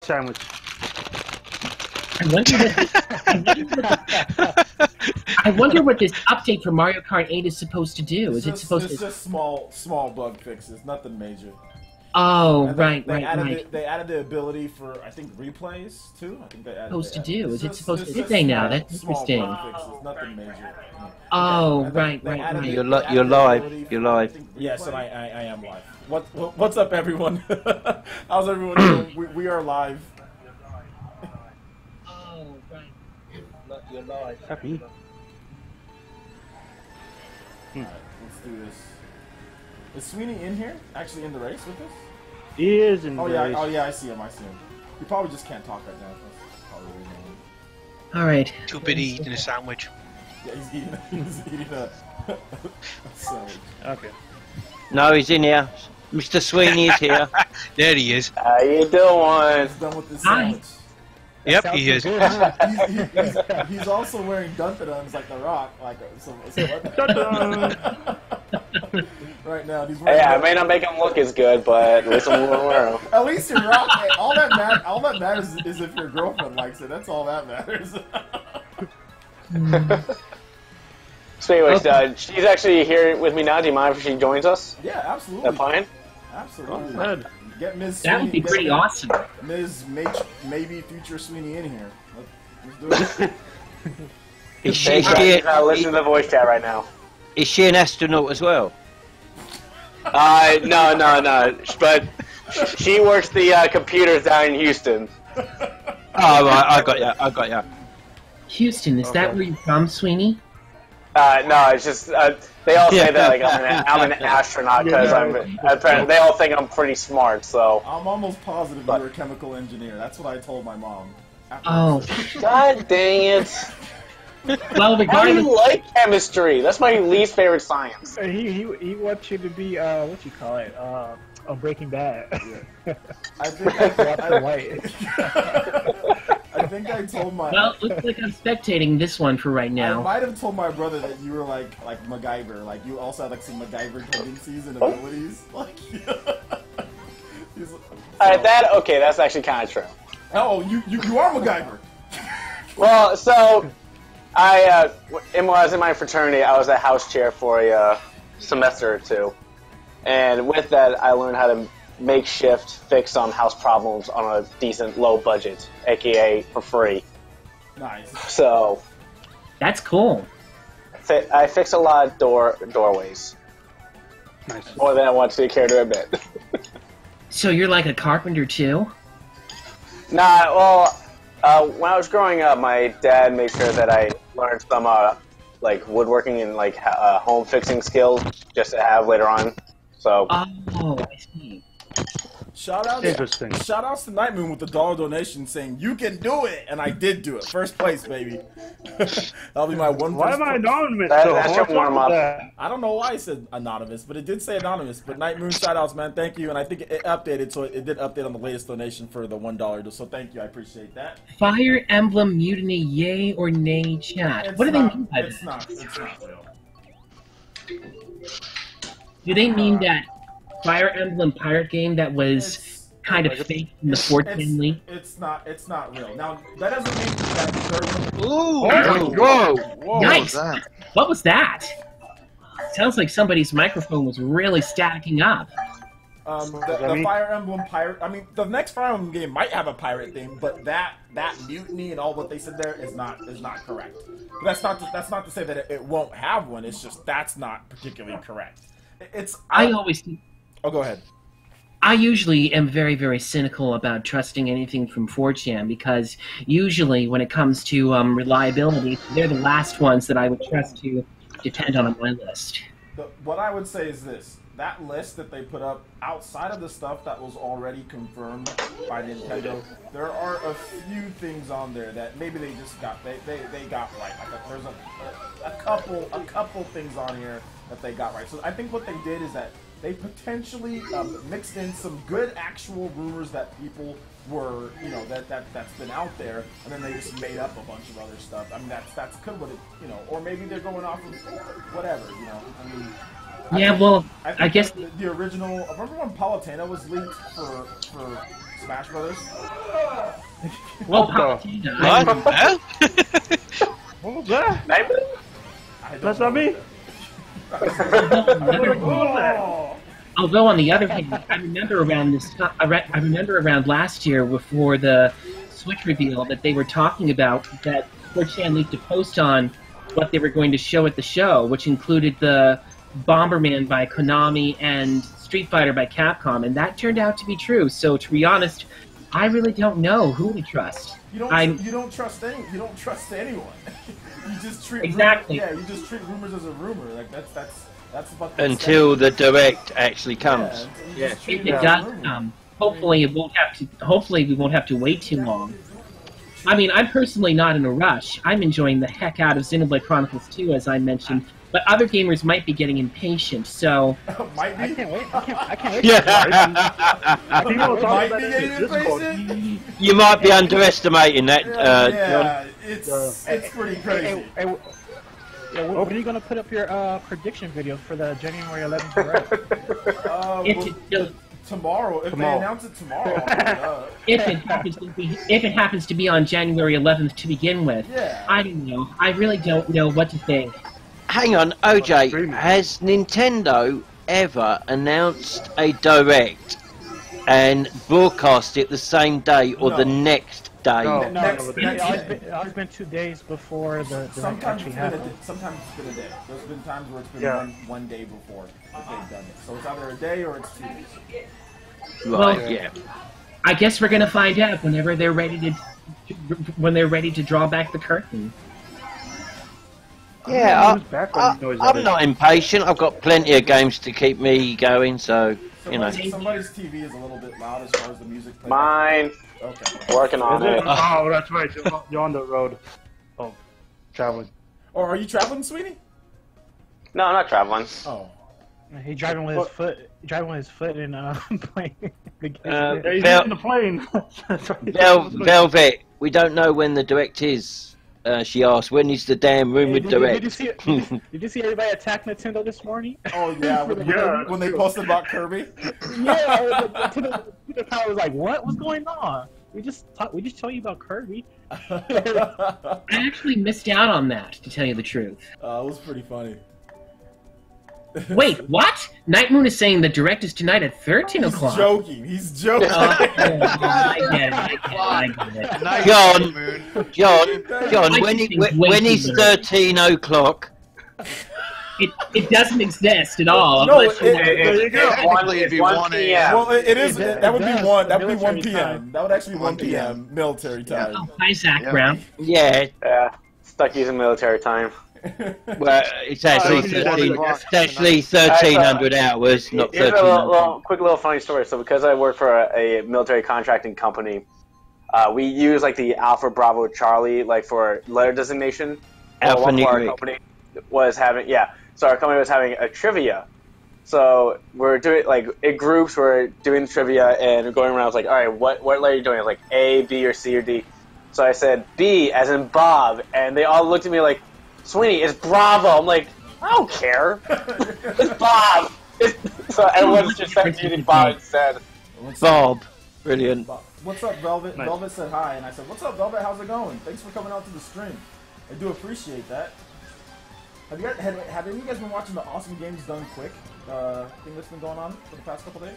sandwich. I wonder what this update for Mario Kart 8 is supposed to do. Is it supposed to? It's just small bug fixes, nothing major. Oh, And right. They added the ability for, I think, replays too. I think they added. Supposed to do? Is it supposed to? Did they now? That's interesting. Small bug fixes, nothing major. Oh, right. You're live. You're live. Yes, and I am live. What's up, everyone? How's everyone doing? We are live. Oh, right. You're live. Happy. Alright, let's do this. Is Sweeney in here? Actually in the race with us? He is in the race. Oh yeah, I see him. You probably just can't talk right now. That's probably the reason. All right. Too busy eating a sandwich. Yeah, he's eating a sandwich. Okay. No, he's in here. Mr. Sweeney's here. There he is. How you doing? He's done with this sandwich. Yep, he is. He's also wearing dun-dun-duns like The Rock. Right now, he's wearing. Hey, I may not make him look as good, but at least I'm gonna wear him. At least you're rock. All that matters is if your girlfriend likes it. That's all that matters. So anyways, she's actually here with me now. Do you mind if she joins us? Yeah, absolutely. That fine? Absolutely. Good. Get Ms. That would be pretty awesome. Ms. Maybe future Sweeney in here. Let's do it. Is she listen to the voice chat right now. Is she an astronaut as well? No. But she works the computers down in Houston. Oh, right, I got ya. Houston, is that where you're from, Sweeney? No, it's just they all say that like I'm an astronaut because they all think I'm pretty smart. So I'm almost positive you're a chemical engineer. That's what I told my mom. Oh, God dang it! well, How do regardless. you like chemistry? That's my least favorite science. He wants you to be what you call it? Breaking Bad. I think I told my. Well, it looks like I'm spectating this one for right I now. might have told my brother that you were like MacGyver. Like you also had like some MacGyver tendencies and abilities. Like. That's actually kind of true. Oh, you are MacGyver. Well, so when I was in my fraternity, I was a house chair for a semester or two, and with that, I learned how to makeshift fix some house problems on a decent low budget, aka for free. Nice. So That's cool. I fix a lot of doorways. Nice. More than I want to care to admit. So you're like a carpenter too? Nah, well, when I was growing up, my dad made sure that I learned some like woodworking and like home fixing skills just to have later on. So. Oh, I see. Interesting. Shout outs to Night Moon with the $1 donation saying you can do it, and I did do it. First place, baby. That'll be my one. Why am I anonymous? That's your warm up. I don't know why it said anonymous, but it did say anonymous. But Night Moon, shout outs, man. Thank you, and I think it updated, so it did update on the latest donation for the $1. So thank you, I appreciate that. Fire Emblem Mutiny, yay or nay chat. What do they mean by that? It's not real. Do they mean that Fire Emblem pirate game that was kind of fake in the 410 league? It's not real. Now that doesn't mean that they're. Ooh! Whoa! Nice! What was that? Sounds like somebody's microphone was really staticking up. The Fire Emblem pirate. I mean, the next Fire Emblem game might have a pirate theme, but that mutiny and all what they said there is not correct. That's not to say that it won't have one. It's just that's not particularly correct. I always. Oh, go ahead. I usually am very, very cynical about trusting anything from 4chan because usually when it comes to reliability, they're the last ones that I would trust to depend on my list. What I would say is this. That list that they put up, outside of the stuff that was already confirmed by Nintendo, there are a few things on there that maybe they just got they got right. Like there's a couple things on here that they got right. So I think what they did is that they potentially mixed in some good actual rumors that people were, that's been out there, and then they just made up a bunch of other stuff. I mean, that's could what it, or maybe they're going off of whatever, I mean. I guess the original. Remember when Palutena was leaked for Smash Brothers? Well, What Palutena, What? Hell? What was that? That's not me. although on the other hand, I remember around this time, I remember around last year before the Switch reveal that they were talking about that 4chan leaked a post on what they were going to show at the show, which included the Bomberman by Konami and Street Fighter by Capcom, and that turned out to be true. So to be honest, I really don't know who to trust. You don't trust anyone. You just treat Exactly. you just treat rumors as a rumor. Like that's what Until the direct actually comes. Yeah. If it does come, hopefully it won't have to. Hopefully we won't have to wait too long. I mean, I'm personally not in a rush. I'm enjoying the heck out of Xenoblade Chronicles 2, as I mentioned. But other gamers might be getting impatient, so... Might be. I can't wait. I can't wait. Yeah. People talk Might about be it getting in Discord. impatient. You might be underestimating that, Yeah, John. it's pretty crazy. When are you gonna put up your prediction video for the January 11th direct? If Tomorrow, if they announce it tomorrow. if it happens to be on January 11th to begin with, Yeah. I don't know. I really don't know what to think. Hang on, OJ, has Nintendo ever announced a direct and broadcast it the same day or the next day? No. It's always been 2 days before the direct Sometimes actually happened. sometimes it's been a day. There's been times where it's been Yeah. one day before that they've done it. So it's either a day or it's 2 days. Right, Well, yeah. I guess we're gonna find out whenever they're ready to draw back the curtain. Yeah, back when you know he's I'm ready. not impatient. I've got plenty of games to keep me going, so, you know. Somebody's TV is a little bit loud as far as the music plays. Mine. Okay. Working on it. Oh, that's right. You're on the road. Oh, traveling. Or are you traveling, sweetie? No, I'm not traveling. Oh. He driving with his foot. Driving with his foot and playing the game. Yeah, he's Vel- in the plane. That's right. Velvet, we don't know when the direct is. She asked, when is the damn rumored direct? Did you see everybody attack Nintendo this morning? Oh yeah, when they posted about Kirby. Yeah, the power was like, "What? What's going on? We just told you about Kirby." I actually missed out on that, to tell you the truth. It was pretty funny. Wait, what? Night Moon is saying the direct is tonight at 13 He's o'clock. joking. He's joking. I get it. Nice, John, Moon. John, when is 13 o'clock? It doesn't exist at all. No, unless you- There you go. Technically, it'd be 1 a.m. Well, it is. That would be does. one. That would be 1 Military p.m. time. That would actually be 1 1 p.m. military time. Oh, hi, Zach Yeah. Brown. Yeah, Yeah. Stuck using military time. well, it's actually Oh, it's 13. 1 It's actually 1,300 hours, not Here's a 1,300. quick little funny story. So because I work for a military contracting company, we use like the Alpha Bravo Charlie like for letter designation. Well, one of our Alphanumeric. company was having So our company was having a trivia. So we're doing like in groups. We're doing trivia and we're going around. I was like, all right, what letter are you doing? I was like A, B, or C or D. So I said B as in Bob, and they all looked at me like, Sweeney, it's Bravo. I'm like, I don't care. It's Bob. So everyone's just started using Bob instead. Bob. Brilliant. What's up, Velvet? Nice. Velvet said hi, and I said, "What's up, Velvet? How's it going? Thanks for coming out to the stream. I do appreciate that." Have any of you guys been watching the Awesome Games Done Quick thing that's been going on for the past couple days?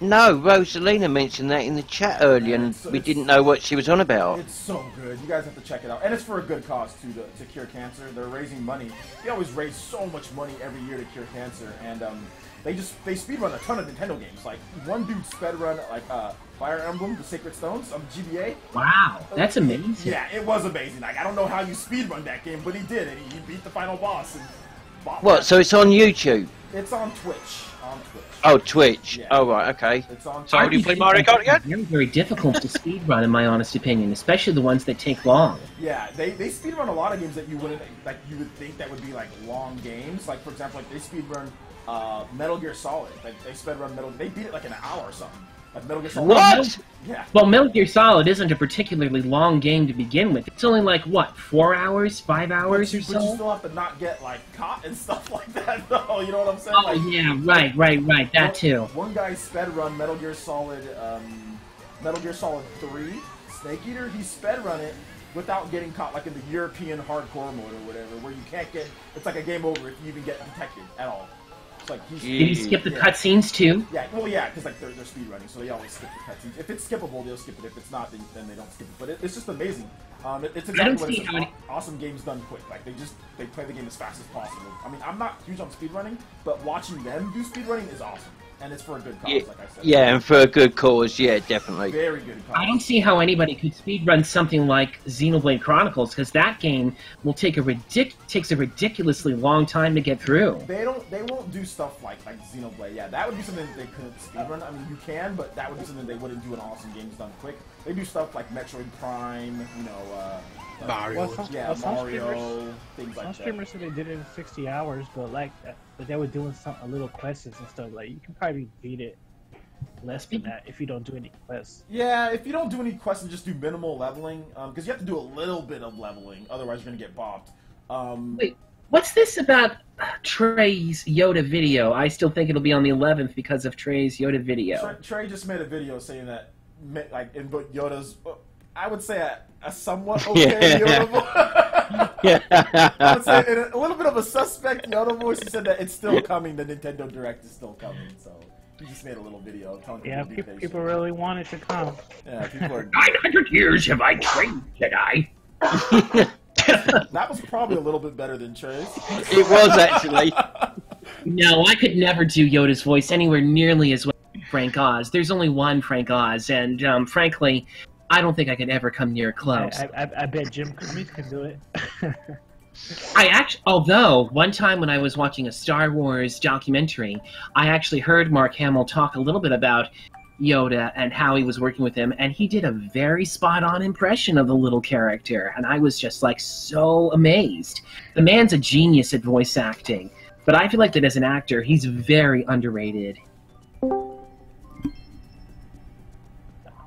No, Rosalina mentioned that in the chat earlier, and we didn't know what she was on about. It's so good. You guys have to check it out, and it's for a good cause too, to cure cancer. They're raising money. They always raise so much money every year to cure cancer, and they speedrun a ton of Nintendo games. Like one dude speedrun like Fire Emblem: The Sacred Stones on GBA. Wow, that's amazing. Yeah, it was amazing. Like I don't know how you speedrun that game, but he did, and he beat the final boss. And What, so it's on YouTube? It's on Twitch. Oh, Twitch. Yeah. Oh, right, okay. It's on. So, do you play Mario Kart again? Very, very difficult to speedrun, in my honest opinion, especially the ones that take long. Yeah, they speedrun a lot of games that you wouldn't you would think that would be like long games. Like for example, like they speedrun Metal Gear Solid. Like they speedrun they beat it like an hour or something. Like Metal Gear Solid. What? Yeah. Well, Metal Gear Solid isn't a particularly long game to begin with. It's only like, what, 4 hours, 5 hours or But you so? still have to not get like caught and stuff like that, though. You know what I'm saying? Oh, Like, yeah, right, that too. One guy sped run Metal Gear Solid 3 Snake Eater, he sped run it without getting caught, like in the European hardcore mode or whatever, where you can't get, it's like a game over if you even get detected at all. It's like he's, Did you skip the cutscenes too? Yeah, well, yeah, because like they're speed running, so they always skip the cutscenes. If it's skippable, they'll skip it. If it's not, then they don't skip it. But it's just amazing. It's exactly what it's awesome games done quick. Like they play the game as fast as possible. I mean, I'm not huge on speedrunning, but watching them do speedrunning is awesome. And it's for a good cause, like I said. Yeah, and for a good cause, yeah, definitely. Very good cause. I don't see how anybody could speedrun something like Xenoblade Chronicles, because that game will takes a ridiculously long time to get through. They won't do stuff like Xenoblade. Yeah, that would be something that they couldn't speedrun. I mean, you can, but that would be something they wouldn't do in awesome games done quick. They do stuff like Metroid Prime, you know, Mario, Mario, things like that. Some streamers said they did it in 60 hours, but but they were doing a little quests and stuff. Like, you can probably beat it less than that if you don't do any quests. Yeah, if you don't do any quests and just do minimal leveling, because you have to do a little bit of leveling, otherwise you're gonna get bopped. Wait, what's this about Trey's Yoda video? I still think it'll be on the 11th because of Trey's Yoda video. Trey just made a video saying that, like, in Yoda's, I would say a somewhat okay Yoda voice. I would say in a little bit of a suspect Yoda voice. He said that it's still coming. The Nintendo Direct is still coming. So he just made a little video telling people really want it to come. Yeah, people are. 900 years have I trained Jedi. That was probably a little bit better than Trey's. It was actually. No, I could never do Yoda's voice anywhere nearly as well as Frank Oz. There's only one Frank Oz, and frankly, I don't think I could ever come near close. I bet Jim Cummings can do it. Although, one time when I was watching a Star Wars documentary, I actually heard Mark Hamill talk a little bit about Yoda and how he was working with him, and he did a very spot-on impression of the little character, and I was just, like, so amazed. The man's a genius at voice acting, but I feel like that as an actor, he's very underrated.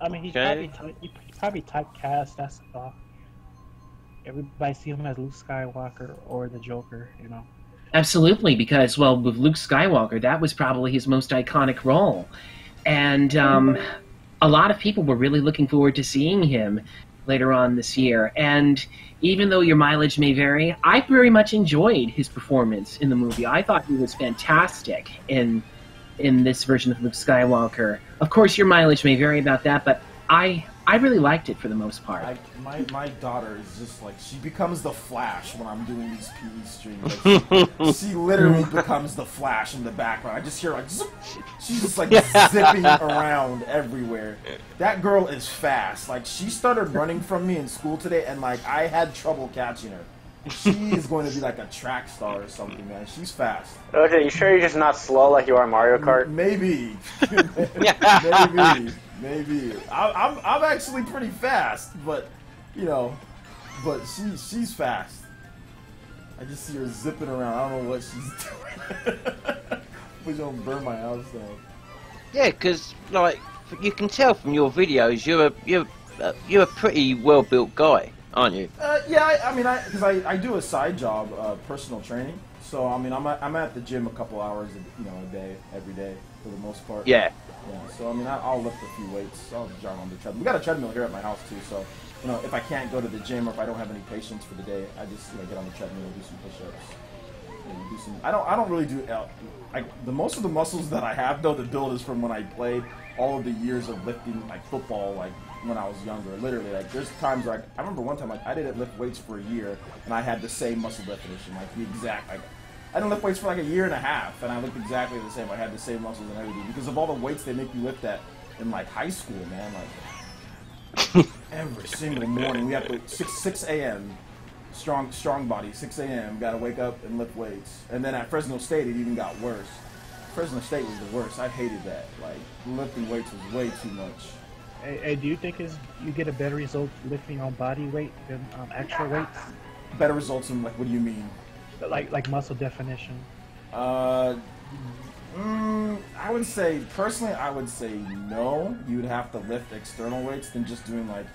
I mean, he's probably typecast, that's all. Everybody see him as Luke Skywalker or the Joker, you know? Absolutely, because, well, with Luke Skywalker, that was probably his most iconic role. And a lot of people were really looking forward to seeing him later on this year. And even though your mileage may vary, I very much enjoyed his performance in the movie. I thought he was fantastic in this version of Luke Skywalker. Of course, your mileage may vary about that, but I really liked it for the most part. My daughter is just like, she becomes the Flash when I'm doing these PE streams. Like, she literally becomes the Flash in the background. I just hear like, zoop, she's just like zipping around everywhere. That girl is fast. Like, she started running from me in school today, and like I had trouble catching her. She is going to be like a track star or something, man. She's fast. Okay, you sure you're just not slow like you are in Mario Kart? Maybe. Maybe. I'm actually pretty fast, but you know, she's fast. I just see her zipping around. I don't know what she's doing. Please don't burn my house down. Yeah, because like you can tell from your videos, you're a pretty well built guy, aren't you? Yeah, I mean, because I do a side job, personal training. So I mean, I'm at the gym a couple hours, a day, every day for the most part. Yeah. Yeah. So I mean, I'll lift a few weights. I'll jog on the treadmill. We got a treadmill here at my house too. So if I can't go to the gym or if I don't have any patience for the day, I just get on the treadmill and do some push-ups. Do some. I don't really do. The most of the muscles that I have though, the build is from when I played all of the years of lifting like football, like when I was younger. Literally, like there's times where I remember one time like I didn't lift weights for a year and I had the same muscle definition, like the exact like. I didn't lift weights for like a year and a half, and I looked exactly the same. I had the same muscles and everything because of all the weights they make you lift at in like high school, man. Like every single morning, we have to 6 a.m. strong body, 6 a.m. Got to wake up and lift weights. And then at Fresno State, it even got worse. Fresno State was the worst. I hated that. Like lifting weights was way too much. Hey, do you think you get a better result lifting on body weight than actual weights? Better results in like, what do you mean? Like muscle definition. I would say personally, I would say no. You would have to lift external weights than just doing like,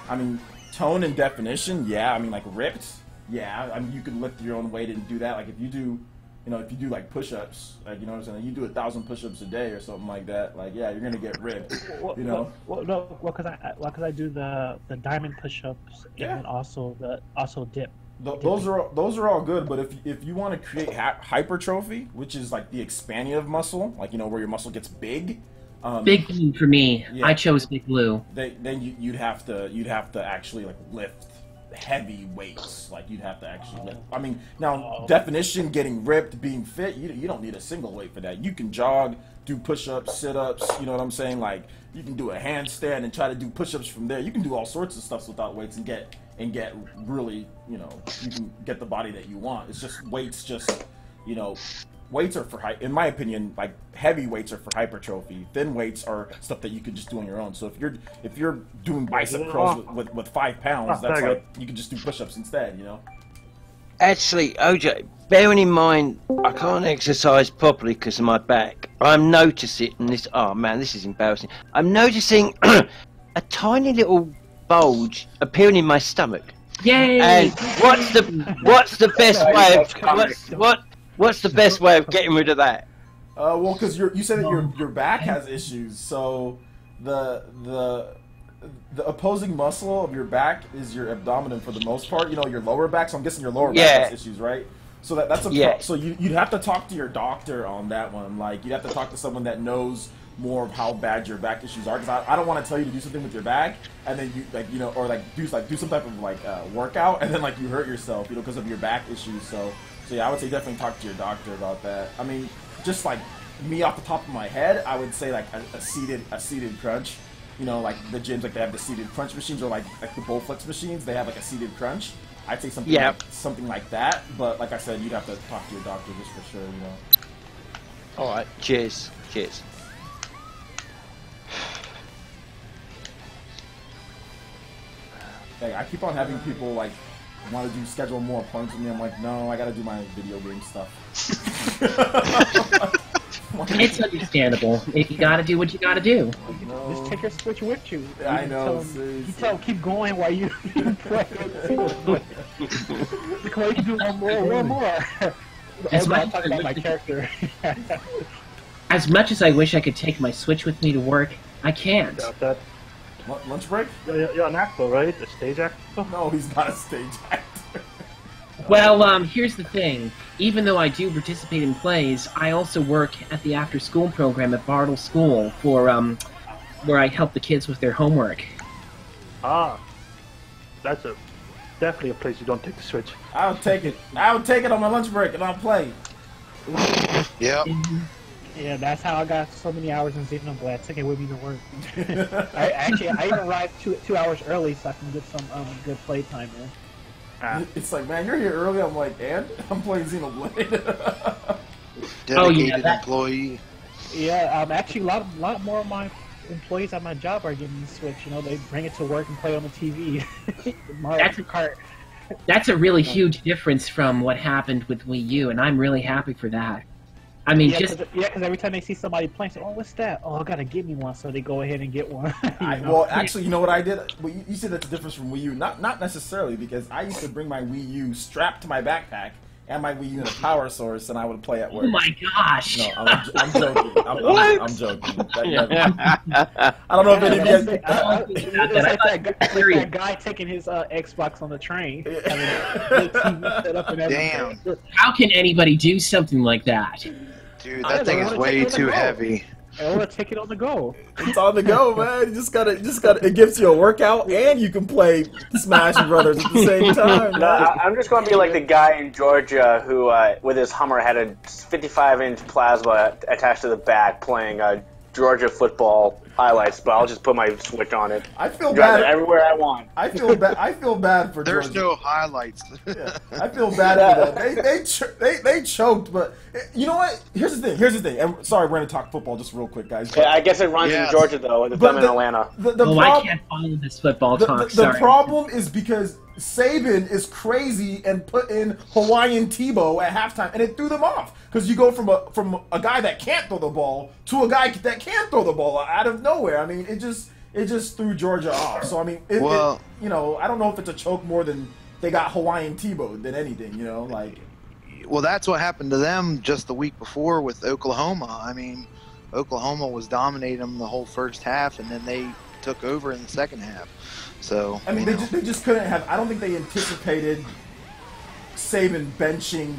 I mean, tone and definition. Yeah, I mean like ripped. Yeah, I mean you could lift your own weight and do that. Like if you do you know, if you do like push-ups, like, you know what I'm saying, you do 1,000 push-ups a day or something like that, like, yeah, you're gonna get ripped, you know. Because I do the diamond push-ups and then also dip. Those are all good, but if you want to create hypertrophy, which is like the expansion muscle, like, you know, where your muscle gets big. Big Blue for me. Yeah. I chose Big Blue. Then you'd have to actually like lift heavy weights. Like, you'd have to actually lift. I mean, now definition, getting ripped, being fit, you don't need a single weight for that. You can jog, do push-ups, sit-ups. You know what I'm saying? Like, you can do a handstand and try to do push-ups from there. You can do all sorts of stuff without weights and get really, you know, you can get the body that you want. It's just weights, you know, weights are for in my opinion, like, heavy weights are for hypertrophy. Thin weights are stuff that you could just do on your own. So if you're doing bicep curls with 5 pounds, that's like, you can just do push-ups instead, you know. Actually, OJ, bearing in mind I can't exercise properly because of my back, I'm noticing this. Oh man, this is embarrassing. I'm noticing a tiny little bulge appearing in my stomach. Yay! And what's the best way of what's the best way of getting rid of that? Well, because you said that your back has issues, so the opposing muscle of your back is your abdomen for the most part. You know, your lower back. So I'm guessing your lower back has issues, right? So that's so you'd have to talk to your doctor on that one. Like, you'd have to talk to someone that knows more of how bad your back issues are, because I don't want to tell you to do something with your back and then you, like, you know, or do some type of like workout and then like you hurt yourself, you know, because of your back issues. So yeah, I would say definitely talk to your doctor about that. I mean, just like me off the top of my head, I would say like a seated crunch. You know, like the gyms, like they have the seated crunch machines, or like the Bowflex machines, they have like a seated crunch. I'd say something like that. But like I said, you'd have to talk to your doctor just for sure, you know. All right, cheers. Hey, I keep on having people like want to schedule more appointments with me. I'm like, no, I got to do my video game stuff. It's understandable. If you gotta do what you gotta do. Just take your Switch with you. I know. You tell him keep going while you play. Because you can do one more. As much talk about my character. As much as I wish I could take my Switch with me to work, I can't. Lunch break? You're an actor, right? A stage actor? No, he's not a stage actor. Well, here's the thing. Even though I do participate in plays, I also work at the after-school program at Bartle School for, where I help the kids with their homework. Ah, that's definitely a place you don't take the Switch. I'll take it. I'll take it on my lunch break and I'll play. Yep. Yeah, that's how I got so many hours in Xenoblade. I took it with me to work. I even arrived 2 hours early so I can get some good playtime in. It's like, man, you're here early. I'm like, and I'm playing Xenoblade. Dedicated employee. Yeah, actually, a lot more of my employees at my job are getting the Switch. You know, they bring it to work and play it on the TV. That's Kart. That's a really huge difference from what happened with Wii U, and I'm really happy for that. I mean, because every time they see somebody playing, say, "Oh, what's that? Oh, I gotta get me one." So they go ahead and get one. Well, actually, you know what I did? Well, you said that's the difference from Wii U. Not necessarily, because I used to bring my Wii U strapped to my backpack and my Wii U in a power source, and I would play at work. Oh my gosh! No, I'm joking. I'm joking. I don't know if any of you guys. It's like that guy taking his Xbox on the train. Set up and everything. Damn. How can anybody do something like that? Dude, that thing is way too heavy. I want to take it on the go. It's on the go, man. You just gotta. It gives you a workout, and you can play Smash Brothers at the same time. No, I'm just going to be like the guy in Georgia who, with his Hummer, had a 55-inch plasma attached to the back, playing Georgia football highlights. But I'll just put my Switch on it. I feel bad everywhere I want. I feel bad for. There's Georgia. no highlights. Yeah, I feel bad for them. They choked, but you know what? Here's the thing. And sorry, we're gonna talk football just real quick, guys. Yeah, I guess it runs in Georgia though. It's in Atlanta. I can't follow this football talk. The problem is because Saban is crazy and put in Hawaiian Tebow at halftime, and it threw them off because you go from a guy that can't throw the ball to a guy that can throw the ball out of nowhere. I mean, it just threw Georgia off. So I mean, you know, I don't know if it's a choke more than they got Hawaiian Tebow than anything. You know, like. Well, that's what happened to them just the week before with Oklahoma. I mean, Oklahoma was dominating them the whole first half, and then they took over in the second half. So I mean, they just couldn't have. I don't think they anticipated Saban benching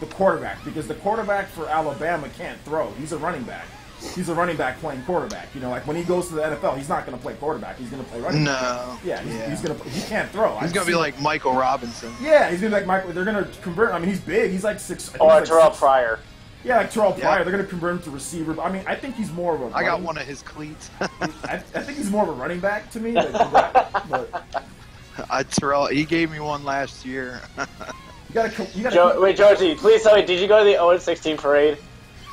the quarterback, because the quarterback for Alabama can't throw. He's a running back. He's a running back playing quarterback. You know, like when he goes to the NFL, he's not going to play quarterback. He's going to play running back. No. Yeah, he's going to. He can't throw. He's going to be like Michael Robinson. Yeah, he's going to be like Michael. They're going to convert. I mean, he's big. He's like 6. Or Terrell Pryor. Yeah, like Terrell Pryor. They're going to convert him to receiver. I mean, I think he's more of a. I got one of his cleats. I think he's more of a running back to me. But Terrell, he gave me one last year. Wait, Georgie, please tell me, did you go to the 0-16 parade?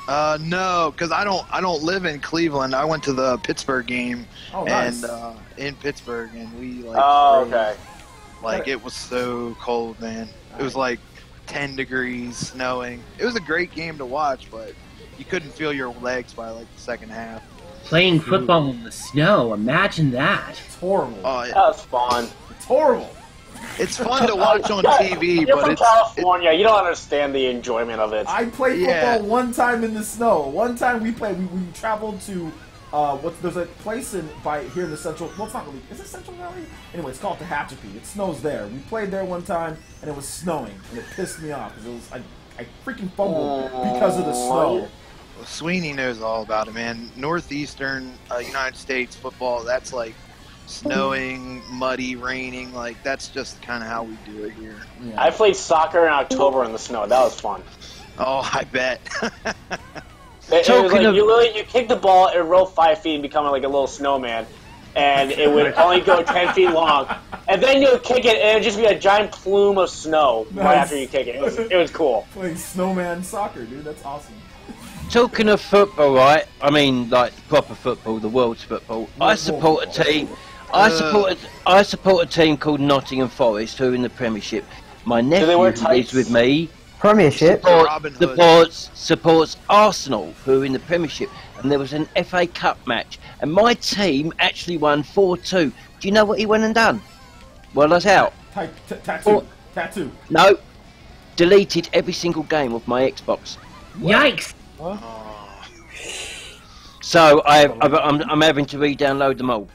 No, because I don't live in Cleveland. I went to the Pittsburgh game, nice. and in Pittsburgh, and we like. Oh, okay. Like it was so cold, man. It was like 10 degrees, snowing. It was a great game to watch, but you couldn't feel your legs by like the second half. Playing football in the snow, imagine that. It's horrible. Oh, yeah. That was fun. It's horrible. It's fun to watch on TV, You're but from California. You don't understand the enjoyment of it. I played football one time in the snow. One time we played. We traveled to there's a place here in the central. Well, it's not really. Is it Central Valley? Anyway, it's called Tehachapi. It snows there. We played there one time, and it was snowing, and it pissed me off because I freaking fumbled because of the snow. Well, Sweeney knows all about it, man. Northeastern United States football. That's like snowing, muddy, raining. Like that's just kind of how we do it here. Yeah. I played soccer in October in the snow. That was fun. Oh, I bet. It was like you kick the ball, it would roll 5 feet and become like a little snowman, and it would only go 10 feet long. And then you would kick it, and it would just be a giant plume of snow right after you kick it. It was cool. Playing snowman soccer, dude. That's awesome. Talking of football, right? I mean, like proper football, the world's football. I support a team. I support a team called Nottingham Forest, who are in the Premiership. My nephew who lives with me. Premiership supports Arsenal, who are in the Premiership, and there was an FA Cup match, and my team actually won 4-2. Do you know what he went and done? Well, I was out. Tattoo. No, deleted every single game of my Xbox. Yikes! What? So I'm having to re-download them all.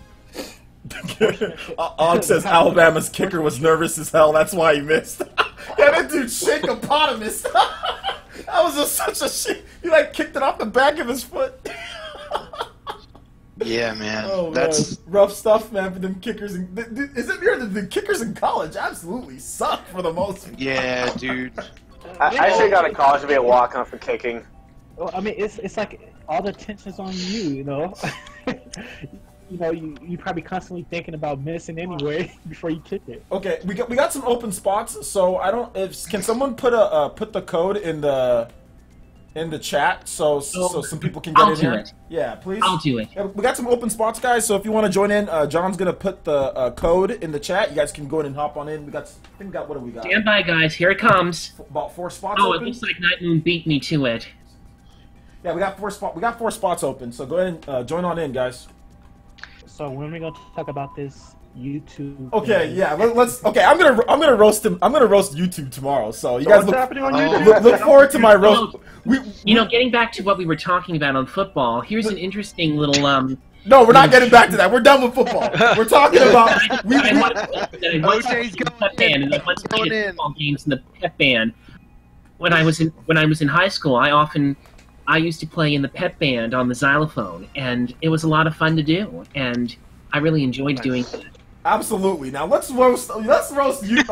Og says Alabama's kicker was nervous as hell. That's why he missed. Yeah, that dude shakeopotamus. That was just such a shit. He like kicked it off the back of his foot. Yeah, man. Oh, that's man. Rough stuff, man. For them kickers. Is it weird that the kickers in college absolutely suck for the most part? Yeah, dude. I should have got a college to be a walk-on for kicking. Well, I mean, it's like all the tension's on you, you know. You know, you probably constantly thinking about missing anyway before you kick it. Okay, we got some open spots, so I don't. Can someone put the code in the chat so some people can get in here? Yeah, please. I'll do it. We got some open spots, guys. So if you want to join in, John's gonna put the code in the chat. You guys can go in and hop on in. I think we got what do we got? Stand by, guys. Here it comes. About 4 spots. Oh, open? It looks like Night Moon beat me to it. Yeah, we got 4 spots open. So go ahead and join on in, guys. So when are we gonna talk about this YouTube? Okay, yeah, let's. Okay, I'm gonna roast him. I'm gonna roast YouTube tomorrow. So you guys look forward to my roast. Getting back to what we were talking about on football. Here's an interesting little No, we're not getting back to that. We're done with football. We're talking about. OJ's going in. I went to play football games in the pep band. When I was in high school, I used to play in the pep band on the xylophone, and it was a lot of fun to do, and I really enjoyed doing that. Absolutely. Now let's roast YouTube.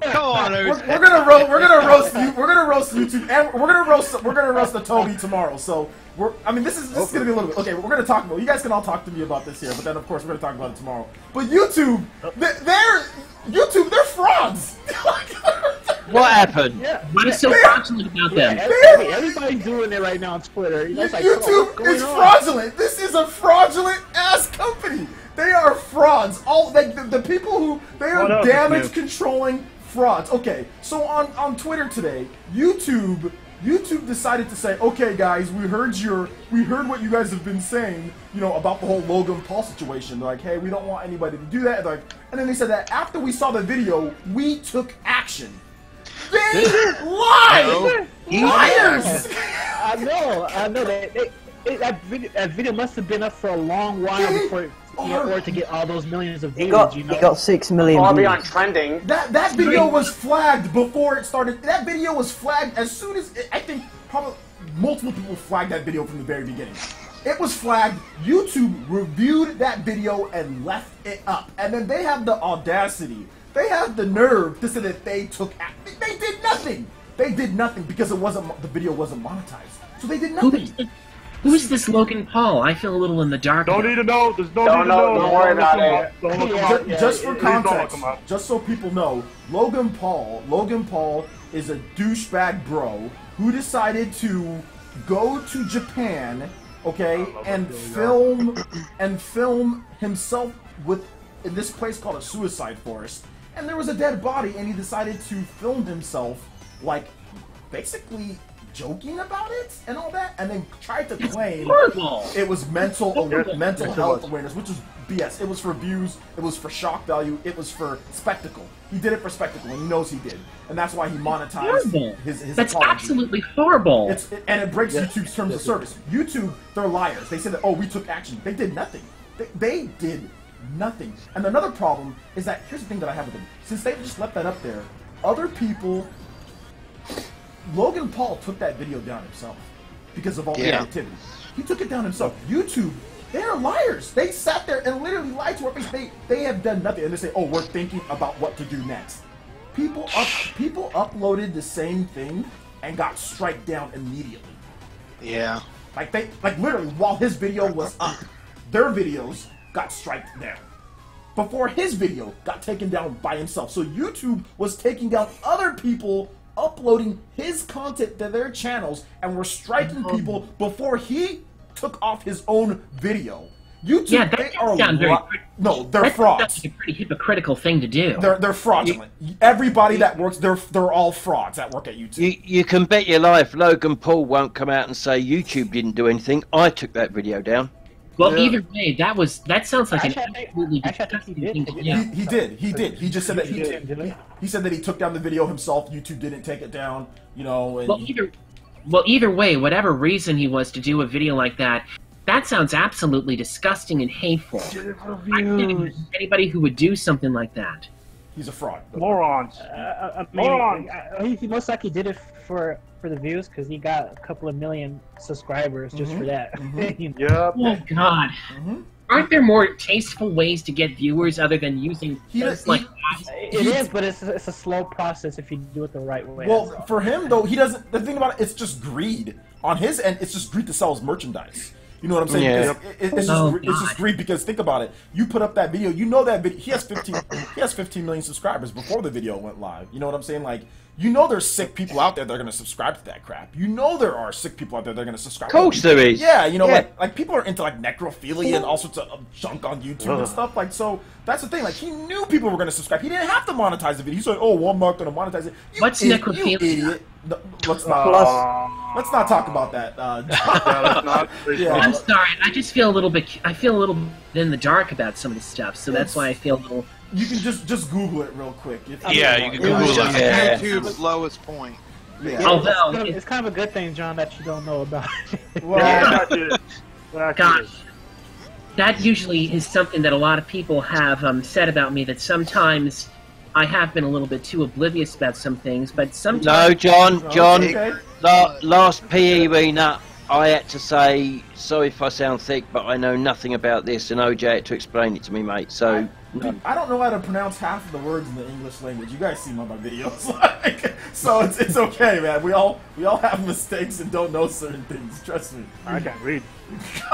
Come on, we're gonna roast YouTube, and we're gonna roast the Toby tomorrow. So this is gonna be a little bit. Okay, we're gonna talk about. You guys can all talk to me about this here, but then of course we're gonna talk about it tomorrow. But YouTube, they're frauds. What happened? Yeah. What is so fraudulent about them? Everybody's doing it right now on Twitter. YouTube is fraudulent. This is a fraudulent ass company. They are frauds. All the people who they are damage controlling frauds. Okay, so on Twitter today, YouTube decided to say, okay, guys, we heard what you guys have been saying, about the whole Logan Paul situation. They're like, hey, we don't want anybody to do that. And then they said that after we saw the video, we took action. They lied! Liars! I know. That video must have been up for a long while before in order to get all those millions of views. He got 6 million Far views. beyond trending. That video was flagged before it started. That video was flagged as soon as I think probably multiple people flagged that video from the very beginning. It was flagged. YouTube reviewed that video and left it up, and then they have the audacity. They have the nerve to say that they took. They did nothing. They did nothing because the video wasn't monetized. So they did nothing. Who is this Logan Paul? I feel a little in the dark. Don't need to know. There's no need to know. Don't worry about it. Don't look him up. Just for Please don't look context, him up. just so people know, Logan Paul is a douchebag bro who decided to go to Japan, okay, and film himself in this place called a suicide forest. And there was a dead body, and he decided to film himself, like, basically joking about it and all that, and then tried to claim it was mental health awareness, which is BS. It was for views, it was for shock value, it was for spectacle. He did it for spectacle, and he knows he did, and that's why he monetized his That's apology. absolutely horrible. And it breaks YouTube's terms of service. YouTube, they're liars. They said that, oh, we took action. They did nothing. They did nothing. And another problem is that, here's the thing that I have with them. Since they just left that up there, other people... Logan Paul took that video down himself because of all the activity. He took it down himself. YouTube, they are liars. They sat there and literally lied to our face. They have done nothing. And they say, oh, we're thinking about what to do next. People uploaded the same thing and got strike down immediately. Yeah. Like literally while his video was up, their videos got striked down before his video got taken down by himself. So YouTube was taking down other people uploading his content to their channels and were striking people before he took off his own video. YouTube, they are no, they're frauds. That's a pretty hypocritical thing to do. They're fraudulent. Everybody that works, they're all frauds that work at YouTube. You can bet your life Logan Paul won't come out and say YouTube didn't do anything. I took that video down. Well, either way, that sounds like an absolutely disgusting thing to do. He did. He just said that he did. He said that he took down the video himself. YouTube didn't take it down. You know. And well, either way, whatever reason he was to do a video like that, that sounds absolutely disgusting and hateful. I can't imagine anybody who would do something like that. He's a fraud. Morons. Morons. He most likely did it for the views because he got a couple of million subscribers just for that. Yep. Oh God. Aren't there more tasteful ways to get viewers other than using things like that? It is, but it's a slow process if you do it the right way. Well, for him though, he doesn't. The thing about it, it's just greed on his end. It's just greed to sell his merchandise. You know what I'm saying? Yeah. It's just greed because think about it. You put up that video. You know that video. He has 15 million subscribers before the video went live. You know what I'm saying? Like, you know there's sick people out there that are going to subscribe to that crap. You know there are sick people out there that are going to subscribe. Of course there is. Yeah, you know, like people are into like necrophilia and all sorts of junk on YouTube and stuff. Like, so that's the thing. Like, he knew people were going to subscribe. He didn't have to monetize the video. He said, "Oh, well, I'm not going to monetize it." What's necrophilia? You idiot. No, let's not talk about that. I'm sorry. I just feel a little bit. I feel a little in the dark about some of this stuff, so that's why I feel a little. You can just Google it real quick. You can Google it. YouTube's lowest point. Yeah. Although it's kind of a good thing, John, that you don't know about it. Gosh, that usually is something that a lot of people have said about me. That sometimes I have been a little bit too oblivious about some things, but sometimes. No, John. Okay. Last PE arena, I had to say, sorry if I sound thick, but I know nothing about this, and OJ had to explain it to me, mate. So. I don't know how to pronounce half of the words in the English language. You guys see my videos, so it's okay, man. We all have mistakes and don't know certain things. Trust me. I can't read.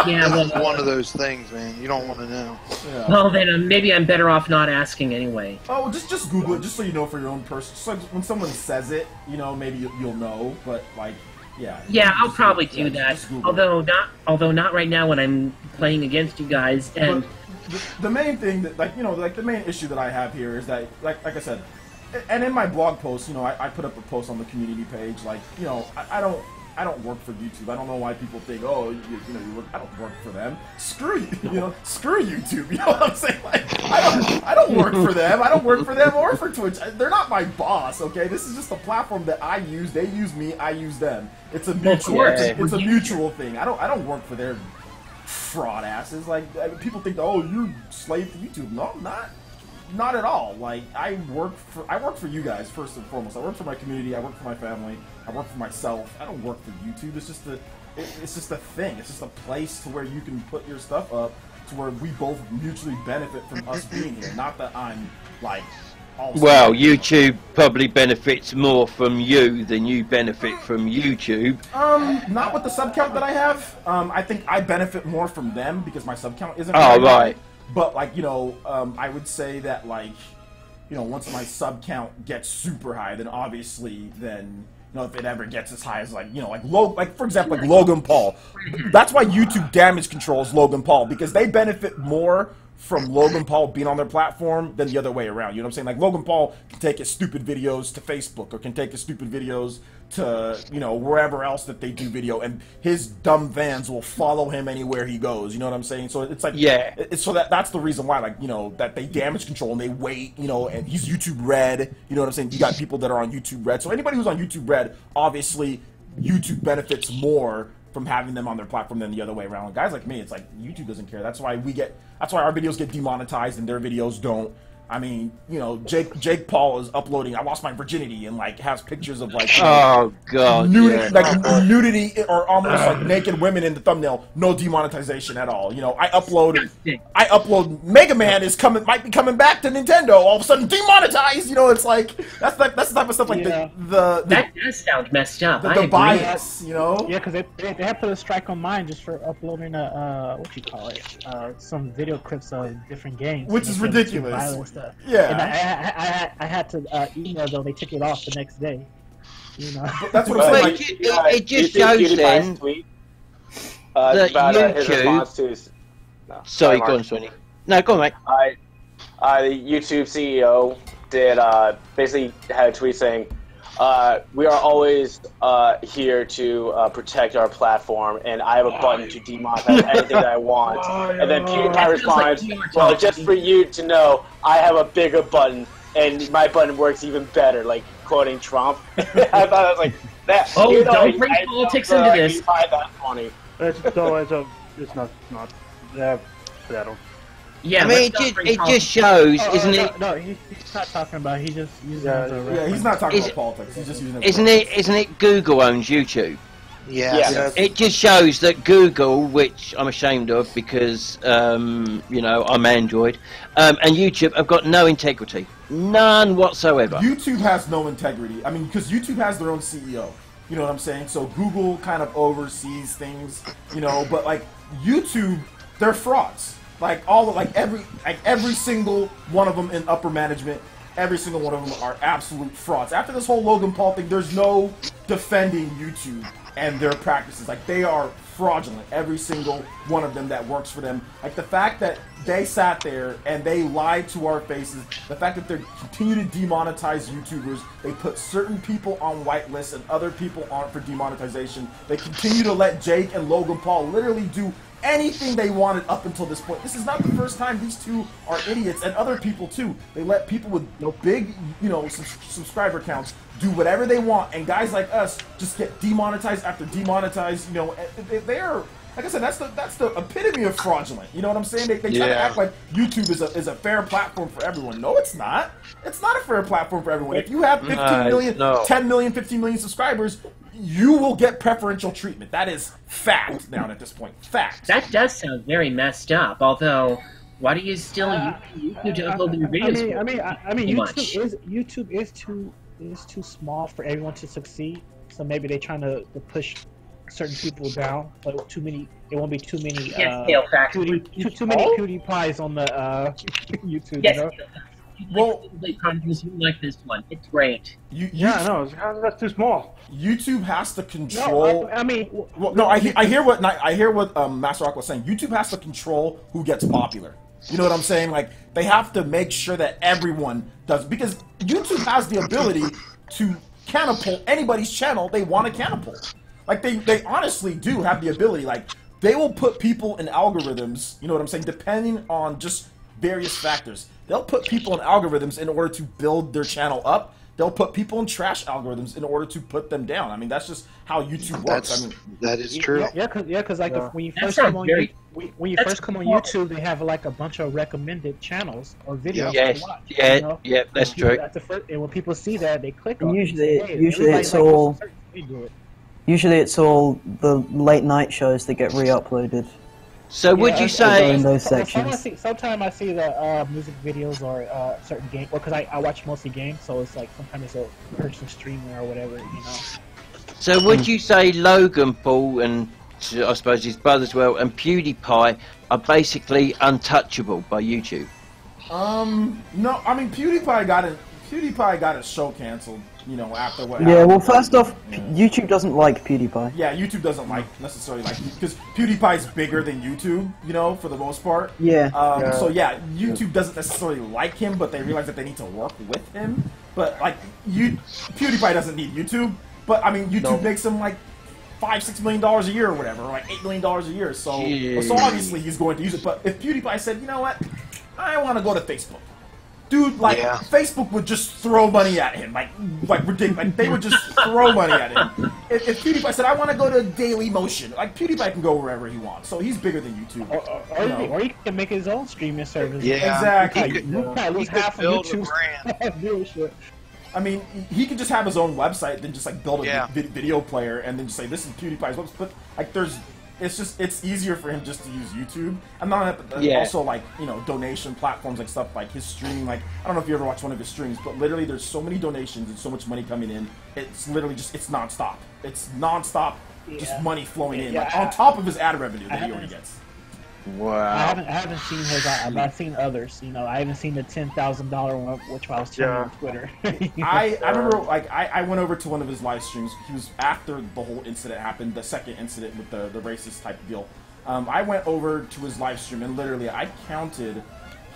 Yeah, well, one of those things, man. You don't want to know. Yeah. Well, then maybe I'm better off not asking anyway. Oh, just Google it, just so you know for your own person. Just like when someone says it, you know, maybe you'll know. But like, yeah. Yeah, I'll probably do that. Although not right now when I'm playing against you guys. And the main thing that, the main issue that I have here is that, like I said, and in my blog post, I put up a post on the community page, I don't work for YouTube. I don't know why people think, oh, I don't work for them. Screw you, screw YouTube. You know what I'm saying? Like, I don't don't work for them. I don't work for them or for Twitch. They're not my boss, okay? This is just a platform that I use. They use me. I use them. It's a mutual. It's a mutual thing. I don't work for their fraud asses. Like people think, oh, you're slave to YouTube. No, I'm not. Not at all. Like I work for you guys first and foremost. I work for my community. I work for my family. I work for myself. I don't work for YouTube. It's just a thing. It's just a place to where you can put your stuff up to where we both mutually benefit from us being here. Not that I'm like. Well, YouTube probably benefits more from you than you benefit from YouTube. Not with the sub count that I have. I think I benefit more from them because my sub count isn't. Oh, right. But like I would say that like, once my sub count gets super high, then obviously if it ever gets as high as like for example like Logan Paul, that's why YouTube damage controls Logan Paul because they benefit more from Logan Paul being on their platform than the other way around. You know what I'm saying? Like Logan Paul can take his stupid videos to Facebook or can take his stupid videos to wherever else that they do video, and his dumb fans will follow him anywhere he goes. You know what I'm saying? So it's like so that's the reason why that they damage control and they wait. And he's YouTube Red. You know what I'm saying? You got people that are on YouTube Red. So anybody who's on YouTube Red, obviously YouTube benefits more from having them on their platform than the other way around. Guys like me, it's like YouTube doesn't care. That's why our videos get demonetized and their videos don't. I mean, Jake Paul is uploading "I lost my virginity" and like has pictures of like oh god, nudity or almost like naked women in the thumbnail. No demonetization at all. I upload Mega Man might be coming back to Nintendo. All of a sudden demonetized. It's like that's the type of stuff like that does sound messed up. The bias, Yeah, because they have put a strike on mine just for uploading some video clips of different games, which is ridiculous. Stuff. Yeah, and I had to email though. They took it off the next day. That's what I'm saying. It just shows then that YouTube. Sorry, go on, Sonny. No, go on, mate. The YouTube CEO did basically had a tweet saying, "We are always here to protect our platform, and I have a button to demonetize anything that I want." And then PewDiePie responds, "Well, just for you to know, I have a bigger button, and my button works even better," like quoting Trump. I thought that was like that. Oh, don't bring politics into this. That's funny. It's not. I don't. Yeah, I mean, it just shows, isn't it? No, he's not talking about. He just uses he's not talking about politics. He's just using it. Isn't it Google owns YouTube? Yeah. It just shows that Google, which I'm ashamed of because I'm Android, and YouTube have got no integrity, none whatsoever. YouTube has no integrity. I mean, because YouTube has their own CEO. You know what I'm saying? So Google kind of oversees things, but like YouTube, they're frauds. Every single one of them in upper management, every single one of them are absolute frauds. After this whole Logan Paul thing, there's no defending YouTube and their practices. Like, they are fraudulent, every single one of them that works for them. Like, the fact that they sat there and they lied to our faces, the fact that they continue to demonetize YouTubers, they put certain people on whitelists and other people on for demonetization. They continue to let Jake and Logan Paul literally do anything they wanted up until this point. This is not the first time these two are idiots, and other people too. They let people with big, subscriber counts do whatever they want, and guys like us just get demonetized after demonetized. They are, like I said, that's the epitome of fraudulent. You know what I'm saying? They try to act like YouTube is a fair platform for everyone. No, it's not. It's not a fair platform for everyone. If you have 15 million, 10 million, 15 million subscribers, you will get preferential treatment. That is fact now at this point. Fact. That does sound very messed up. Although, why do you still use YouTube to upload your videos? I mean, YouTube is too small for everyone to succeed. So maybe they're trying to push certain people down. But too many. It won't be too many. Too many PewDiePies on the YouTube. Yes. Well, you like this one. It's great. That's too small. YouTube has to control. No, I hear what Master Rock was saying. YouTube has to control who gets popular. You know what I'm saying? Like, they have to make sure that everyone does, because YouTube has the ability to catapult anybody's channel they want to catapult. Like, they honestly do have the ability. Like, they will put people in algorithms. You know what I'm saying? Depending on just various factors. They'll put people in algorithms in order to build their channel up. They'll put people in trash algorithms in order to put them down. I mean, that's just how YouTube works. I mean, that is true. Because like when you first come on YouTube, they have like a bunch of recommended channels or videos to watch. That's true. That's the first, and when people see that, they click on Usually it. Usually it's all the late night shows that get re-uploaded. So would you say in those sections? Sometimes I see the music videos or certain game, because I watch mostly games, so it's like sometimes it's a person streaming or whatever, you know. So would you say Logan Paul and I suppose his brother as well and PewDiePie are basically untouchable by YouTube? No, I mean PewDiePie got his show canceled. You know, after what? Yeah, well, first off, YouTube doesn't like PewDiePie. Yeah, YouTube doesn't necessarily like because PewDiePie's bigger than YouTube. You know, for the most part. Yeah. So yeah, YouTube doesn't necessarily like him, but they realize that they need to work with him. But like, PewDiePie doesn't need YouTube. But I mean, YouTube makes him like $5-6 million a year or whatever, or like $8 million a year. So obviously he's going to use it. But if PewDiePie said, you know what, I want to go to Facebook. Dude, like, Facebook would just throw money at him, like ridiculous. Like, they would just throw money at him. If PewDiePie said, I want to go to Daily Motion, like, PewDiePie can go wherever he wants, so he's bigger than YouTube. Or he can make his own streaming service. Yeah, exactly. He could lose half of YouTube's viewership. I mean, he could just have his own website, then just, like, build a video player, and then just say, this is PewDiePie's website. But, like, it's easier for him just to use YouTube. And also like, you know, donation platforms, like stuff like his streaming, like, I don't know if you ever watched one of his streams, but literally there's so many donations and so much money coming in, it's literally just, it's nonstop. It's nonstop, just money flowing in, like, on top of his ad revenue that he already gets. Wow. I haven't seen his, but I've seen others. You know, I haven't seen the $10,000 one, which I was telling on Twitter. I remember, like, I went over to one of his live streams. He was after the whole incident happened, the second incident with the racist type deal. I went over to his live stream, and literally, I counted,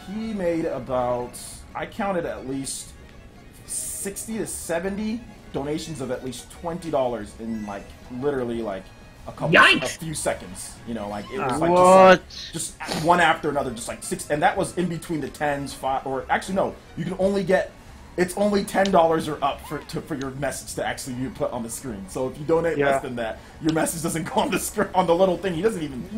he made I counted at least 60 to 70 donations of at least $20 in, like, literally, like, a few seconds, you know, like it was like just one after another, just like 6, and that was in between the 10s, 5, or actually no, you can only get, it's only $10 or up for your message to actually be put on the screen. So if you donate less than that, your message doesn't go on the screen, on the little thing. He doesn't even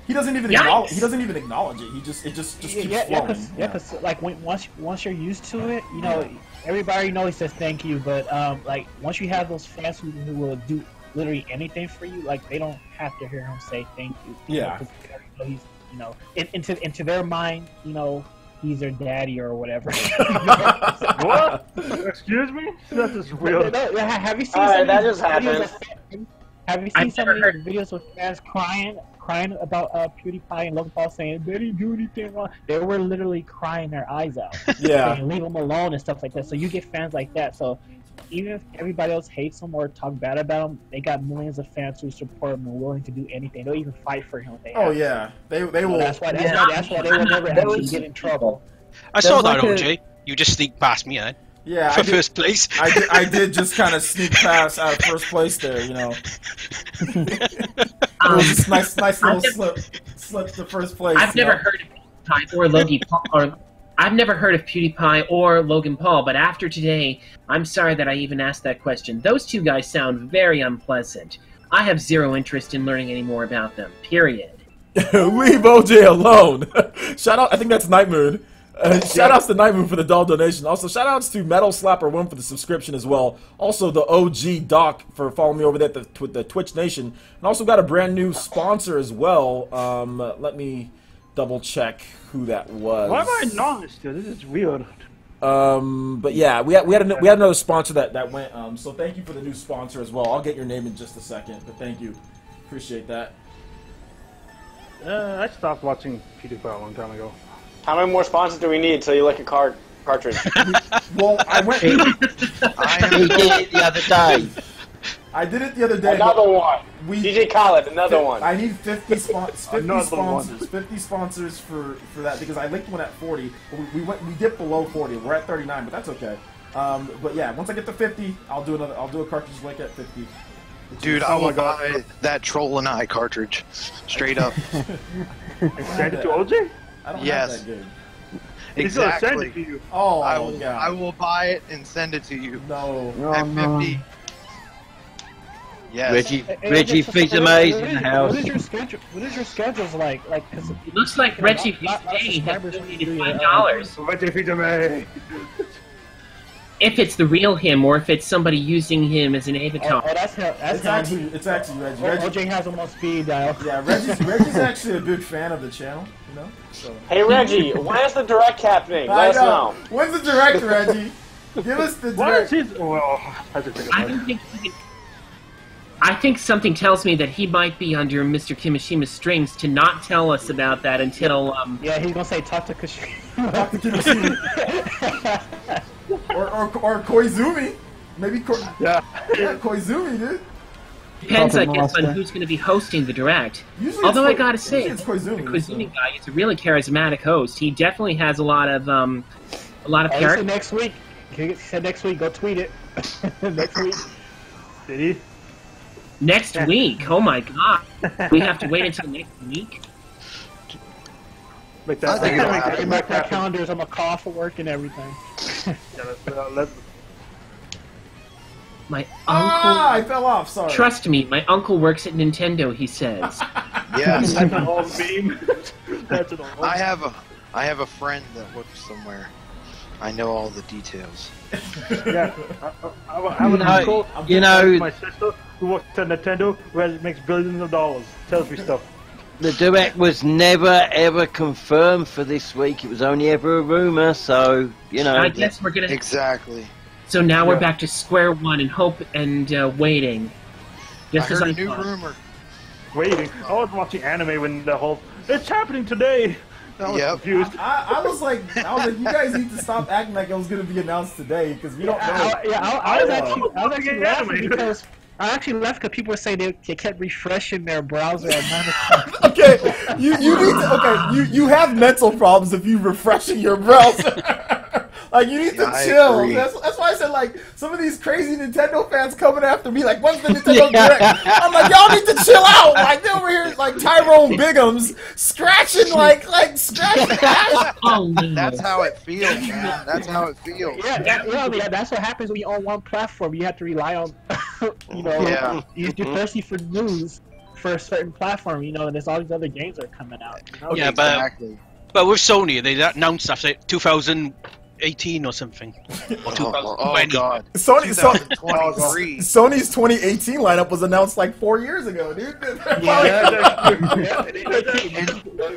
he doesn't even acknowledge. He doesn't even acknowledge it. It just keeps flowing. Because like once you're used to it, you know, everybody knows he says thank you, but like once you have those fans who will do literally anything for you, like they don't have to hear him say thank you. Yeah. Because he's, you know, into their mind, you know, he's their daddy or whatever. What? Excuse me? That is weird. Have you seen that just happened. Have you seen some of these videos with fans crying about PewDiePie and Logan Paul saying they didn't do anything wrong? They were literally crying their eyes out. Yeah. Saying, leave them alone and stuff like that. So you get fans like that. So even if everybody else hates him or talk bad about him, they got millions of fans who support him and willing to do anything. They'll even fight for him if they have to. They will. That's why they will never actually get in trouble. I saw that, OJ. You just sneaked past me, eh? Yeah, for first place. I did just kind of sneak past out of first place there, you know. It was just nice little slip to first place. I've never heard of PewDiePie or Logan Paul. I've never heard of PewDiePie or Logan Paul, but after today, I'm sorry that I even asked that question. Those two guys sound very unpleasant. I have zero interest in learning any more about them, period. Leave OJ alone. Shout out, I think that's Night Moon. Shout outs to Night Moon for the doll donation. Also, shout outs to Metal Slapper 1 for the subscription as well. Also, the OG Doc for following me over there at the Twitch Nation. And also got a brand new sponsor as well. Let me double check who that was. Why am I anonymous still? This is weird. But yeah, we had another sponsor that went. So thank you for the new sponsor as well. I'll get your name in just a second, but thank you, appreciate that. I stopped watching PewDiePie a long time ago. How many more sponsors do we need till you like a cartridge? Well, I went. He did it the other day. I did it the other day. Another one. DJ Khaled, another one. I need 50 sponsors. 50 sponsors for that because I linked one at 40. We dipped below 40. We're at 39, but that's okay. But yeah, once I get to 50, I'll do a cartridge link at 50. Dude, I will buy that Troll and I cartridge, straight up. Send it to OJ? I don't yes. have that good. He's gonna send Exactly. it to you. Oh, I will. God. I will buy it and send it to you. No. At 50. Yes. Reggie feeds amazing in the house. What is your schedule? What is your schedules like? Like, cause It looks like Reggie Fils-Aimé has donated $5. Reggie feeds amazing. If it's the real him, or if it's somebody using him as an avatar. Oh, that's him. That's It's actually Reggie. OJ has him on speed dial. Yeah, Reggie's actually a big fan of the channel, you know? So. Hey Reggie, when's the direct happening? Let us know. When's the direct, Reggie? Give us the direct. Well, I have to think I about don't it. think he can- I think something tells me that he might be under Mr. Kimishima's strings to not tell us about that until Yeah, he's gonna say talk to Kashima. Talk to Kimishima. or Koizumi. Maybe Yeah. Koizumi, dude. depends, I Puppet guess, on Master. who's going to be hosting the direct. Usually Although it's I gotta say, usually it's Koizumi. the Koizumi guy is a really charismatic host. He definitely has a lot of He said character. next week. He said next week. Go tweet it. Next week. Did he? Next week, oh my god, we have to wait until next week. Make I that. think it'll make happen. that Mark my happen. calendars. I'm a call for work and everything. Yeah, let's My Ah, I uncle. fell off. Sorry. Trust me, my uncle works at Nintendo. He says. Yes. That's an old meme. That's an old. I have a friend that works somewhere. I know all the details. Yeah. I have an uncle. You know, My sister who works at Nintendo, who makes billions of dollars. Tells me stuff. the direct was never ever confirmed for this week. It was only ever a rumor, so you know. I guess we're gonna. Exactly. So now we're Yeah. back to square one and hope and waiting. I Just as heard I a new thought. rumor. Waiting. I was watching anime when the whole "It's happening today." I was Yep. confused. I was like, you guys need to stop acting like it was gonna be announced today because we don't know. I was actually Getting laughing animated. because I actually left because people were saying they kept refreshing their browser at 9 o'clock. Okay, you need to. Okay, you have mental problems if you refreshing your browser. Like you need to I chill. agree. That's why I said like some of these crazy Nintendo fans coming after me like when's the Nintendo Direct? I'm like y'all need to chill out. Like they're over here like Tyrone Biggums scratching like scratching ass. Oh no. That's how it feels, man. That's how it feels. Yeah, that's what happens when you own one platform. You have to rely on, Yeah. you're thirsty for news for a certain platform, and there's all these other games that are coming out. Yeah, but Exactly. with Sony, they announced stuff like 2018 or something, or 2020. God. Sony's 2023. 2018 lineup was announced like 4 years ago, dude.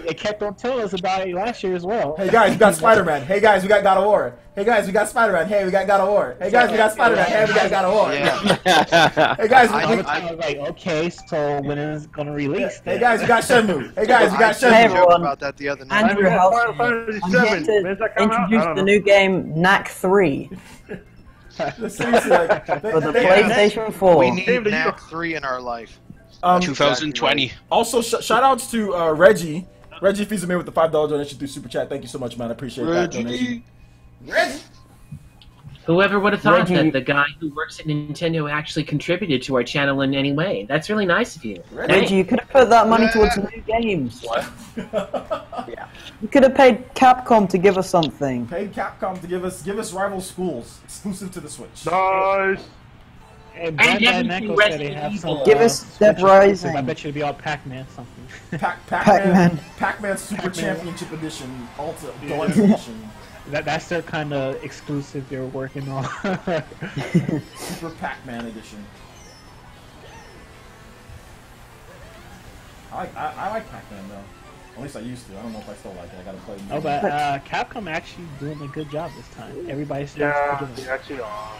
They kept on telling us about it last year as well. Hey guys, we got Spider-Man. Hey guys, we got God of War. Hey guys, we got Spider-Man. Hey, we got God of War. Hey guys, we got Spider-Man. Hey, we got God of War. Yeah. Hey guys, I was like, okay, so when is it gonna release? hey guys, we got Shenmue. Hey guys, we got I Hey, joked Shenmue. everyone. about that the other night. Andrew Final House. Fantasy I'm VII. here When's to that come out? I introduce don't the know. new game Knack 3 Seriously, like, for the they- PlayStation 4. We need Damn, Knack 3 in our life. 2020. Also, shout outs to Reggie. Reggie Fils-Aimé with the $5 donation through Super Chat. Thank you so much, man. I appreciate that donation. Reggie. Whoever would have thought Reggie- that the guy who works at Nintendo actually contributed to our channel in any way? That's really nice of you. Reggie, you could have put that money towards new games. Yeah. You could have paid Capcom to give us something. Paid Capcom to give us Rival Schools exclusive to the Switch. Nice. And everything Bandai Namco said they have Resident some. Evil. Give us Dead Switch Rising. exclusive. I bet you it'll be all Pac-Man something. Pac-Man. Pac-Man Super Pac-Man. Championship Edition, Ultra Deluxe Edition, That's their kind of exclusive they're working on. Super Pac-Man Edition. I like Pac-Man though. At least I used to. I don't know if I still like it. I gotta play. Oh, but Capcom actually doing a good job this time. Everybody's Yeah, picking they it actually are.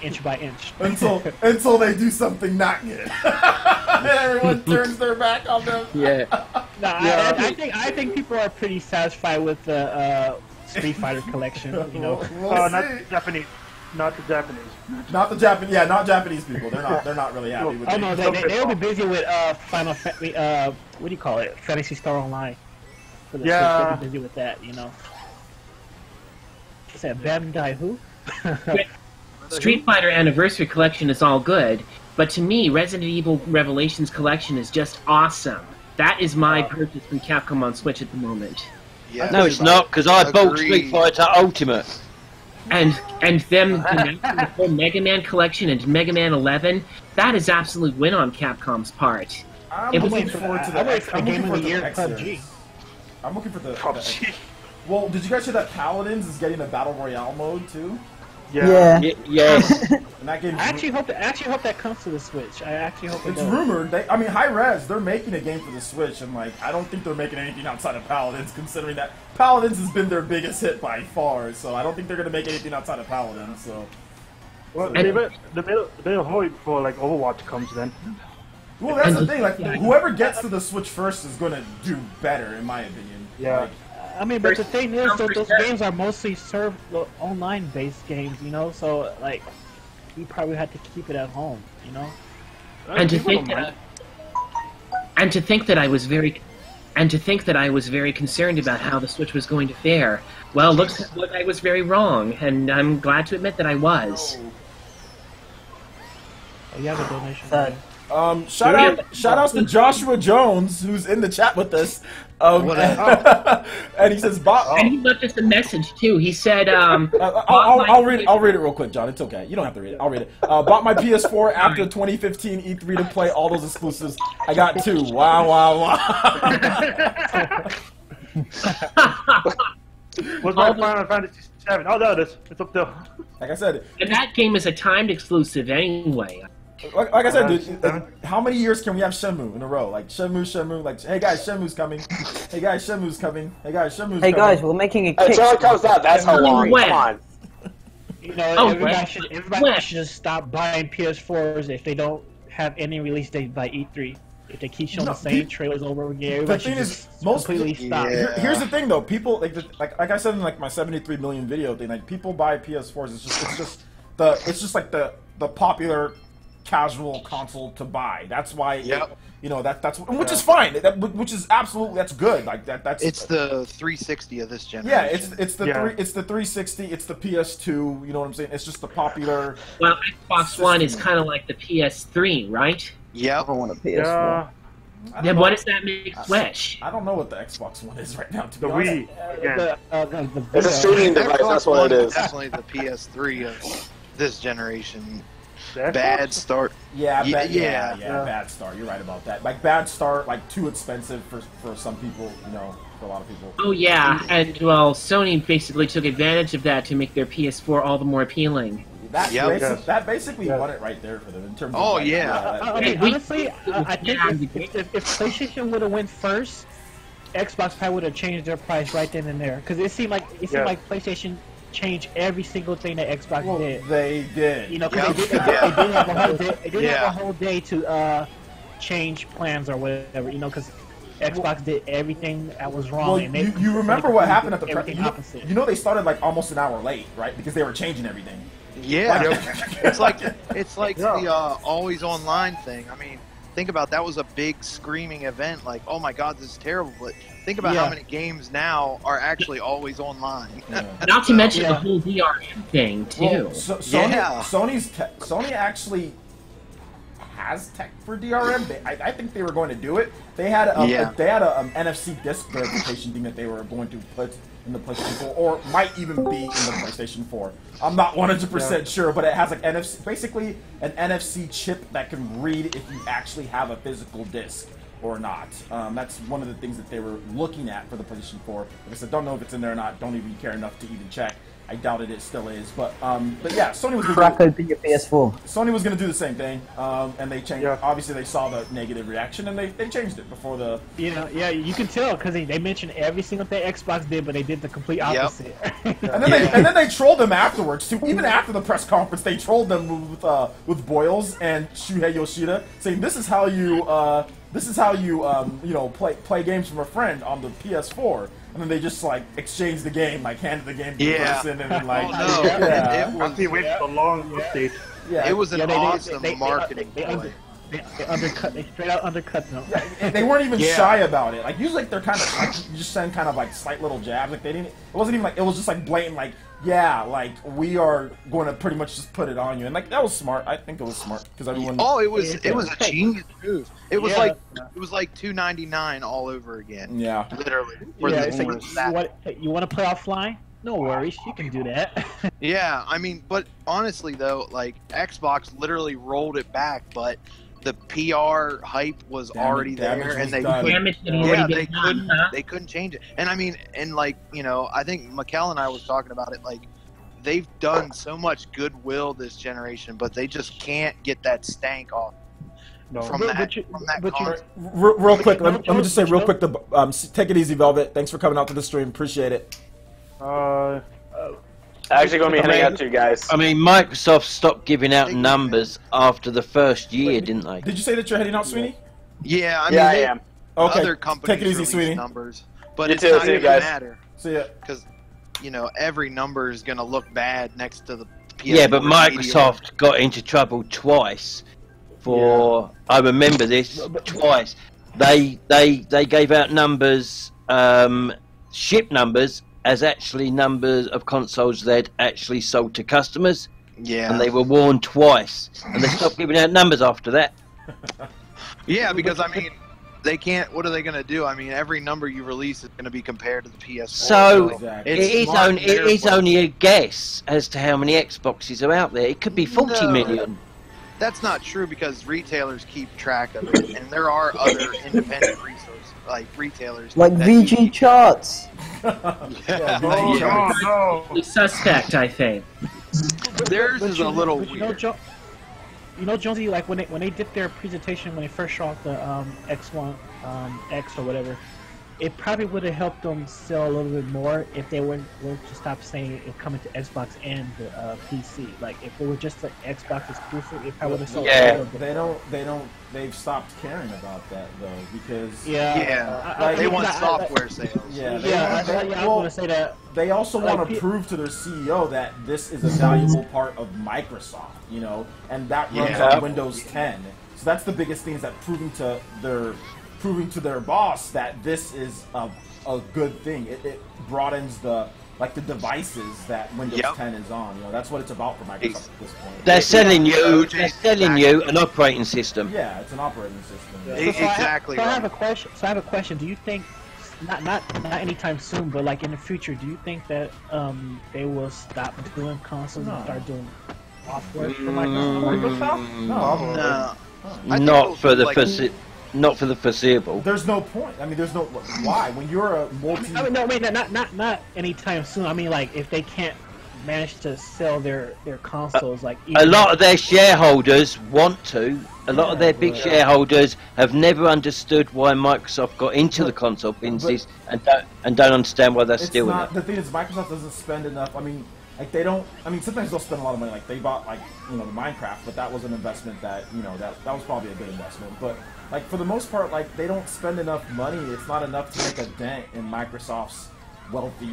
inch by inch. until they do something not good. Everyone turns their back on them. Yeah. No, Yeah. I think people are pretty satisfied with the Street Fighter collection. We'll Oh, see. not Japanese. Not the Japanese. Not the Japanese. Yeah, not Japanese people. They're not really happy with Oh it. no, they'll be busy with Final Fantasy. What do you call it? Fantasy Star Online. For the Yeah. Switch, they'll be busy with that. What's that? Bandai who? Street Fighter Anniversary Collection is all good, but to me, Resident Evil Revelations Collection is just awesome. That is my purchase from Capcom on Switch at the moment. Yeah. No, it's not, because I bought Street Fighter Ultimate. And them announcing the full Mega Man collection and Mega Man 11, that is absolute win on Capcom's part. I'm It was- looking forward to the Game of the Year X PUBG. series. I'm looking for the PUBG. Well, did you guys hear that Paladins is getting a battle royale mode too? Yeah. Yes. And that game's I actually hope that comes to the Switch. I actually hope it it's does. rumored. I mean, High Res, they're making a game for the Switch, and like, I don't think they're making anything outside of Paladins, considering that Paladins has been their biggest hit by far. So I don't think they're gonna make anything outside of Paladins. So, Well, they better hold before like Overwatch comes then. well, that's the thing. Like, whoever gets to the Switch first is gonna do better, in my opinion. Yeah. Like, I mean, but the thing is, those games are mostly served online-based games, you know. So like, you probably had to keep it at home, you know. And to think that I was very concerned about how the Switch was going to fare. Well, looks like I was very wrong, and I'm glad to admit that I was. Oh, you have a donation. Shout outs to Joshua Jones, who's in the chat with us. And he says, And he left us a message too. He said, I'll read it real quick, John. It's okay. You don't have to read it. I'll read it. Bought my PS4 after 2015 E3 to play all those exclusives. I got 2. Wow. What's my Final Fantasy 7? Oh, there it is. It's up there. Like I said, and that game is a timed exclusive anyway. like I said, dude, how many years can we have Shenmue in a row? Like Shenmue, like, hey guys, Shenmue's coming. Hey guys, Shenmue's coming. Hey guys, Shenmue's Hey coming. guys, we're making a kick. Until it comes out, that's how long. When? Come on. You know, Oh, everybody when? should just stop buying PS4s if they don't have any release date by E3. If they keep showing the same trailers over again, everybody should just completely stop. Here's the thing, though. People like I said in like my 73 million video thing. Like people buy PS4s. It's just like the popular casual console to buy. That's why. That's which is fine. Which is absolutely that's good. Like that's. It's the 360 of this generation. Yeah, it's the 360. It's the PS2. You know what I'm saying? It's just the popular. Well, Xbox One is kind of like the PS3, right? Yep. I want a PS4. Then what does that make Switch? I don't know what the Xbox One is right now. To be The honest. Wii. It's a streaming device, that's what it is. Definitely the PS3 of this generation. The Xbox? Bad start. Yeah, Yeah. bad start. You're right about that. Like bad start, like too expensive for some people. You know, for a lot of people. Oh yeah, and well, Sony basically took advantage of that to make their PS4 all the more appealing. That basically won it right there for them in terms of. I mean, honestly, I think if PlayStation would have went first, Xbox probably would have changed their price right then and there. Because it seemed like PlayStation changed every single thing that Xbox did. They did. You know, because they did have a whole day. They did have a whole day to change plans or whatever. You know, because Xbox did everything that was wrong. Well, and you remember what happened at the press? You know they started like almost an hour late, right? Because they were changing everything. Yeah, it's like the always online thing. I mean, think about that was a big screaming event. Like, oh my God, this is terrible. But think about how many games now are actually always online. Not to mention the whole DRM thing too. Well, Sony actually has tech for DRM. I think they were going to do it. They had a NFC disc verification thing that they were going to put in the PlayStation 4, or might even be in the PlayStation 4. I'm not 100% sure, but it has like NFC, basically an NFC chip that can read if you actually have a physical disc or not. That's one of the things that they were looking at for the PlayStation 4. Like I said, don't know if it's in there or not. Don't even care enough to even check. I doubted it still is, but yeah, Sony was crack open your PS4. Sony was going to do the same thing, and they changed. Obviously, they saw the negative reaction, and they changed it before the. You know, you can tell because they mentioned every single thing Xbox did, but they did the complete opposite. And then they trolled them afterwards too. Even after the press conference, they trolled them with Boyles and Shuhei Yoshida, saying this is how you play games from a friend on the PS4. And then they just like exchanged the game, like handed the game to the person, and then like it was a long update. It was an awesome marketing play. They undercut. They straight out undercut them. And they weren't even shy about it. Like usually, like, they're kind of like you just send kind of like slight little jabs. Like they didn't. It wasn't even like it was just like blatant. Like yeah, like we are going to pretty much just put it on you. And like that was smart. I think it was smart because everyone. Oh, it was a genius move. It was like $2.99 all over again. Yeah, literally. It's like, you want to play offline? No worries, you can do that. Yeah, I mean, but honestly though, like Xbox literally rolled it back, but the PR hype was already there, and they couldn't change it. And I mean, and like I think Mikkel and I was talking about it. Like they've done so much goodwill this generation, but they just can't get that stank off. From that real quick, let me just say real quick. Take it easy, Velvet. Thanks for coming out to the stream. Appreciate it. Actually, going to be heading out to you guys. I mean, Microsoft stopped giving out numbers after the first year, didn't they? Did you say that you're heading out, Sweeney? Yeah, I mean, I am. Okay, other companies take it easy, Sweeney. Numbers, but it's not going to matter. See ya. Because every number is going to look bad next to the PS4. Yeah, but Microsoft got into trouble twice for. Yeah. I remember this twice. They gave out numbers, ship numbers, as actually numbers of consoles they'd actually sold to customers. Yeah. And they were warned twice, and they stopped giving out numbers after that. Yeah, because I mean, they can't. What are they going to do? I mean, every number you release is going to be compared to the PS4. So it is only a guess as to how many Xboxes are out there. It could be 40 million. That's not true because retailers keep track of it, and there are other independent resources like retailers like VG charts. Suspect, I think. Theirs is a little weird. Jonesy, like when they did their presentation when they first showed off the X1 X or whatever, it probably would have helped them sell a little bit more if they were to stop saying it coming to Xbox and the PC. Like if it were just an Xbox exclusive, it probably would have sold. Yeah, they've stopped caring about that though because they want software sales. I was gonna say that. They also want to prove to their CEO that this is a valuable part of Microsoft, and that runs on Windows 10. So that's the biggest thing is that proving to their boss that this is a good thing. It broadens the devices that Windows 10 is on. That's what it's about for Microsoft at this point. They're selling you an operating system. Yeah, it's an operating system. Yeah. Exactly. So I have a question. Do you think not anytime soon, but like in the future, do you think that they will stop doing consoles and start doing software for Microsoft? No. Not for the foreseeable. There's no point. I mean, there's no why when you're a multi. Not anytime soon. I mean, like if they can't manage to sell their consoles, like a lot of their shareholders want to. A lot of their big shareholders have never understood why Microsoft got into the console business and don't understand why they're still in it. The thing is, Microsoft doesn't spend enough. I mean, like they don't. I mean, sometimes they'll spend a lot of money. Like they bought the Minecraft, but that was an investment that that was probably a good investment. But like for the most part, like they don't spend enough money. It's not enough to make a dent in Microsoft's wealthy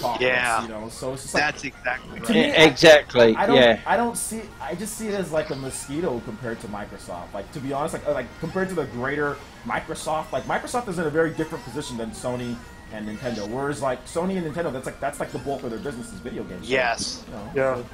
pockets. Yeah. So it's just that's exactly right. Exactly. I don't see. I just see it as like a mosquito compared to Microsoft. Like to be honest, like compared to the greater Microsoft, like Microsoft is in a very different position than Sony and Nintendo. Whereas like Sony and Nintendo, that's like the bulk of their business is video games. Yes. So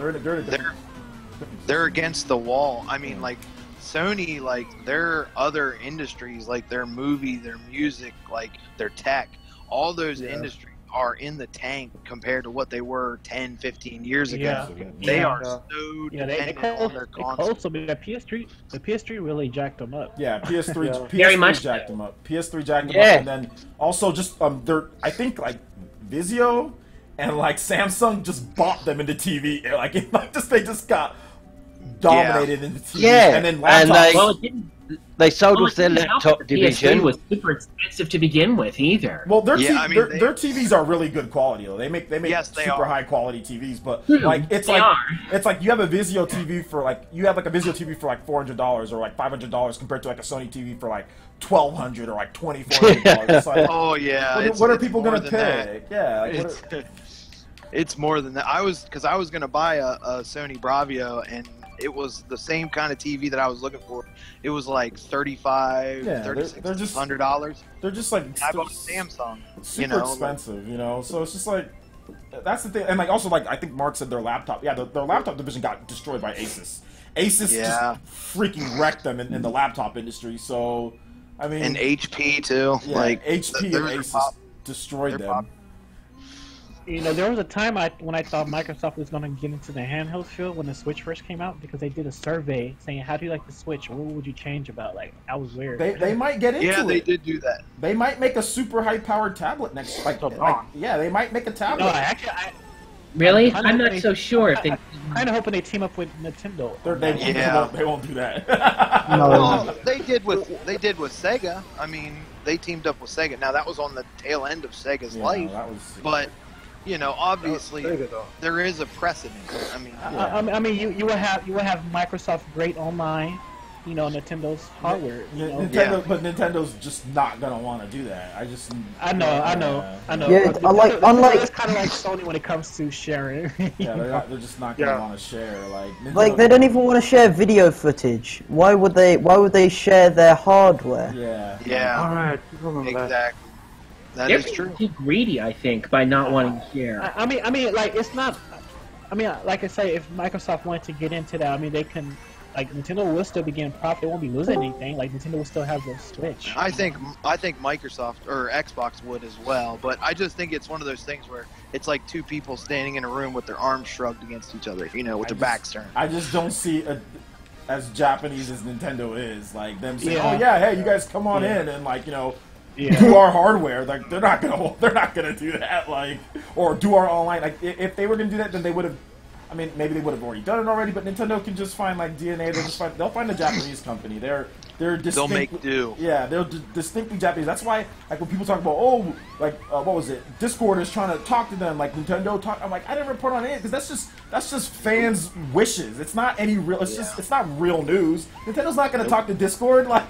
they're against the wall. I mean, like Sony, like their other industries, like their movie, their music, like their tech, all those industries are in the tank compared to what they were 10, 15 years ago. They are so dependent on their consoles. The PS3 really jacked them up. Yeah, PS3 Very much jacked them up. PS3 jacked them up, and then also just I think like Vizio and like Samsung just bought them into TV. They just got dominated into TV. Yeah, and then laptops. They sold off their laptop division. PS3 was super expensive to begin with, either. Well, their TVs are really good quality. Though. They make super high quality TVs, but like it's like you have a Vizio TV for like $400 or like $500 compared to like a Sony TV for like $1,200 or like $2,400. Like, what are people gonna pay? It's more than that. I was gonna buy a Sony Bravia and it was the same kind of TV that I was looking for. It was like $35, Yeah, $3,600. They're just like I bought a Samsung. super expensive, you know. So it's just like that's the thing, and like also like I think Mark said their laptop. Yeah, their laptop division got destroyed by Asus. Asus just freaking wrecked them in the laptop industry. So I mean, and HP too. Yeah, like HP and Asus destroyed them. You know, there was a time when I thought Microsoft was going to get into the handheld field when the Switch first came out, because they did a survey saying, "How do you like the Switch? What would you change about?" Like, I was weird. They might get into it. Yeah, they did do that. They might make a super high-powered tablet next. Yeah, they might make a tablet. No, actually, Really? I'm not so sure if they. I'm kind of hoping they team up with Nintendo. They won't do that. Well, they did with Sega. I mean, they teamed up with Sega. Now that was on the tail end of Sega's life, but you know, obviously there is a precedent. I mean, I mean, you will have Microsoft great online. You know, Nintendo's hardware. But Nintendo's just not gonna want to do that. I know. Yeah, unlike it's kind of like Sony when it comes to sharing. They're just not gonna want to share. Like they don't even want to share video footage. Why would they share their hardware? Yeah. All right. Exactly. They're true. Too greedy, I think, by not wanting to share. I mean, like it's not. I mean, like I say, if Microsoft wanted to get into that, I mean, they can. Like Nintendo will still be getting profit; they won't be losing anything. Like Nintendo will still have the Switch. I think Microsoft or Xbox would as well, but I just think it's one of those things where it's like two people standing in a room with their arms shrugged against each other, you know, with their backs turned. I just don't see as Japanese as Nintendo is, like them saying, "Oh yeah, hey, you guys come on in and like you know." Do our hardware, like they're not gonna do that, like, or do our online. Like if they were gonna do that, then they would have. I mean, maybe they would have already done it already, but Nintendo can just find like DNA. They'll find a Japanese company. They're they'll make do. Yeah, they're distinctly Japanese. That's why, like, when people talk about, oh, like, what was it? Discord is trying to talk to them, like Nintendo talk. I'm like, I didn't report on it because that's just fans' wishes. It's not any real. It's not real news. Nintendo's not gonna talk to Discord. Like,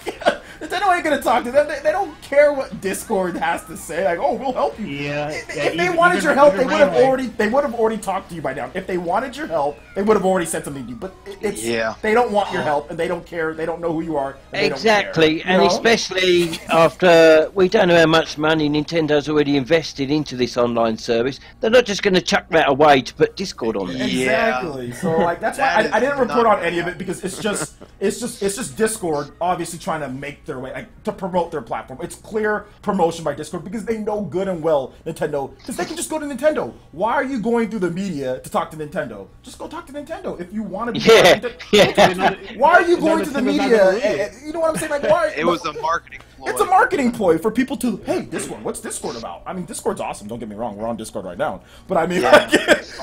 Nintendo ain't gonna talk to them. They don't care what Discord has to say. Like, oh, we'll help you. If they wanted your help, they would have already talked to you by now. If they wanted your help, they would have already said something to you. But they don't want your help, and they don't care. They don't know who you are. Exactly, and especially after we don't know how much money Nintendo's already invested into this online service. They're not just going to chuck that away to put Discord on there. Exactly. So like that's why I didn't report on any of it, because it's just Discord obviously trying to make their way, like, to promote their platform. It's clear promotion by Discord because they know good and well Nintendo, because they can just go to Nintendo. Why are you going through the media to talk to Nintendo? Just go talk to Nintendo if you want to be. Why are you going to the media? You know what I'm saying? Like, why? It was a marketing ploy. It's a marketing ploy for people to, hey, Discord, what's Discord about? I mean, Discord's awesome, don't get me wrong, we're on Discord right now. But I mean,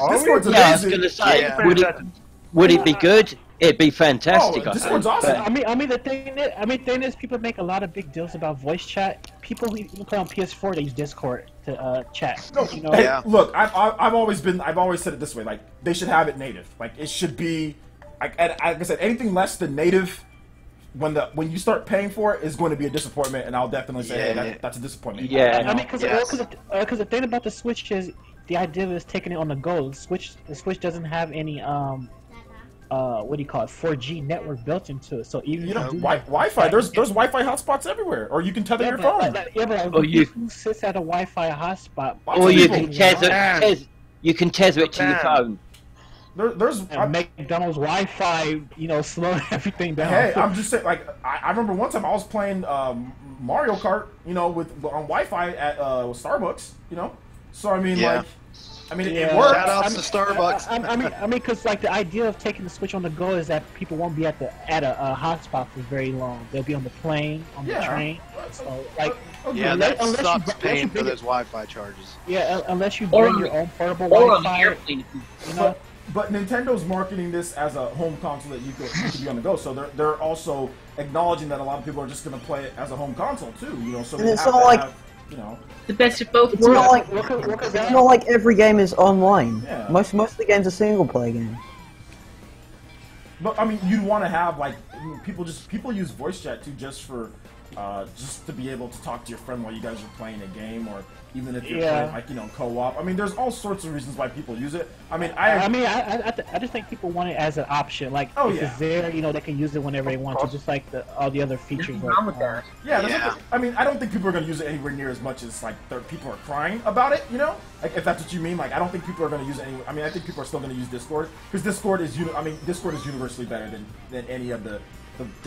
Discord's amazing. I was going to say, would it be good? It'd be fantastic. Discord's awesome. I mean, the thing is, people make a lot of big deals about voice chat. People who even play on PS4, they use Discord to chat. No, you know? Hey, look, I've always said it this way, like, they should have it native. Like, it should be, like I said, anything less than native, when you start paying for it, is going to be a disappointment, and I'll definitely say, hey, that's a disappointment. Yeah. I mean, because the thing about the Switch is the idea is taking it on the go. The Switch doesn't have any what do you call it, 4G network built into it. So even Wi-Fi, there's Wi-Fi hotspots everywhere, or you can tether your phone. Who sits at a Wi-Fi hotspot? Or you can tether it to your phone. There's McDonald's Wi-Fi, slow everything down. Hey, I'm just saying, like, I remember one time I was playing Mario Kart, on Wi-Fi at Starbucks, So I mean, it works. Shout out to Starbucks. I mean, because like the idea of taking the Switch on the go is that people won't be at a hotspot for very long. They'll be on the plane, on the train. So like, that sucks paying for those Wi-Fi charges. Yeah, unless you bring your own portable Wi-Fi. But Nintendo's marketing this as a home console that you could be on the go. So they're also acknowledging that a lot of people are just going to play it as a home console too. So they have to have, the best of both worlds. It's not like every game is online. Yeah. Most of the games are single player games. But I mean, you'd want to have, like, people use voice chat too, just for just to be able to talk to your friend while you guys are playing a game, or even if you're playing, like, you know, co-op. I mean, there's all sorts of reasons why people use it. I mean, I just think people want it as an option. Like, if it's there, you know, they can use it whenever they want to, just like all the other features. I mean, I don't think people are going to use it anywhere near as much as, like, people are crying about it, you know? Like, if that's what you mean. Like, I don't think people are going to use it anywhere. I mean, I think people are still going to use Discord, because Discord is universally better than any of the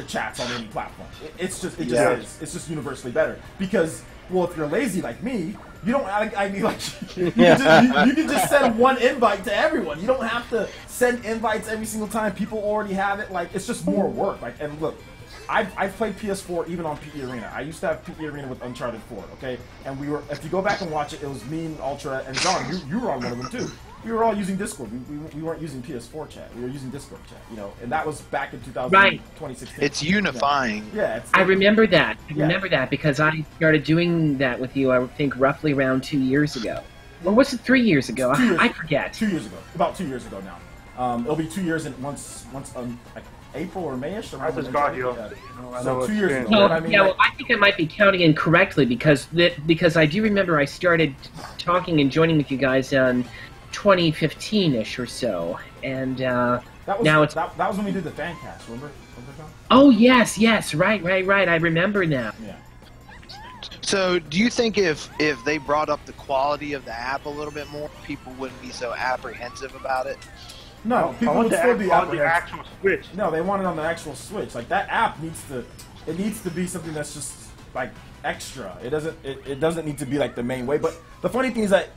chats on any platform. It's just universally better, because, well, if you're lazy like me, you don't. I mean, like, you can just send one invite to everyone. You don't have to send invites every single time. People already have it. Like, it's just more work. Like, and look, I've played PS4 even on PE Arena. I used to have PE Arena with Uncharted 4. Okay, and we were. If you go back and watch it, it was me and Ultra and John. You were on one of them too. We were all using Discord. We weren't using PS4 chat. We were using Discord chat. You know, and that was back in 2016. It's unifying. Yeah. I remember that. I remember that because I started doing that with you, I think, roughly around 2 years ago. Or was it 3 years ago? I forget. 2 years ago. About 2 years ago now. It'll be 2 years in once like April or Mayish. I just got here. So 2 years ago. Well, I mean, yeah, well, I think I might be counting incorrectly because I do remember I started talking and joining with you guys on 2015-ish or so, and now it's that was when we did the fan cast. Remember, John? Oh yes, right. I remember now. Yeah. So, do you think if they brought up the quality of the app a little bit more, people wouldn't be so apprehensive about it? No, people would still be on the actual Switch. No, they want it on the actual Switch. Like, that app needs to be something that's just like extra. It doesn't need to be like the main way. But the funny thing is that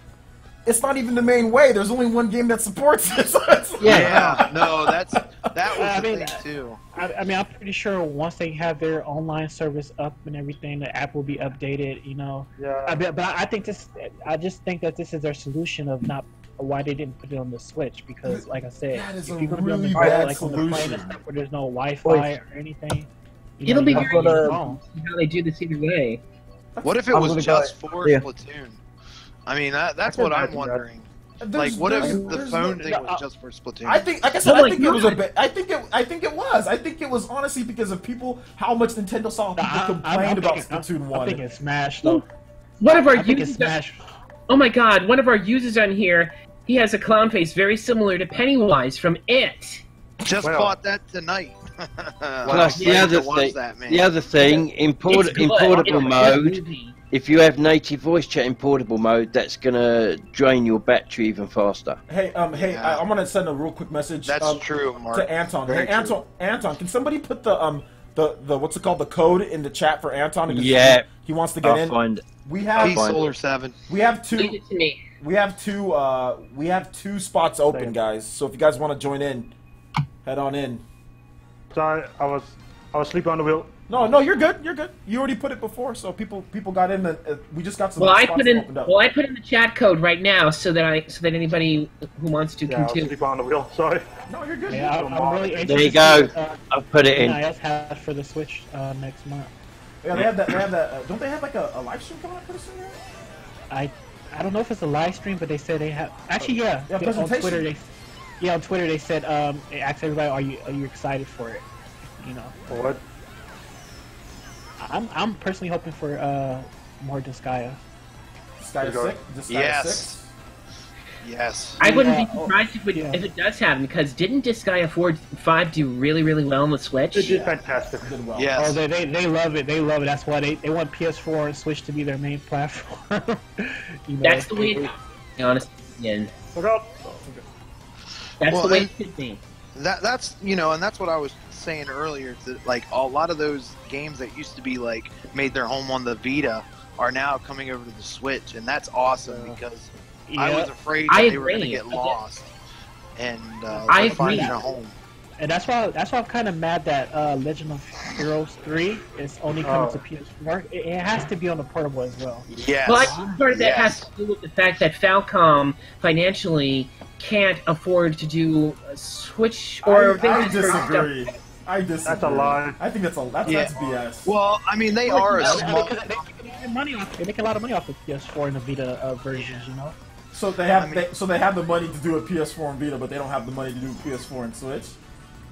it's not even the main way. There's only one game that supports it. So no, that was the thing too. I mean, I'm pretty sure once they have their online service up and everything, the app will be updated. You know. Yeah. But I just think that this is their solution of not why they didn't put it on the Switch, because, like I said, if you're gonna be on the go, like on the plane and stuff where there's no Wi-Fi or anything, it'll be very interesting to see how they do this either way. What if it was just for Splatoon? I mean, that's what I'm wondering. Like, what if the phone thing was just for Splatoon? I think, like I said, I think it was a bit. I think it was. I think it was honestly because of how much Nintendo saw people complained about Splatoon 1. I think it's Smash though. One of our users. Oh my God! One of our users on here, he has a clown face very similar to Pennywise from It. Just bought that tonight. Plus, the other thing, in portable mode. If you have native voice chat in portable mode, that's gonna drain your battery even faster. Hey, I'm gonna send a real quick message. That's true, Mark. To Anton. Very true. Anton, can somebody put the what's it called, the code in the chat for Anton? Yeah. He wants to get in. Find it. We have Solar 7. We have two. We have two spots open, guys. So if you guys want to join in, head on in. Sorry, I was sleeping on the wheel. No, you're good. You're good. You already put it before, so people got in. We just got some. I put in the chat code right now so that anybody who wants to can too. I was sleeping on the wheel. Sorry. No, you're good. Yeah, I'm really anxious. There you go. I'll put it in. NIS has for the Switch next month. Yeah, they have that. Don't they have like a live stream coming up pretty soon? I don't know if it's a live stream, but they said they have. Actually, yeah. On Twitter, on Twitter they said they asked everybody, are you excited for it? You know. For what? I'm personally hoping for more Disgaea. Disgaea 6? Yes. Yes. I wouldn't be surprised if it does happen, because didn't Disgaea 5 do really, really well on the Switch? It did fantastic. It did well. Yes. Oh, they love it. They love it. That's why they want PS4 and Switch to be their main platform. That's the way it is, honestly. That's the way it should be. That's and that's what I was saying earlier. That like a lot of those games that used to be like made their home on the Vita are now coming over to the Switch, and that's awesome because I was afraid that they were going to get lost and find a home. And that's why I'm kind of mad that Legend of Heroes 3 is only coming to PS4. It has to be on the portable as well. Yes. Well, I think part of that has to do with the fact that Falcom financially can't afford to do a Switch or. I disagree. That's a lie. I think that's BS. Well, I mean, they are a small. They make a lot of money off of PS4 and the Vita versions, you know. So they have the money to do a PS4 and Vita, but they don't have the money to do PS4 and Switch.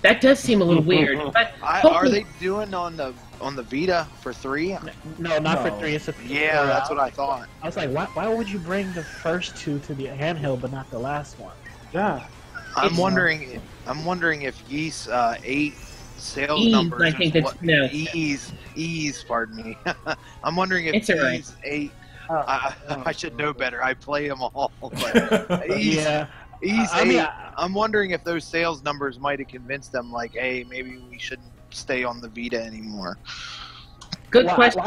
That does seem a little weird. But Are they doing on the Vita for 3? No, not No. for 3. It's a Yeah, that's what I thought. I was like, why would you bring the first 2 to the handheld but not the last one? Yeah. I'm wondering if Yeast 8 sales Ease, numbers. I think is that's what- pronounced. Ease. Pardon me. I'm wondering if It's all right. Ease 8. I should know better. I play them all. But Ease, Yeah. Ease I 8. mean, I'm wondering if those sales numbers might have convinced them, like, hey, maybe we shouldn't stay on the Vita anymore. Good Well, question.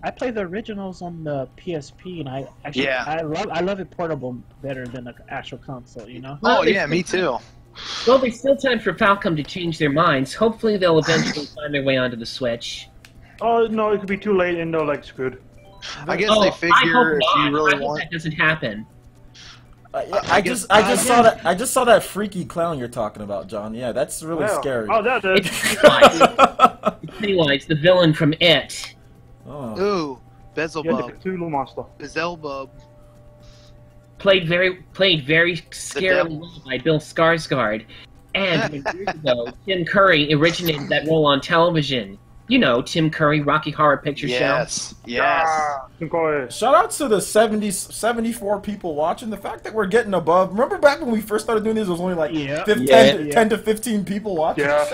I play the originals on the PSP, and I actually Yeah. I love it portable better than the actual console. You know. Well, Oh yeah, me too. Well, there's still time for Falcom to change their minds. Hopefully, they'll eventually find their way onto the Switch. Oh no, it could be too late and no legs good. I guess Oh, they I figure hope if not. you really I hope want. that doesn't happen. I just saw that. I just saw that freaky clown you're talking about, John. Yeah, that's really Yeah. scary. Oh, that It's is. Pennywise. It's Pennywise, the villain from It. Oh. Ooh, Yeah, the Beelzebub, Cthulhu monster. Beelzebub. Played very scarily well by Bill Skarsgård. And years ago, Tim Curry originated that role on television. You know, Tim Curry, Rocky Horror Picture Yes, yes. Ah, Shout out to the 74 people watching. The fact that we're getting above. Remember back when we first started doing this, it was only like Yeah. 10 to 15 people watching. Yeah.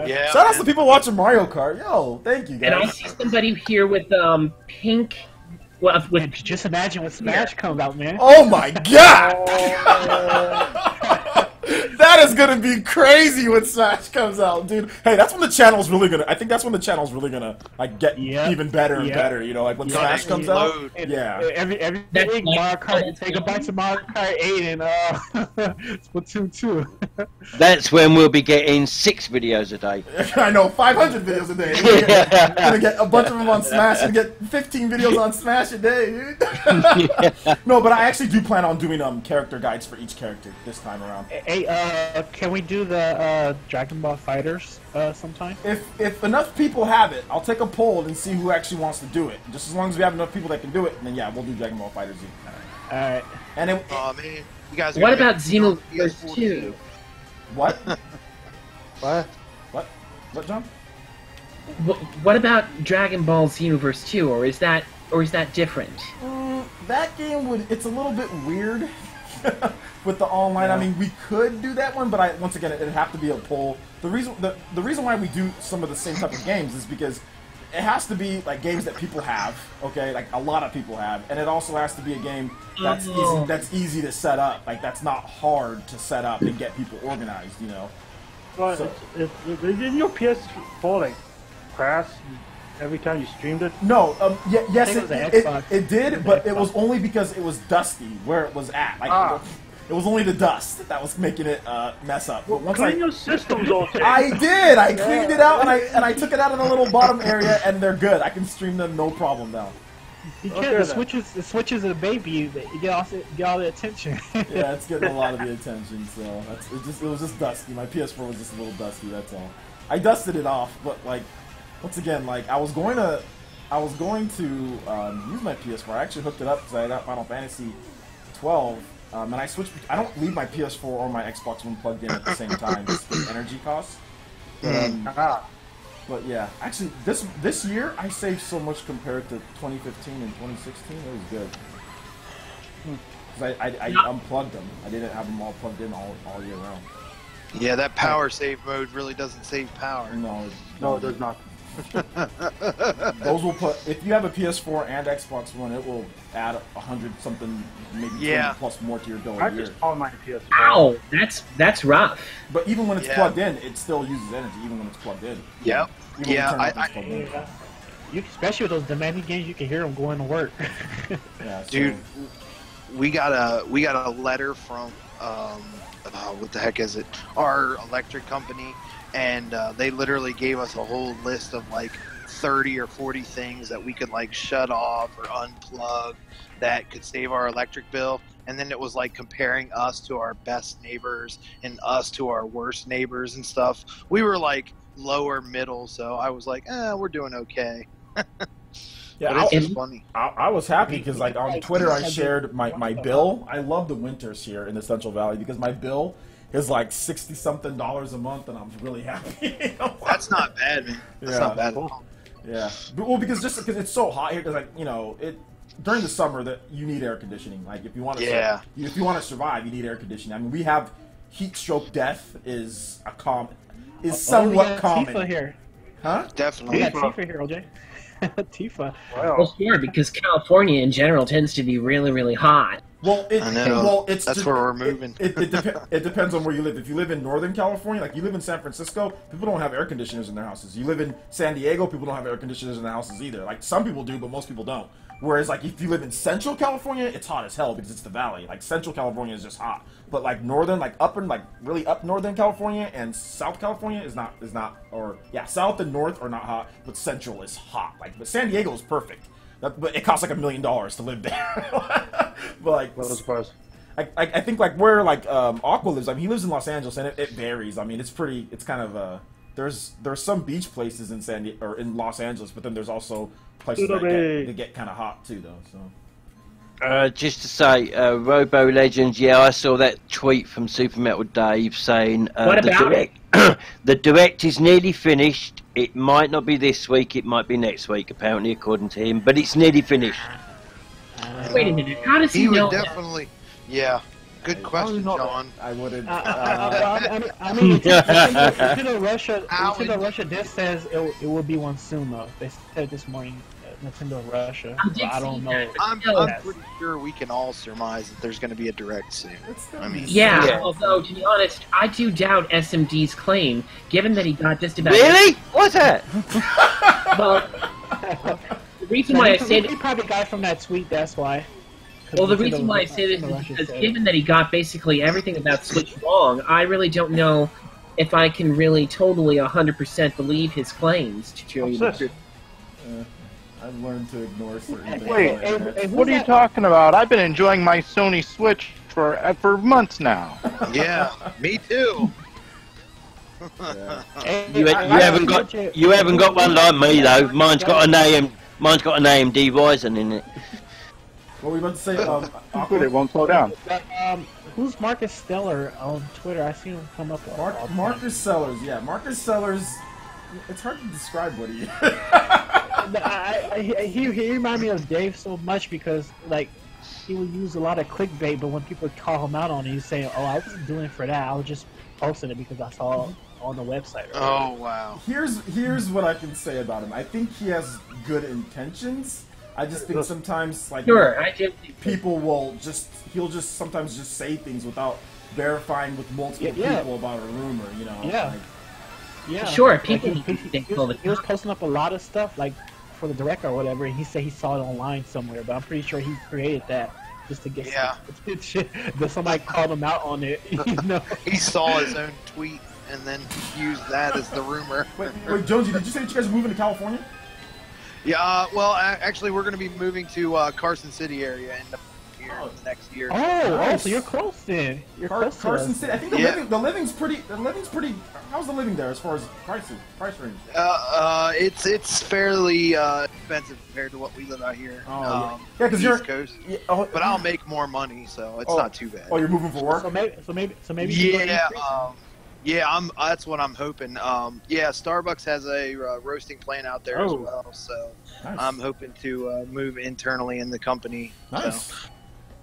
Yeah. Shout outs to people watching Mario Kart. Yo, thank you And I guys. see somebody here with pink. Well, And with just imagine when Smash comes out, man. Oh my god! That is gonna be crazy when Smash comes out, dude. Hey, that's when the channel's really gonna. I think that's when the channel's really gonna like get Yeah. even better and Yeah. better. You know, like when Yeah. Smash comes out. Explode. Yeah. Every That's week, like- Mario Kart, take a bunch of Mario Kart 8 and Splatoon 2. That's when we'll be getting 6 videos a day. I know, 500 videos a day. We're gonna get a bunch of them on Smash and get 15 videos on Smash a day, dude. No, but I actually do plan on doing character guides for each character this time around. Hey, can we do the Dragon Ball Fighters sometime? If enough people have it, I'll take a poll and see who actually wants to do it. Just as long as we have enough people that can do it, then yeah, we'll do Dragon Ball Fighters. Alright. And it, Oh man, you guys. Are what gonna about make me on Xenoverse PS4 2? what? What? What, John? What about Dragon Ball Xenoverse 2, or is that different? That game it's a little bit weird with the online. I mean, we could do that one, but once again, it'd have to be a poll. The reason why we do some of the same type of games is because it has to be like games that people have, okay, like a lot of people have, and it also has to be a game that's easy to set up, like that's not hard to set up and get people organized, you know. Well, So- didn't your PS4 like crash every time you streamed it? No, yes, I think it was the it Xbox. did, but it was only because it was dusty where it was at. Like, it was only the dust that was making it mess up. But once Clean your systems all day. I did. I cleaned it out and I took it out in a little bottom area, and they're good. I can stream them no problem now. You Okay, can't. then. The Switch is a baby. You get all the attention. Yeah, it's getting a lot of the attention. So it was just dusty. My PS4 was just a little dusty. That's all. I dusted it off, but like once again, like I was going to use my PS4. I actually hooked it up because I got Final Fantasy 12. And I switched. I don't leave my PS4 or my Xbox One plugged in at the same time. It's the energy costs. But yeah, actually, this year I saved so much compared to 2015 and 2016. It was good. Because I unplugged them. I didn't have them all plugged in all year round. Yeah, that power save mode really doesn't save power. No, No, it does not. those will put. If you have a PS4 and Xbox One, it will add 100 something, maybe 20 plus more to your bill I a year. just call my PS4. Ow, that's rough. But even when it's Yeah. plugged in, it still uses energy. Even when it's plugged in. Yep. Even Yeah, when you turn it off, it's plugged in. Especially with those demanding games, you can hear them going to work. Yeah, so- Dude, we got a letter from what the heck is it? Our electric company, and they literally gave us a whole list of like 30 or 40 things that we could like shut off or unplug that could save our electric bill. And then it was like comparing us to our best neighbors and us to our worst neighbors and stuff. We were like lower middle, so I was like, we're doing okay. Yeah, But it's just funny. I was happy because like on Twitter I shared my bill. I love the winters here in the Central Valley because my bill is like $60-something a month, and I'm really happy. That's not bad, man. That's not bad at all. Yeah, well, because it's so hot here, because like during the summer that you need air conditioning. Like if you want to, if you want to survive, you need air conditioning. I mean, we have heat stroke death is somewhat common Tifa here. Huh? Definitely. We got Tifa here, OJ. Tifa. Well, sure, because California in general tends to be really, really hot. Well, that's just, where we're moving. It depends on where you live. If you live in Northern California, like you live in San Francisco, people don't have air conditioners in their houses. You live in San Diego, people don't have air conditioners in their houses either. Like some people do, but most people don't. Whereas like if you live in Central California, it's hot as hell because it's the valley. Like Central California is just hot. But like Northern, like really up Northern California and South California is not South and North are not hot, but Central is hot. Like but San Diego is perfect. But it costs like $1 million to live there. But like, not a surprise. I think like where like Aqua lives. I mean, he lives in Los Angeles, and it varies. I mean, it's kind of there's some beach places in in Los Angeles, but then there's also places that get kind of hot too, though. So. Just to say, Robo Legends, yeah, I saw that tweet from Super Metal Dave saying the direct is nearly finished. It might not be this week, it might be next week, apparently, according to him, but it's nearly finised. Wait a minute, how does he know would definitely, yeah, good question, John. I wouldn't. I mean, Nintendo Russia this says it will be one soon, though. They said this morning. Nintendo Russia. So I don't know. I'm pretty sure we can all surmise that there's going to be a direct soon. I mean, although to be honest, I do doubt SMD's claim, given that he got just about. Really? What's that? Well, the reason why I say that he probably got from that tweet. That's why. Well, the reason why I say this is because given that he got basically everything about Switch wrong, I really don't know if I can really totally 100% believe his claims. To tell you the truth. I've learned to ignore certain things. Wait, what are you talking about? I've been enjoying my Sony Switch for months now. Yeah, me too. You haven't got one like me though. Mine's got an AMD Ryzen in it. What were we about to say? But it won't slow down. Who's Marcus Stellar on Twitter? I see him come up. Marcus Sellers, yeah, Marcus Sellers. It's hard to describe what he is. He reminded me of Dave so much because like he would use a lot of clickbait, but when people call him out on it, he's saying, "Oh, I wasn't doing it for that. I was just posting it because I saw it on the website." Oh wow! Here's what I can say about him. I think he has good intentions. I just think sometimes like people will he'll sometimes just say things without verifying with multiple people about a rumor. You know? Yeah. Yeah, sure. People he was posting up a lot of stuff like for the direct or whatever, and he said he saw it online somewhere. But I'm pretty sure he created that just to get shit. But somebody called him out on it. You know? He saw his own tweet and then used that as the rumor. Wait, Jonesy, did you say that you guys are moving to California? Yeah. Well, actually, we're going to be moving to Carson City area in the next year. Oh, nice. So you're close then. You're close to Carson us. City. I think the living's pretty. How's the living there as far as price range? It's fairly expensive compared to what we live out here. Yeah, because you're East Coast. But I'll make more money, so it's not too bad. Oh, you're moving for work? So maybe. Yeah. That's what I'm hoping. Starbucks has a roasting plant out there as well, so nice. I'm hoping to move internally in the company. Nice. So.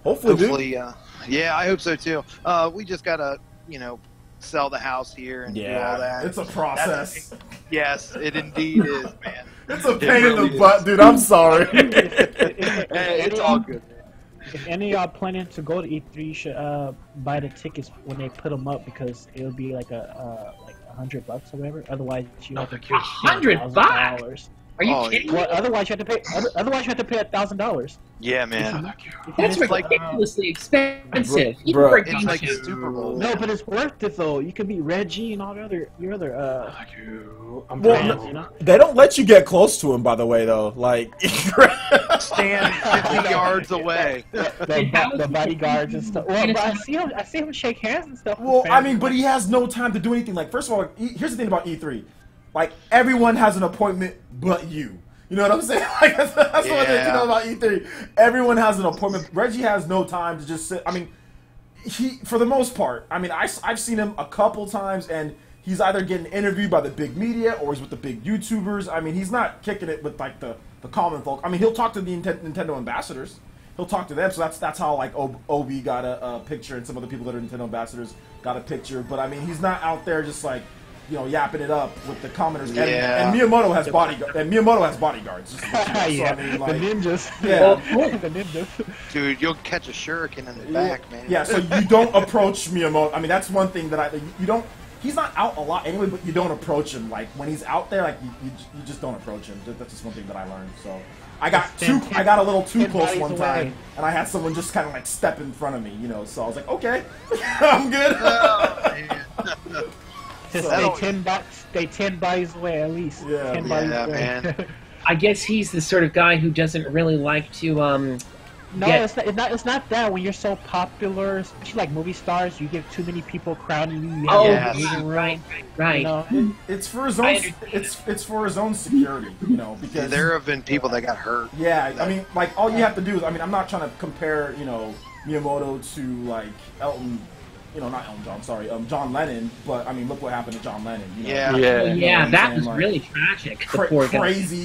Hopefully, I hope so too. We just gotta, sell the house here and do all that. It's a process. Yes, it indeed is, man. It's a pain in the butt, dude. I'm sorry. It's all good, man. If any of y'all planning to go to E3, you should buy the tickets when they put them up because it'll be like $100 or whatever. Otherwise, you have to pay $100. Are you kidding me? Well, otherwise you have to pay. Otherwise, you have to pay $1,000. Yeah, man. That's ridiculously expensive. Bro, it's like a Super Bowl. No, but it's worth it though. You could be Reggie and all the your other. They don't let you get close to him, by the way, though. Like, stand 50 yards away. The bodyguards and stuff. Well, but I see him shake hands and stuff. Well, I mean, but he has no time to do anything. Like, first of all, here's the thing about E3. Like, everyone has an appointment but you. You know what I'm saying? Like, that's the one thing to know about E3. Everyone has an appointment. Reggie has no time to just sit. I mean, for the most part, I mean, I've seen him a couple times, and he's either getting interviewed by the big media or he's with the big YouTubers. I mean, he's not kicking it with like the common folk. I mean, he'll talk to the Nintendo ambassadors. He'll talk to them. So that's how like Obi got a picture, and some of the people that are Nintendo ambassadors got a picture. But I mean, he's not out there just like, you know, yapping it up with the commenters. And Miyamoto has bodyguards. Just yeah, so, I mean, like, the ninjas. Yeah, the ninjas. Dude, you'll catch a shuriken in the back, man. Yeah, so you don't approach Miyamoto. I mean, that's one thing that you don't. He's not out a lot anyway, but you don't approach him. Like when he's out there, like you just don't approach him. That's just one thing that I learned. So I got a little too close one time, and I had someone just kind of like step in front of me, you know. So I was like, okay, I'm good. Just stay 10 bodies away at least. Yeah, 10 bodies away. Man. I guess he's the sort of guy who doesn't really like to No, it's not that. When you're so popular, especially like movie stars, you get too many people crowding you. Right. You know? It's for his own. It's for his own security, you know, because there have been people that got hurt. Yeah, I mean, like all you have to do is, I mean, I'm not trying to compare, you know, Miyamoto to like Elton. You know, not Elton John, sorry, John Lennon, but I mean, look what happened to John Lennon. You know? Yeah, that was like, really tragic.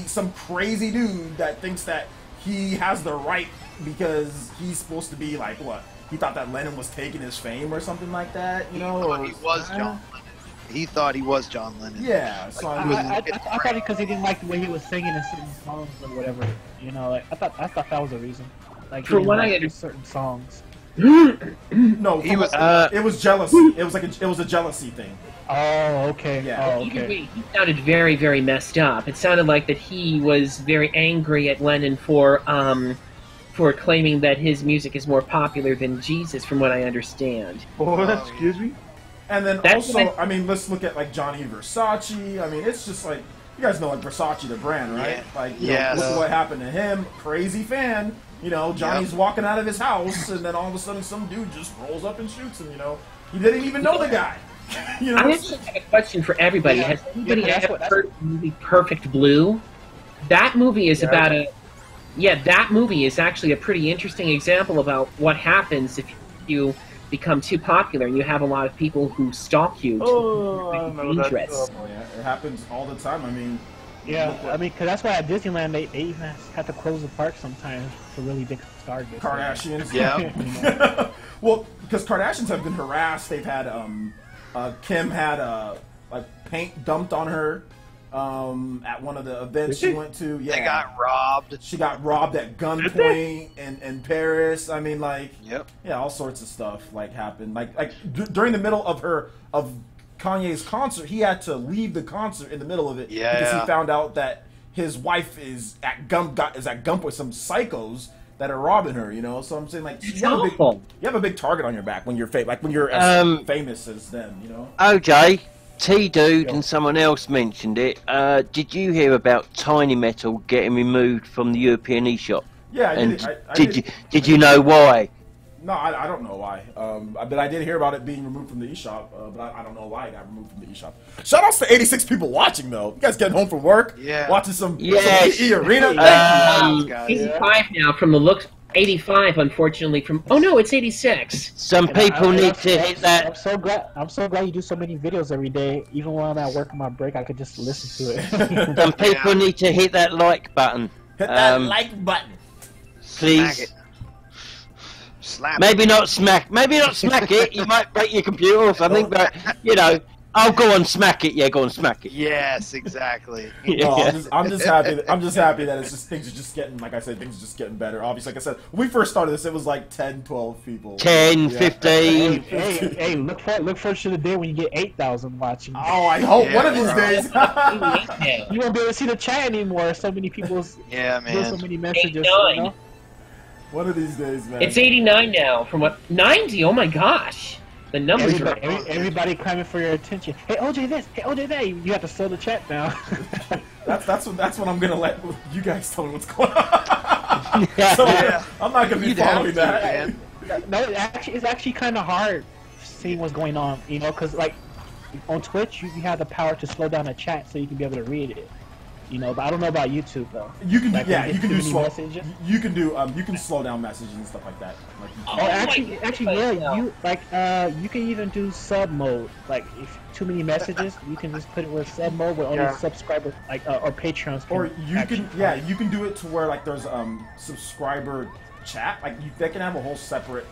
Some crazy dude that thinks that he has the right because he's supposed to be like, what? He thought that Lennon was taking his fame or something like that, you know? He was John Lennon. He thought he was John Lennon. Yeah, so I thought because he didn't like the way he was singing in certain songs or whatever. You know, like I thought that was a reason. Like for what I understand, certain songs. No, he was. It was jealousy. It was like it was a jealousy thing. Oh, okay. Yeah. Oh, okay. Either way, he sounded very, very messed up. It sounded like that he was very angry at Lennon for claiming that his music is more popular than Jesus, from what I understand. Excuse me? And then also, I mean, let's look at like Johnny Versace. I mean, it's just like, you guys know like Versace, the brand, right? Yeah. Like, you know, look what happened to him. Crazy fan. You know, Johnny's walking out of his house, and then all of a sudden some dude just rolls up and shoots him, you know. He didn't even know the guy. You know? I actually have a question for everybody. Has anybody ever heard the movie Perfect Blue? That movie is about that movie is actually a pretty interesting example about what happens if you become too popular and you have a lot of people who stalk you. Dangerous. It happens all the time. I mean, I mean, because that's why at Disneyland they even have to close the park sometimes for really big stars. Kardashians. Yeah. Well, because Kardashians have been harassed. They've had Kim had like paint dumped on her at one of the events she went to. Yeah, they got robbed. She got robbed at gunpoint in Paris. I mean, like, yep. Yeah, all sorts of stuff like happened. Like during the middle of Kanye's concert, he had to leave the concert in the middle of it because he found out that his wife is at gunpoint with some psychos that are robbing her. You know, so I'm saying like you have a big target on your back when you're when you're as famous as them. You know, OJ, T-Dude and someone else mentioned it. Did you hear about Tiny Metal getting removed from the European eShop? Yeah, I did. Did you know why? No, I don't know why. But I did hear about it being removed from the eShop, but I don't know why it got removed from the eShop. Shout outs to 86 people watching, though. You guys getting home from work, watching some E-Arena. Thank you. 85 now from the looks. 85, unfortunately, from... Oh, no, it's 86. Some people need to hit that... I'm so glad you do so many videos every day. Even when I'm at work on my break, I could just listen to it. Some people need to hit that like button. Hit that like button. Please. Slap maybe not smack it. You might break your computer or something, but you know, I'll go on smack it. Yeah, go on smack it. Yes, exactly. No, I'm just happy. I'm just happy that it's just things are just getting, like I said, things are just getting better. Obviously, like I said, when we first started this, it was like 10, 12 people. 10, 15. Hey, look forward to the day when you get 8,000 watching. Oh, I hope one of these days. You won't be able to see the chat anymore. So many people's so many messages. You know? One of these days, man. It's 89 now. From what? 90? Oh my gosh. The numbers are... Everybody clamoring for your attention. Hey, OJ this. Hey, OJ that. You have to slow the chat down. That's when I'm going to let you guys tell me what's going on. So, I'm not going to be following that. No, it's actually kind of hard seeing what's going on, you know, because, like, on Twitch, you have the power to slow down the chat so you can be able to read it. You know, but I don't know about YouTube though. You can, Like, yeah, you can do slow. messages. You can do, you can slow down messages and stuff like that. Like, Actually, yeah, you you can even do sub mode. Like, if too many messages, you can just put it with sub mode where only subscribers, like, or Patreons. Or you can, yeah, you can do it to where like there's subscriber chat. Like, they can have a whole separate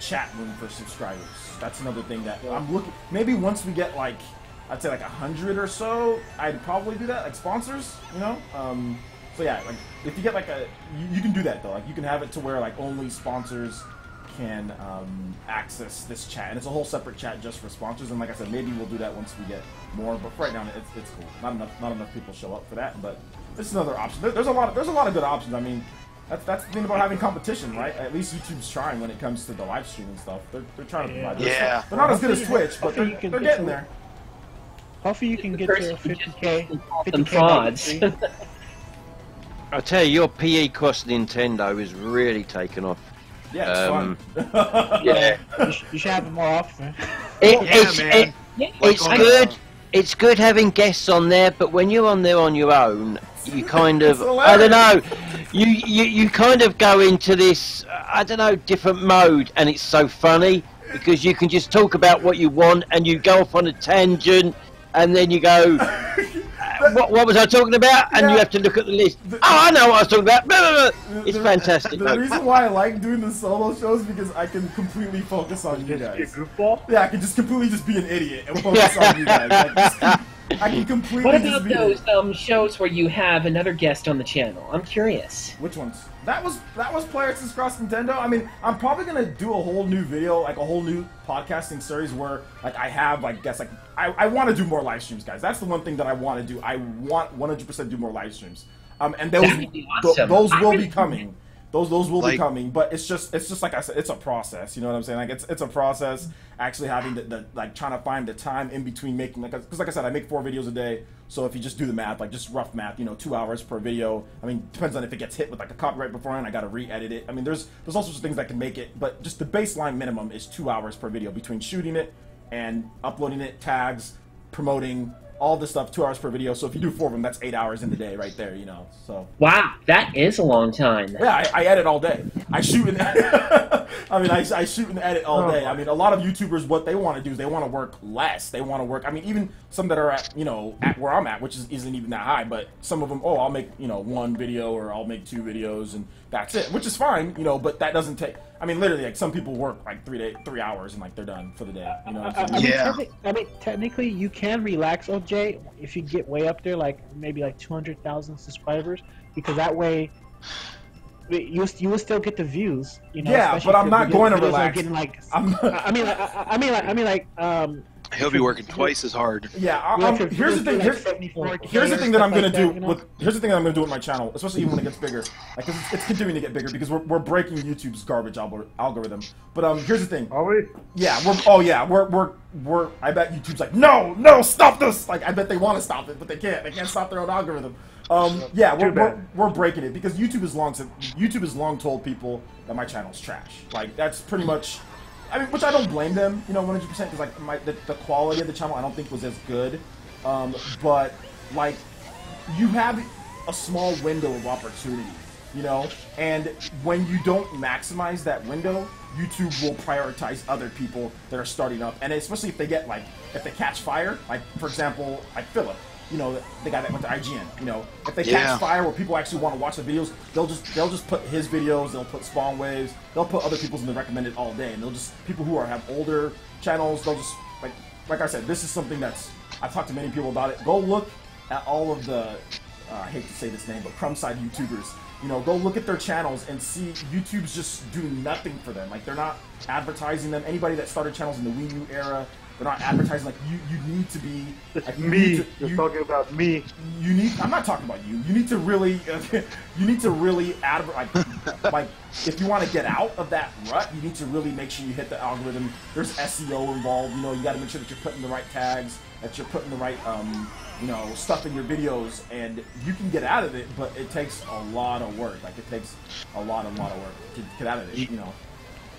chat room for subscribers. That's another thing that I'm looking. Maybe once we get like, I'd say like 100 or so, I'd probably do that, like sponsors, you know? So yeah, like if you get like you can do that though. Like you can have it to where like only sponsors can access this chat, and it's a whole separate chat just for sponsors. And like I said, maybe we'll do that once we get more. But for right now, it's cool. Not enough people show up for that, but this is another option. There's a lot of good options. I mean, that's the thing about having competition, right? At least YouTube's trying when it comes to the live stream and stuff. They're trying to provide. Yeah. They're not as good as Twitch, but they're getting there. Hopefully you can get to 50K. 50K frauds. I tell you, your PE cross Nintendo is really taken off. Yeah, it's fun. Yeah, you should have it more often. It's good. It's good having guests on there, but when you're on there on your own, you kind of, I don't know, you kind of go into this, I don't know, different mode, and it's so funny because you can just talk about what you want, and you go off on a tangent. And then you go, what was I talking about? And you have to look at the list. Oh, I know what I was talking about. Blah, blah, blah. It's fantastic. The reason why I like doing the solo shows is because I can completely focus on you guys. Yeah, I can just completely just be an idiot and focus on you guys. Like, I can completely. What about those shows where you have another guest on the channel? I'm curious. Which ones? That was PlayerEssence Cross Nintendo. I mean, I'm probably gonna do a whole new video, like a whole new podcasting series where, like, I have like guests. Like, I want to do more live streams, guys. That's the one thing that I want to do. I want 100% do more live streams. And those those will be coming. Those will be coming, but it's just like I said, it's a process. You know what I'm saying? Like it's a process. Actually having the like trying to find the time in between making, like, because like I said, I make 4 videos a day. So if you just do the math, like just rough math, you know, 2 hours per video. I mean, depends on if it gets hit with like a copyright beforehand. I got to re-edit it. I mean, there's all sorts of things that can make it, but just the baseline minimum is 2 hours per video between shooting it and uploading it, tags, promoting. All this stuff, 2 hours per video. So if you do 4 of them, that's 8 hours in the day right there, you know. So wow, that is a long time. Yeah, I edit all day. I shoot and I mean, I shoot and edit all day. I mean, a lot of YouTubers, what they want to do is they want to work less. They want to work. I mean, even some that are at, you know, at where I'm at, which isn't even that high. But some of them, I'll make, you know, 1 video or I'll make 2 videos and that's it, which is fine, you know. But that doesn't take. I mean, literally, like some people work like 3 hours and like they're done for the day. You know what I'm saying? I mean, technically, you can relax, OJ, if you get way up there, like maybe like 200,000 subscribers, because that way you will still get the views. You know, yeah, but I'm not going to relax. Getting like, I mean, he'll be working twice as hard. Yeah, here's the thing. Here's the thing that I'm gonna do with. Here's the thing that I'm gonna do with my channel, especially even when it gets bigger. Like, it's continuing to get bigger because we're breaking YouTube's garbage algorithm. But here's the thing. Are we? Yeah, we're. I bet YouTube's like, no, stop this. Like, I bet they want to stop it, but they can't. They can't stop their own algorithm. Yeah, we're breaking it because YouTube has long told people that my channel's trash. Like, that's pretty much. I mean, which I don't blame them, you know, 100%, because like the quality of the channel I don't think was as good, but like you have a small window of opportunity, you know, and when you don't maximize that window, YouTube will prioritize other people that are starting up, and especially if they get like if they catch fire, like for example, like Philip. You know, the guy that went to IGN. You know, if they catch fire where people actually want to watch the videos, they'll just put his videos. They'll put Spawn Waves. They'll put other people's in the recommended all day, and they'll just people who have older channels. They'll just like I said, this is something that's I've talked to many people about it. Go look at all of the I hate to say this name, but crumb side YouTubers. You know, go look at their channels and see YouTube's just doing nothing for them. Like they're not advertising them. Anybody that started channels in the Wii U era. They're not advertising. Like you need to be like me. You're talking about me. You need. I'm not talking about you. You need to really. You need to really like if you want to get out of that rut, you need to really make sure you hit the algorithm. There's SEO involved. You know, you got to make sure that you're putting the right tags, that you're putting the right you know, stuff in your videos, and you can get out of it. But it takes a lot of work. Like it takes a lot of work to get out of it. You know.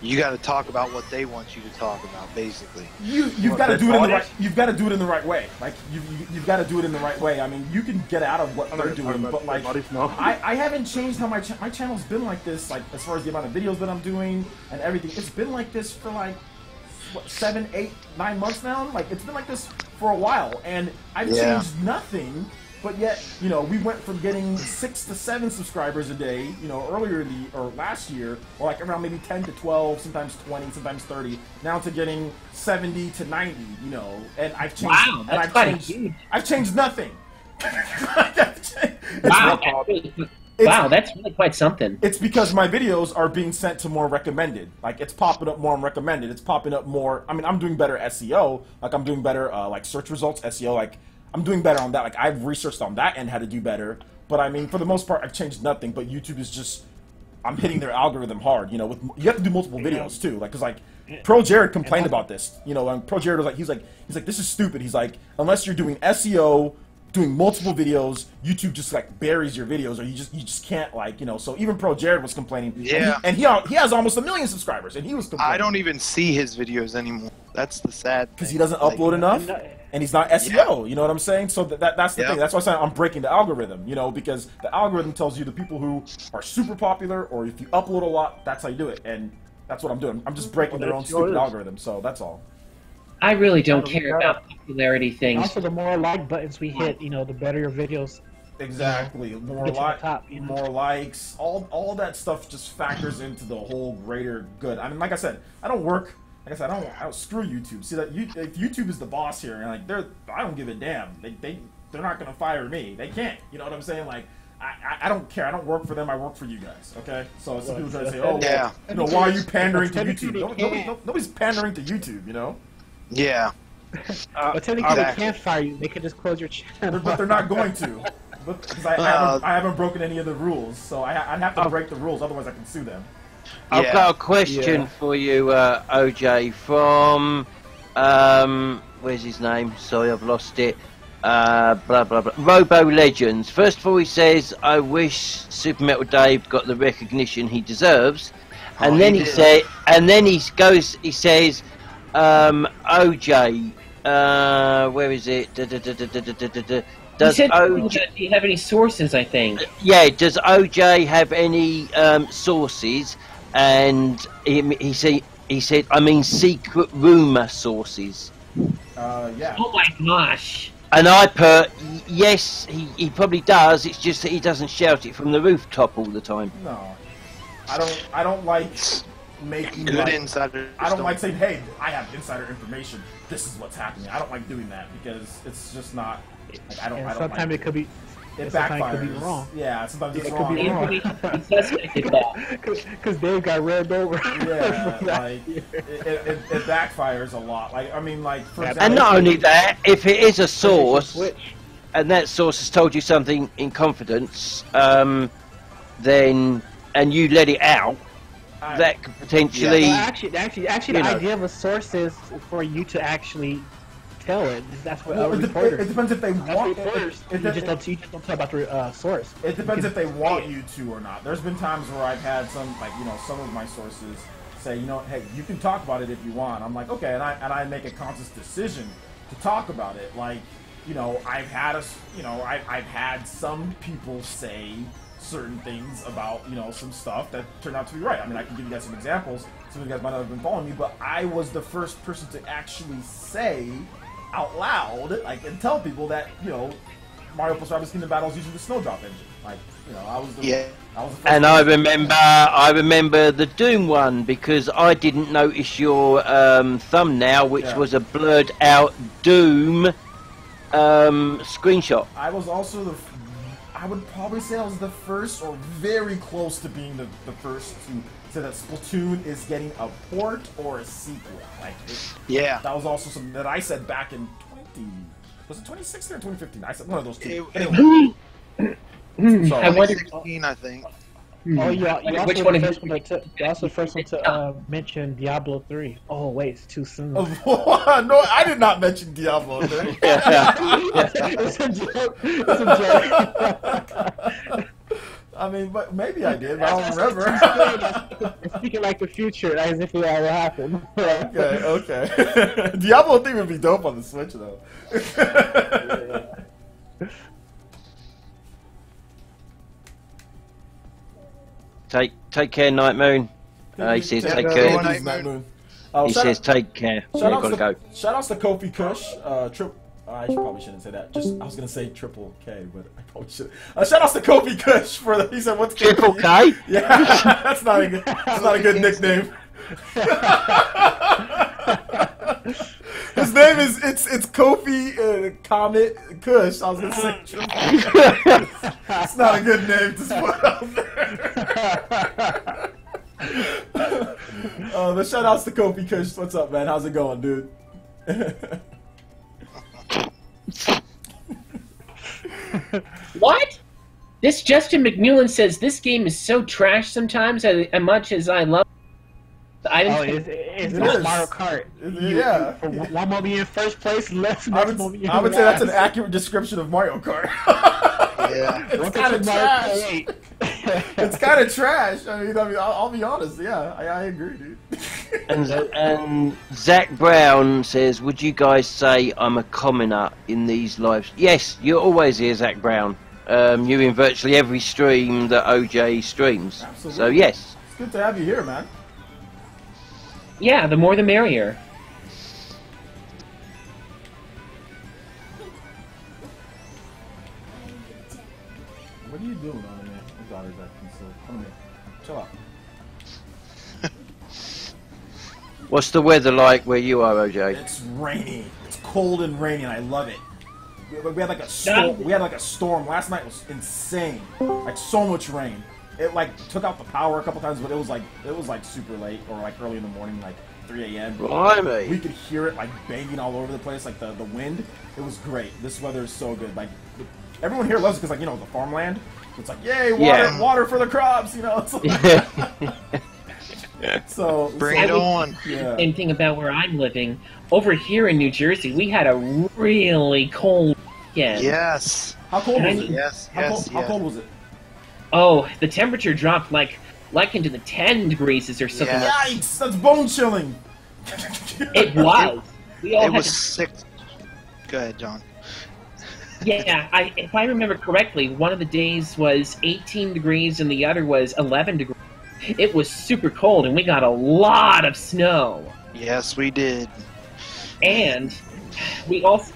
You got to talk about what they want you to talk about, basically. You've got to do it in the right. You've got to do it in the right way. Like you've got to do it in the right way. I mean, you can get out of what they're doing, but like I haven't changed how my channel's been like this. Like as far as the amount of videos that I'm doing and everything, it's been like this for like what, 7, 8, 9 months now. Like it's been like this for a while, and I've changed nothing. But yet, you know, we went from getting 6 to 7 subscribers a day, you know, earlier or last year, or like around maybe 10 to 12, sometimes 20, sometimes 30, now to getting 70 to 90, you know, and I've changed. Wow, that's quite huge. I've changed nothing. Wow, that's really quite something. It's because my videos are being sent to more recommended. Like, it's popping up more on recommended. It's popping up more. I mean, I'm doing better SEO. Like, I'm doing better, like, search results, SEO. Like, I'm doing better on that. Like, I've researched on that and how to do better. But, I mean, for the most part, I've changed nothing. But YouTube is just, I'm hitting their algorithm hard. You know, you have to do multiple videos, too. Like, because, like, Pro Jared complained about this. You know, and Pro Jared was like, he's like, this is stupid. He's like, unless you're doing SEO, doing multiple videos, YouTube just like buries your videos, or you just can't, like, you know. So even Pro Jared was complaining. Yeah. And he has almost 1 million subscribers, and he was complaining. I don't even see his videos anymore. That's the sad thing. Because he doesn't upload enough, and he's not SEO. You know what I'm saying? So that's the thing. That's why I'm saying I'm breaking the algorithm. You know, because the algorithm tells you the people who are super popular, or if you upload a lot, that's how you do it. And that's what I'm doing. I'm just breaking their own stupid algorithm. So that's all. I really don't care about popularity things. Also, the more like buttons we hit, you know, the better your videos. Exactly. More more likes, all that stuff just factors into the whole greater good. I mean, like I said, I don't work. Like I said, I don't screw YouTube. See that if YouTube is the boss here, and like I don't give a damn. They're not gonna fire me. They can't. You know what I'm saying? Like. I don't care. I don't work for them. I work for you guys. Okay. So some people try to say, "Oh, well, you know, why are you pandering to YouTube?" Nobody's pandering to YouTube. You know. Yeah. But technically, they can't fire you. They can just close your channel. But they're not going to. Because I haven't broken any of the rules, so I'd have to break the rules. Otherwise, I can sue them. I've got a question for you, OJ, from where's his name? Sorry, I've lost it. Blah blah blah. Robo Legends. First of all, he says, "I wish Super Metal Dave got the recognition he deserves," and then he says, he says, "OJ, where is it? Does OJ, do you have any sources? I think. Yeah. Does OJ have any sources?" And he said, "I mean, secret rumor sources." Yeah. Oh my gosh. And I put, yes, he probably does. It's just that he doesn't shout it from the rooftop all the time. No, I don't like making good insider. I don't like saying, "Hey, I have insider information. This is what's happening." I don't like doing that because it's just not. Like, I don't. Sometimes like it could be. It backfires. backfires. Could be wrong. Yeah, sometimes it's wrong. Because Dave got ran over. Yeah, like it backfires a lot. Like, I mean, like, for example, and not only that, if it is a source, and that source has told you something in confidence, then and you let it out, that could potentially. Well, actually, the idea of a source is for you to actually tell it. That's what reporters. It depends if they want. You just don't tell about the source. It depends if they want you to or not. There's been times where I've had some, like, you know, some of my sources say, you know, "Hey, you can talk about it if you want." I'm like, okay, and I make a conscious decision to talk about it. Like, you know, I've had some people say certain things about, you know, some stuff that turned out to be right. I mean, I can give you guys some examples. Some of you guys might not have been following me, but I was the first person to actually say out loud, like, and tell people that, you know, Mario plus Rabbids Kingdom Battle is using the Snowdrop engine. Like, you know, I was the first and I remember the Doom one because I didn't notice your thumbnail, which was a blurred out Doom screenshot. I was also I would probably say I was the first, or very close to being the first to say that Splatoon is getting a port or a sequel. Like, that was also something that I said back in 2016 or 2015? I said one of those two. Anyway. So, 2016, I think. Oh, yeah. You're also the first one to mention Diablo 3. Oh, wait, it's too soon. No, I did not mention Diablo 3. It's a joke. It's a joke. I mean, but maybe I did, but I don't remember. Speaking like the future, as if that will happen. Okay. Diablo 3 would be dope on the Switch, though. Take care, Night Moon. He says take care. Night Moon. He says take care. Gotta go. Shout outs to Kofi Kush. I probably shouldn't say that. I was gonna say triple K, but I probably should. Shout outs to Kofi Kush for he said what's Triple K? Yeah, that's not a good nickname. His name is it's Kofi Comet Kush. I was gonna say triple K. It's not a good name to put out there. The shout outs to Kofi Kush. What's up, man? How's it going, dude? What? This Justin McMullen says this game is so trash sometimes as much as I love it's not Mario Kart. Yeah. For one moment you're in first place, next moment you're I would say that's an accurate description of Mario Kart. Yeah. It's kind of trash. It's kind of trash. I mean, I'll be honest. Yeah, I agree, dude. And Zach Brown says, would you guys say I'm a commoner in these lives? Yes, you're always here, Zach Brown. You're in virtually every stream that OJ streams. Absolutely. So yes. It's good to have you here, man. Yeah, the more the merrier. What are you doing on there? Your daughter's acting so. Come here. Chill out. What's the weather like where you are, OJ? It's rainy. It's cold and rainy, and I love it. We had like a storm. We had like a storm. Last night was insane. Like so much rain. It like took out the power a couple times, but it was like super late or like early in the morning, like 3 a.m. Blimey. We could hear it like banging all over the place, like the wind. It was great. This weather is so good. Like everyone here loves it because like the farmland. It's like yay, water for the crops. It's like, so bring it on. Yeah. Same thing about where I'm living. Over here in New Jersey, we had a really cold weekend. Yes. How cold was it? Yes. How cold was it? Oh, the temperature dropped like into the 10 degrees or something. Yeah. Yikes! That's bone chilling. It was. It was sick. Go ahead, John. Yeah, if I remember correctly, one of the days was 18 degrees and the other was 11 degrees. It was super cold, and we got a lot of snow. Yes, we did. And we also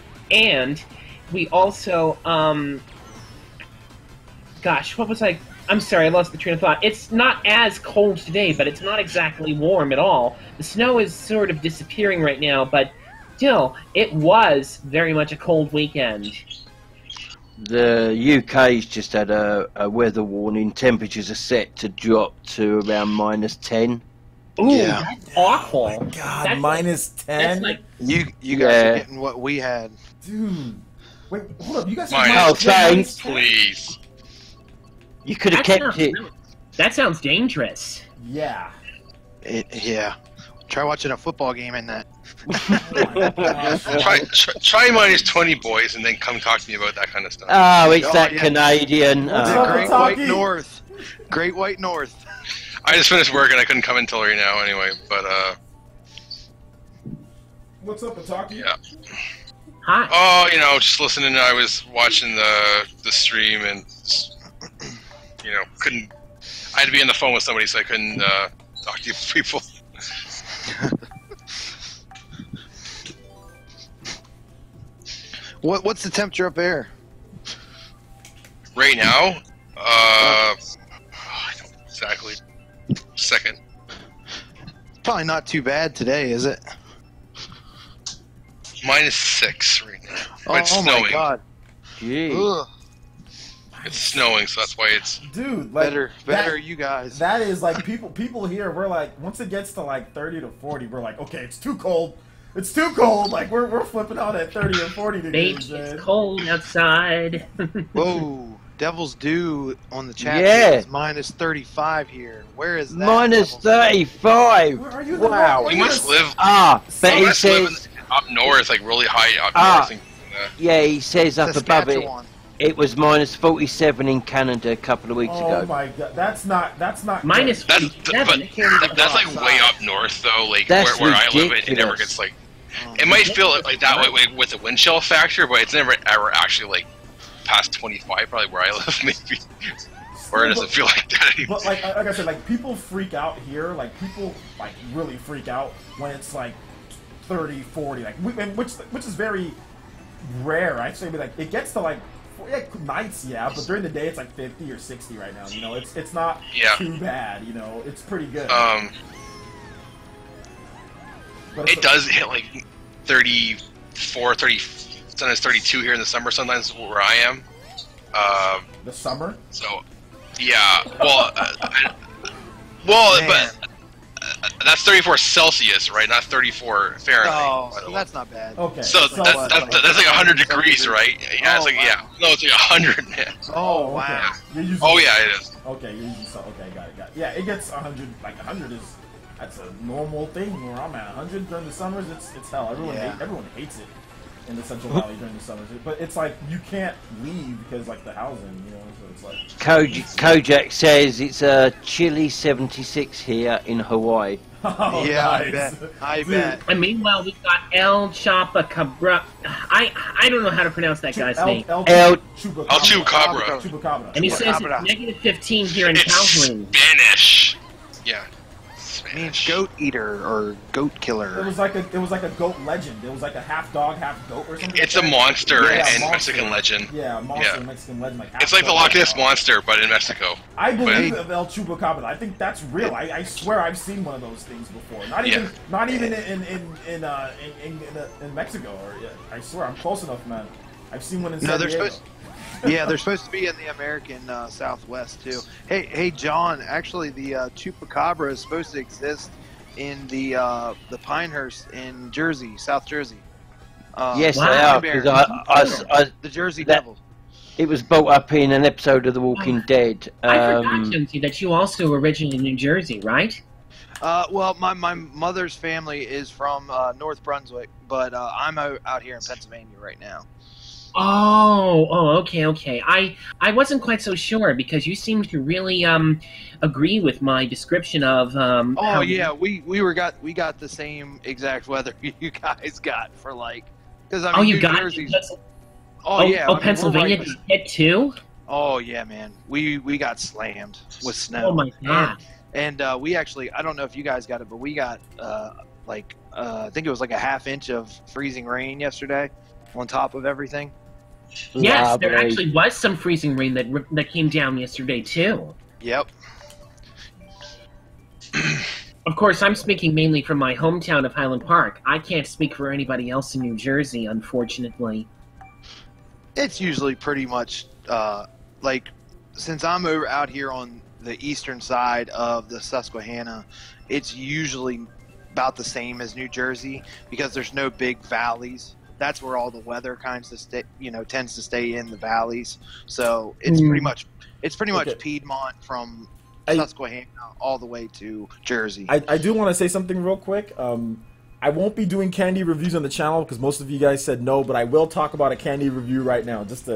gosh, what was I? I'm sorry, I lost the train of thought. It's not as cold today, but it's not exactly warm at all. The snow is sort of disappearing right now, but still, it was very much a cold weekend. The UK's just had a weather warning. Temperatures are set to drop to around -10. Ooh, Yeah. that's awful. Oh my God, That's -10. That's like You guys are getting what we had. Dude, wait, hold up. You guys Oh, thanks. Please. You could have kept it. That sounds dangerous. Yeah. Yeah. Try watching a football game in that. Oh my gosh. Try -20, boys, and then come talk to me about that kind of stuff. Oh, it's that yeah. Canadian. What's The up, Great Taki? White North. Great White North. I just finished work and I couldn't come until right now anyway, but What's up, Ataki? yeah. Hi. Oh, just listening. I was watching the stream and couldn't. I had to be on the phone with somebody, so I couldn't talk to you people. What's the temperature up there? Right now, I don't exactly. Second. Probably not too bad today, is it? -6 right now. But it's Oh snowing. my god. Gee. Ugh. It's snowing, so that's why it's. Dude, like Better you guys. That is like people here. We're like, once it gets to like 30 to 40, we're like, okay, it's too cold. It's too cold. Like we're flipping out at 30 or 40 degrees. Baby, Man. it's cold outside. Whoa. Devil's Due on the chat Yeah. is -35 here. Where is that? -35. Where are you? Wow. You must live. But You he must live says, up north, like really high up Ah. north. yeah, he says up above it. Saskatchewan. It was -47 in Canada a couple of weeks ago. Oh my god, that's not minus good. 47. That's like way up north though. Like That's where I live, it ridiculous. never gets like. It might feel like that way with the wind chill factor, but it's never ever actually like past 25, probably where I live, maybe. Or it doesn't feel like that anymore. But like I said, like people freak out here. Like people like really freak out when it's like 30, 40, like which is very rare. I'd say, like it gets to like nights, yeah, but during the day it's like 50 or 60 right now. You know, it's not too bad. You know, it's pretty good. It does hit like 34, 30, sometimes 32 here in the summer. Sometimes where I am. The summer. So, yeah. Well, but that's 34 Celsius, right? Not 34 Fahrenheit. Oh, so that's not bad. Okay. So that's like 100 degrees, right? Yeah, it's like no, it's like 100. Oh wow. Okay. Oh yeah, it is. Okay, you're using okay, got it. Yeah, it gets 100. Like 100 is that's a normal thing where I'm at. 100 during the summers, it's hell. Everyone hates it in the Central Valley during the summers. But it's like you can't leave because like the housing, you know. So it's like Kojak says it's a chilly 76 here in Hawaii. Oh, yeah, nice. I bet. And meanwhile, we've got El Chupacabra. I don't know how to pronounce that guy's name. El Chupacabra. And he says it's -15 here in Calgary. Spanish. Yeah. Means goat eater or goat killer. It was like a goat legend. It was like a half dog, half goat or something. It's a monster in Mexican legend. Yeah, monster in Mexican legend. Like it's like the Loch Ness monster, but in Mexico. I believe of El Chupacabra. I think that's real. I swear I've seen one of those things before. Not even in Mexico. Or I swear I'm close enough, man. I've seen one in San Diego. They're supposed to be in the American Southwest too. Hey, John. Actually, the Chupacabra is supposed to exist in the Pinehurst in Jersey, South Jersey. Yes, they are. The Jersey Devil. It was brought up in an episode of The Walking Dead. I forgot, Jonesy, that you also originated in New Jersey, right? Well, my mother's family is from North Brunswick, but I'm out here in Pennsylvania right now. Okay. I wasn't quite so sure because you seemed to really agree with my description of we got the same exact weather you guys got for like because I mean you got Jersey's, Pennsylvania did hit too. Oh yeah, man, we got slammed with snow. Oh my god! And we actually, I don't know if you guys got it, but we got I think it was like a ½ inch of freezing rain yesterday on top of everything. Yes, there actually was some freezing rain that came down yesterday too. Yep. Of course, I'm speaking mainly from my hometown of Highland Park. I can't speak for anybody else in New Jersey, unfortunately. It's usually pretty much since I'm out here on the eastern side of the Susquehanna, it's usually about the same as New Jersey because there's no big valleys. That's where all the weather tends to stay in the valleys. So it's pretty much Piedmont from Susquehanna all the way to Jersey. I do want to say something real quick. I won't be doing candy reviews on the channel because most of you guys said no, but I will talk about a candy review right now. I just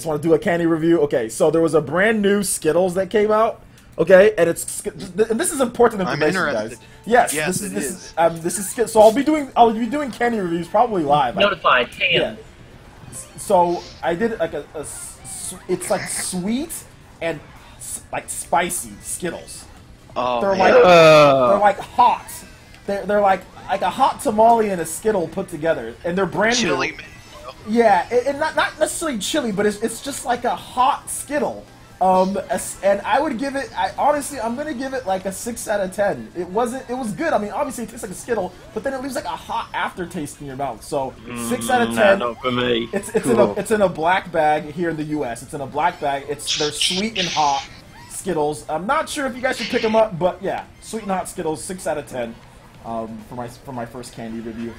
want to do a candy review. Okay, so there was a brand new Skittles that came out. Okay, and this is important information, guys. Yes, this is so I'll be doing candy reviews probably live. Notified. Yeah. So I did like it's like sweet and like spicy Skittles. Oh, they're like hot. They're like a hot tamale and a Skittle put together, and they're brand new. Chili. Yeah, and not necessarily chili, but it's just like a hot Skittle. And I would give it. I'm gonna give it like a 6 out of 10. It was good. I mean, obviously it tastes like a Skittle, but then it leaves like a hot aftertaste in your mouth. So 6 out of 10. Not for me. It's in a black bag here in the U.S. It's in a black bag. They're sweet and hot Skittles. I'm not sure if you guys should pick them up, but yeah, sweet and hot Skittles, 6 out of 10. For my first candy review.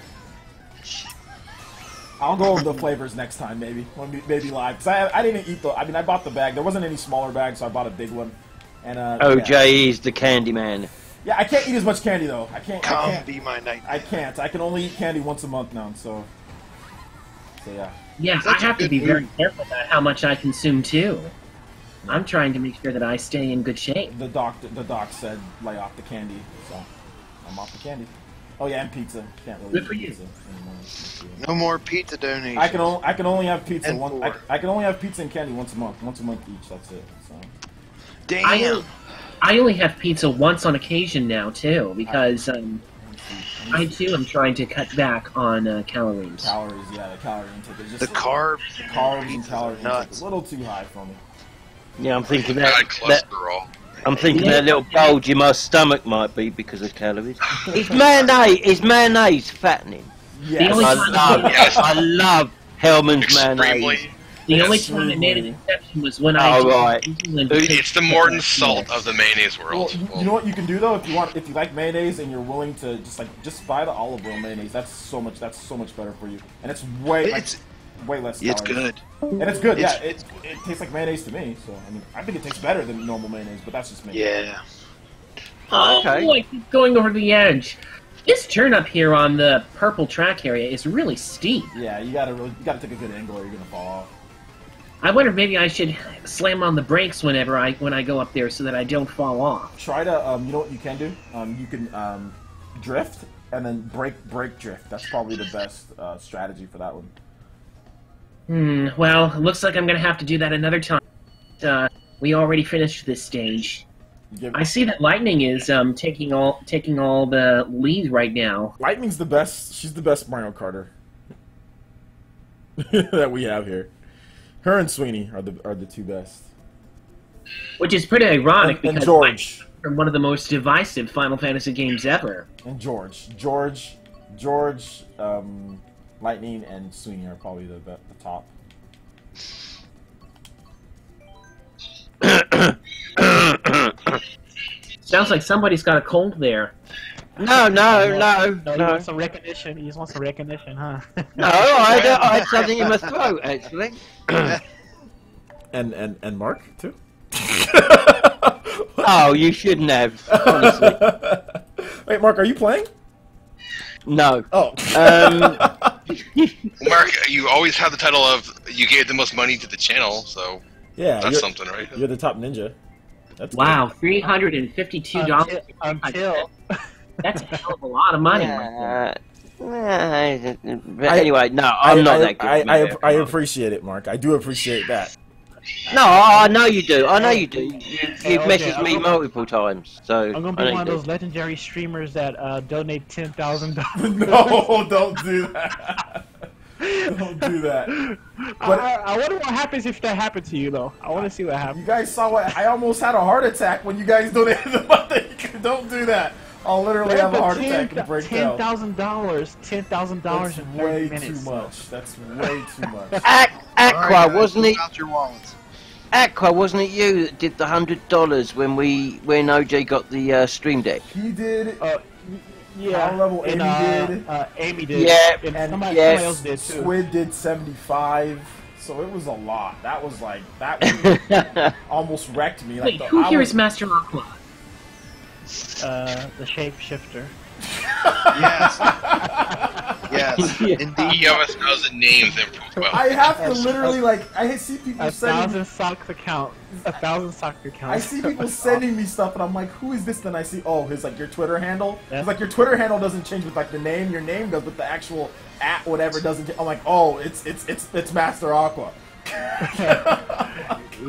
I'll go over the flavors next time, maybe live. Cause I didn't eat I bought the bag. There wasn't any smaller bag, so I bought a big one. And OJ is the candy man. Yeah, I can't eat as much candy though. I can't. Be my night. I can't. I can only eat candy once a month now. So So yeah. Yeah, I have to be very careful about how much I consume too. I'm trying to make sure that I stay in good shape. The doc said lay off the candy, so I'm off the candy. Oh yeah, and pizza. Can't really Good for eat you. pizza anymore. No more pizza donations. I can only have pizza And one. I can only have pizza and candy once a month each. That's it. So. Damn. I only have pizza once on occasion now too, because I too am trying to cut back on calories. Calories, yeah, the calorie intake is just The carbs and calorie intake nuts. is a little too high for me. Yeah, I'm thinking Bad that cholesterol. that little bulge in my stomach might be because of calories. Is mayonnaise fattening? Yes. I love Hellman's mayonnaise. Extremely. The only time it made an exception was when I It's the Morton salt of the mayonnaise Well, world. you know what you can do though, if you like mayonnaise and you're willing to just buy the olive oil mayonnaise. That's so much better for you, and it's way less. It's calories. good. And it's good. Yeah, it tastes like mayonnaise to me. So I mean, I think it tastes better than normal mayonnaise, but that's just me. Yeah. Oh, I keep going over the edge. This turn up here on the purple track area is really steep. Yeah, you gotta take a good angle or you're gonna fall off. I wonder if maybe I should slam on the brakes when I go up there so that I don't fall off. Try to you know what you can do? You can drift and then brake drift. That's probably the best strategy for that one. Well, it looks like I'm gonna have to do that another time. We already finished this stage. I see that Lightning is taking all the lead right now. Lightning's the best. She's the best Mario Karter that we have here. Her and Sweeney are the two best. Which is pretty ironic and because George are one of the most divisive Final Fantasy games ever. And George, Lightning and Sweeney are probably the top. Sounds like somebody's got a cold there. No, you want some recognition. You just want some recognition, huh? No, I had something in my throat actually. and Mark too. Oh, you shouldn't have. Honestly. Wait, Mark, are you playing? No. Oh. Mark, you always have the title of you gave the most money to the channel, so yeah, that's something, right? You're the top ninja. That's wow, $352. Until that's a hell of a lot of money. But anyway, no, I'm not that good. I appreciate it, Mark. I do appreciate that. No, I know you do. I know you do. You've messaged me multiple times, so I'm gonna be one of those legendary streamers that donate $10,000. No, don't do that. Don't do that. But I wonder what happens if that happened to you, though. I want to see what happens. You guys saw what I almost had a heart attack when you guys donated the money. Don't do that. I'll literally have a heart attack and break down. $10,000. $10,000 in 30 minutes. Too much. That's way too much. Aqua, wasn't it? Out your wallets. Aqua, wasn't it you that did the $100 when OJ got the Stream Deck? He did. Yeah. Level Amy did. Amy did. Yeah. And somebody else did too. Squid did 75. So it was a lot. That was like that almost wrecked me. Like, Wait, who here is Master Aqua? The shapeshifter. Yes. Yes. Indeed. You have 1,000 names in profile. I have to literally I see people sending 1,000 sock account. 1,000 soccer account. I see people sending me stuff, and I'm like, "Who is this?" Then I see, oh, his your Twitter handle. It's like your Twitter handle doesn't change with the name. Your name does, but the actual @ whatever doesn't. I'm like, oh, it's Master Aqua.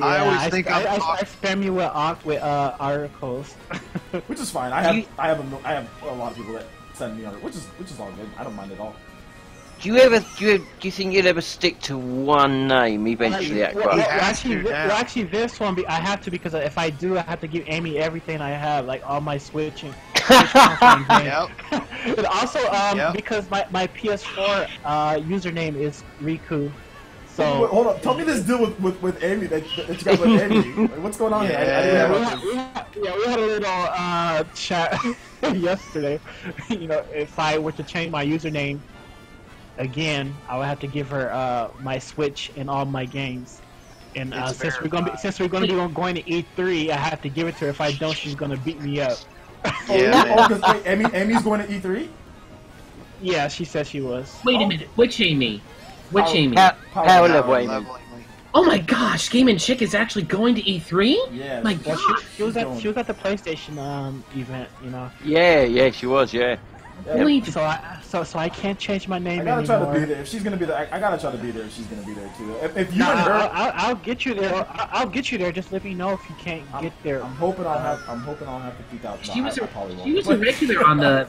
I always think I spam you with articles, which is fine. I have a lot of people that send me which is all good. I don't mind at all. Do you think you'll ever stick to one name eventually? Well, actually, this one I have to, because if I do, I have to give Amy everything I have, like all my Switch and. Yep. But also, because my PS4 username is Riku. So hold on, tell me this deal with Amy that you got with Amy. What's going on here? We had a little chat yesterday. You know, if I were to change my username again, I would have to give her my Switch and all my games. And since we're gonna be going to E3, I have to give it to her. If I don't, she's gonna beat me up. Wait, Amy's going to E3? Yeah, she said she was. Wait a minute, which Amy? Which Amy? Power level Amy. Oh my gosh, Game and Chick is actually going to E3? Yeah. My Well, gosh. she was at the PlayStation event, you know. Yeah, she was. Yeah. Holy So I can't change my name I gotta anymore. try to be there. If she's gonna be there, I gotta try to be there if she's gonna be there too. If you No, and her, I'll get you there. I'll get you there. Just let me know if you can't get there. I'm hoping I'll have 50,000. She was, I probably won't. she was a regular on the...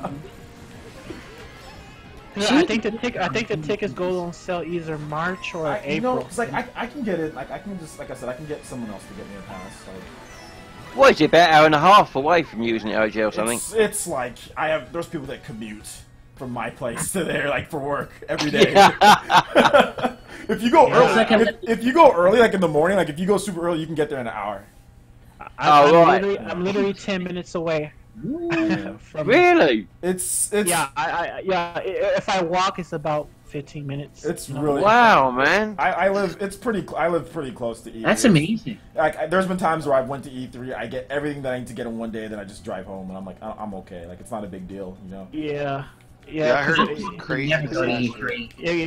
I think the tickets go on sale either March or April. You know, 'cause, like I can get it. Like I can just, like I said, I can get someone else to get me a pass. Like, What is it, about an hour and a half away from using it, OJ, or something? It's like there's people that commute from my place to there, like for work every day. If you go early, if you go early, like in the morning, like if you go super early, you can get there in an hour. I'm literally 10 minutes away. From Really? It's yeah. If I walk, it's about 15 minutes. It's really wow, man. I live pretty close to E3. That's amazing. Like there's been times where I went to E3, I get everything that I need to get in one day, then I just drive home, and I'm like I'm okay. Like it's not a big deal, you know. Yeah. I heard it was crazy. Yeah,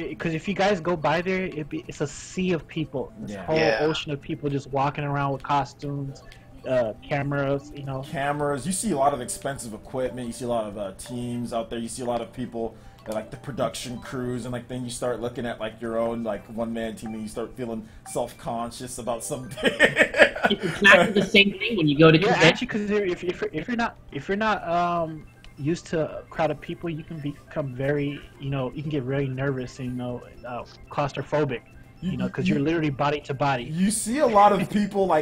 because if you guys go by there, it's a sea of people. This whole ocean of people just walking around with costumes, cameras, you know. Cameras. You see a lot of expensive equipment. You see a lot of teams out there. You see a lot of people that, like the production crews, and like then you start looking at like your own like one-man team, and you start feeling self-conscious about something. It's exactly the same thing when you go to convention. Actually, because if you're not used to a crowd of people, you can become very, you can get very nervous and, claustrophobic, because you're literally body to body. You see a lot of people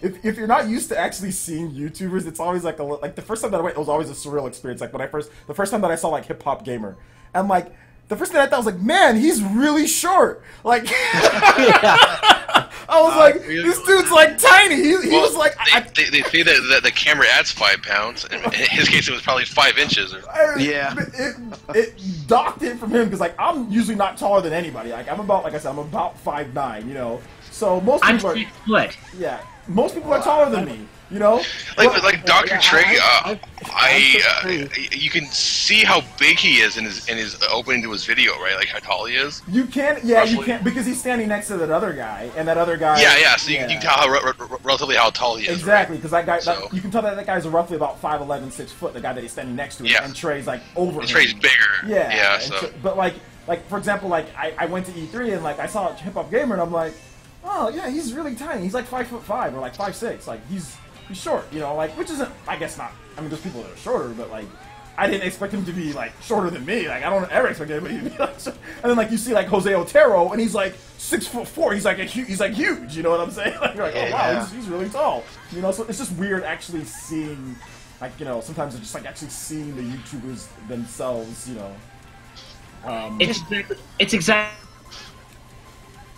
if you're not used to actually seeing YouTubers, it's always like the first time that I went, it was always a surreal experience. Like the first time that I saw like Hip Hop Gamer, and like the first thing I thought was like, man, he's really short. Like I was like, this dude's like tiny. He was like. They say that the camera adds 5 pounds. In his case, it was probably 5 inches. It docked it from him because like I'm usually not taller than anybody. Like I'm about 5'9", you know. So most people are. 6 foot. Yeah, most people are taller than me. You know, like Dr. Trey, you can see how big he is in his opening to his video, right? Like how tall he is. You can, you can, because he's standing next to that other guy, and that other guy. Yeah. So you can tell relatively how tall he is. Exactly, because that guy, you can tell that guy's roughly about 5'11", 6 foot. The guy that he's standing next to, and Trey's like over. And Trey's bigger. Yeah. So. But like for example, like I went to E3 and like I saw Hip Hop Gamer and I'm like, oh yeah, he's really tiny. He's like 5'5" or like 5'6". Like he's short, like, which isn't, I guess not. I mean, there's people that are shorter, but like, I didn't expect him to be like shorter than me. Like, I don't ever expect anybody to be like. And then like you see like Jose Otero, and he's like 6'4". He's like huge. You know what I'm saying? Like, you're like, oh wow, he's really tall. So it's just weird actually seeing, like, sometimes it's just like actually seeing the YouTubers themselves. It's exactly.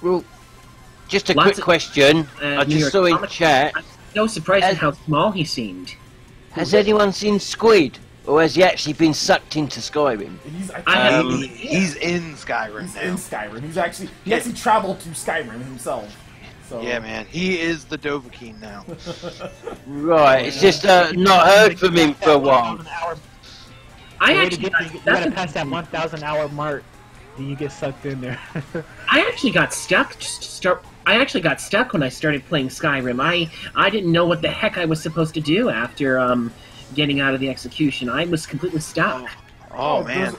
Well, just a quick question. I just saw in chat. No surprise at how small he seemed. Has anyone seen Squid? Or has he actually been sucked into Skyrim? He's in Skyrim. He's in Skyrim. He actually traveled to Skyrim himself. So. Yeah, man. He is the Dovahkiin now. Right. It's just not heard from him for a while. You gotta pass that 1,000 hour mark, then you get sucked in there. I actually got stuck. I actually got stuck when I started playing Skyrim. I didn't know what the heck I was supposed to do after getting out of the execution. I was completely stuck. Oh man!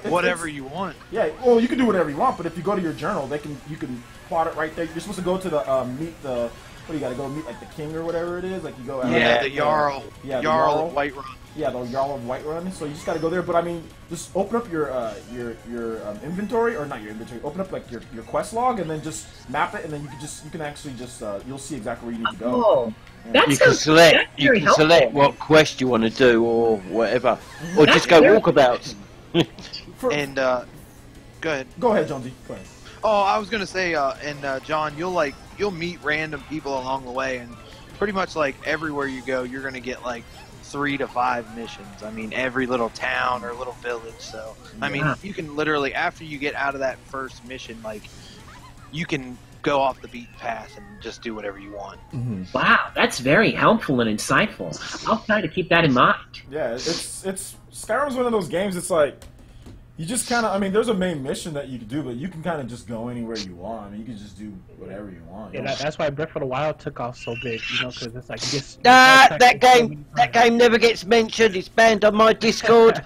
Whatever you want. Yeah, well, you can do whatever you want, but if you go to your journal, you can plot it right there. You're supposed to go to the meet the. What do you got to go meet like the king or whatever it is? Like you go. The Jarl. Jarl of Whiterun. Yeah, the Jarl of Whiterun. So you just got to go there. But I mean, just open up your inventory, or not your inventory. Open up like your quest log, and then just map it, and then you can actually you'll see exactly where you need to go. Oh, yeah. You can select what quest you want to do or whatever, or just go walkabouts. And go ahead. Go ahead, Jonesy. Go ahead. Oh, I was gonna say, John, you'll meet random people along the way, and pretty much like everywhere you go, you're gonna get like 3 to 5 missions. I mean, every little town or little village. So, I mean, you can literally, after you get out of that first mission, like, you can go off the beaten path and just do whatever you want. Mm-hmm. Wow, that's very helpful and insightful. I'll try to keep that in mind. Yeah, it's Skyrim's one of those games. It's like You just kind of, I mean, there's a main mission that you can do, but you can kind of just go anywhere you want. I mean, you can just do whatever you want. Yeah, that's why Breath of the Wild took off so big, you know, because it's like this. That game never gets mentioned. It's banned on my Discord.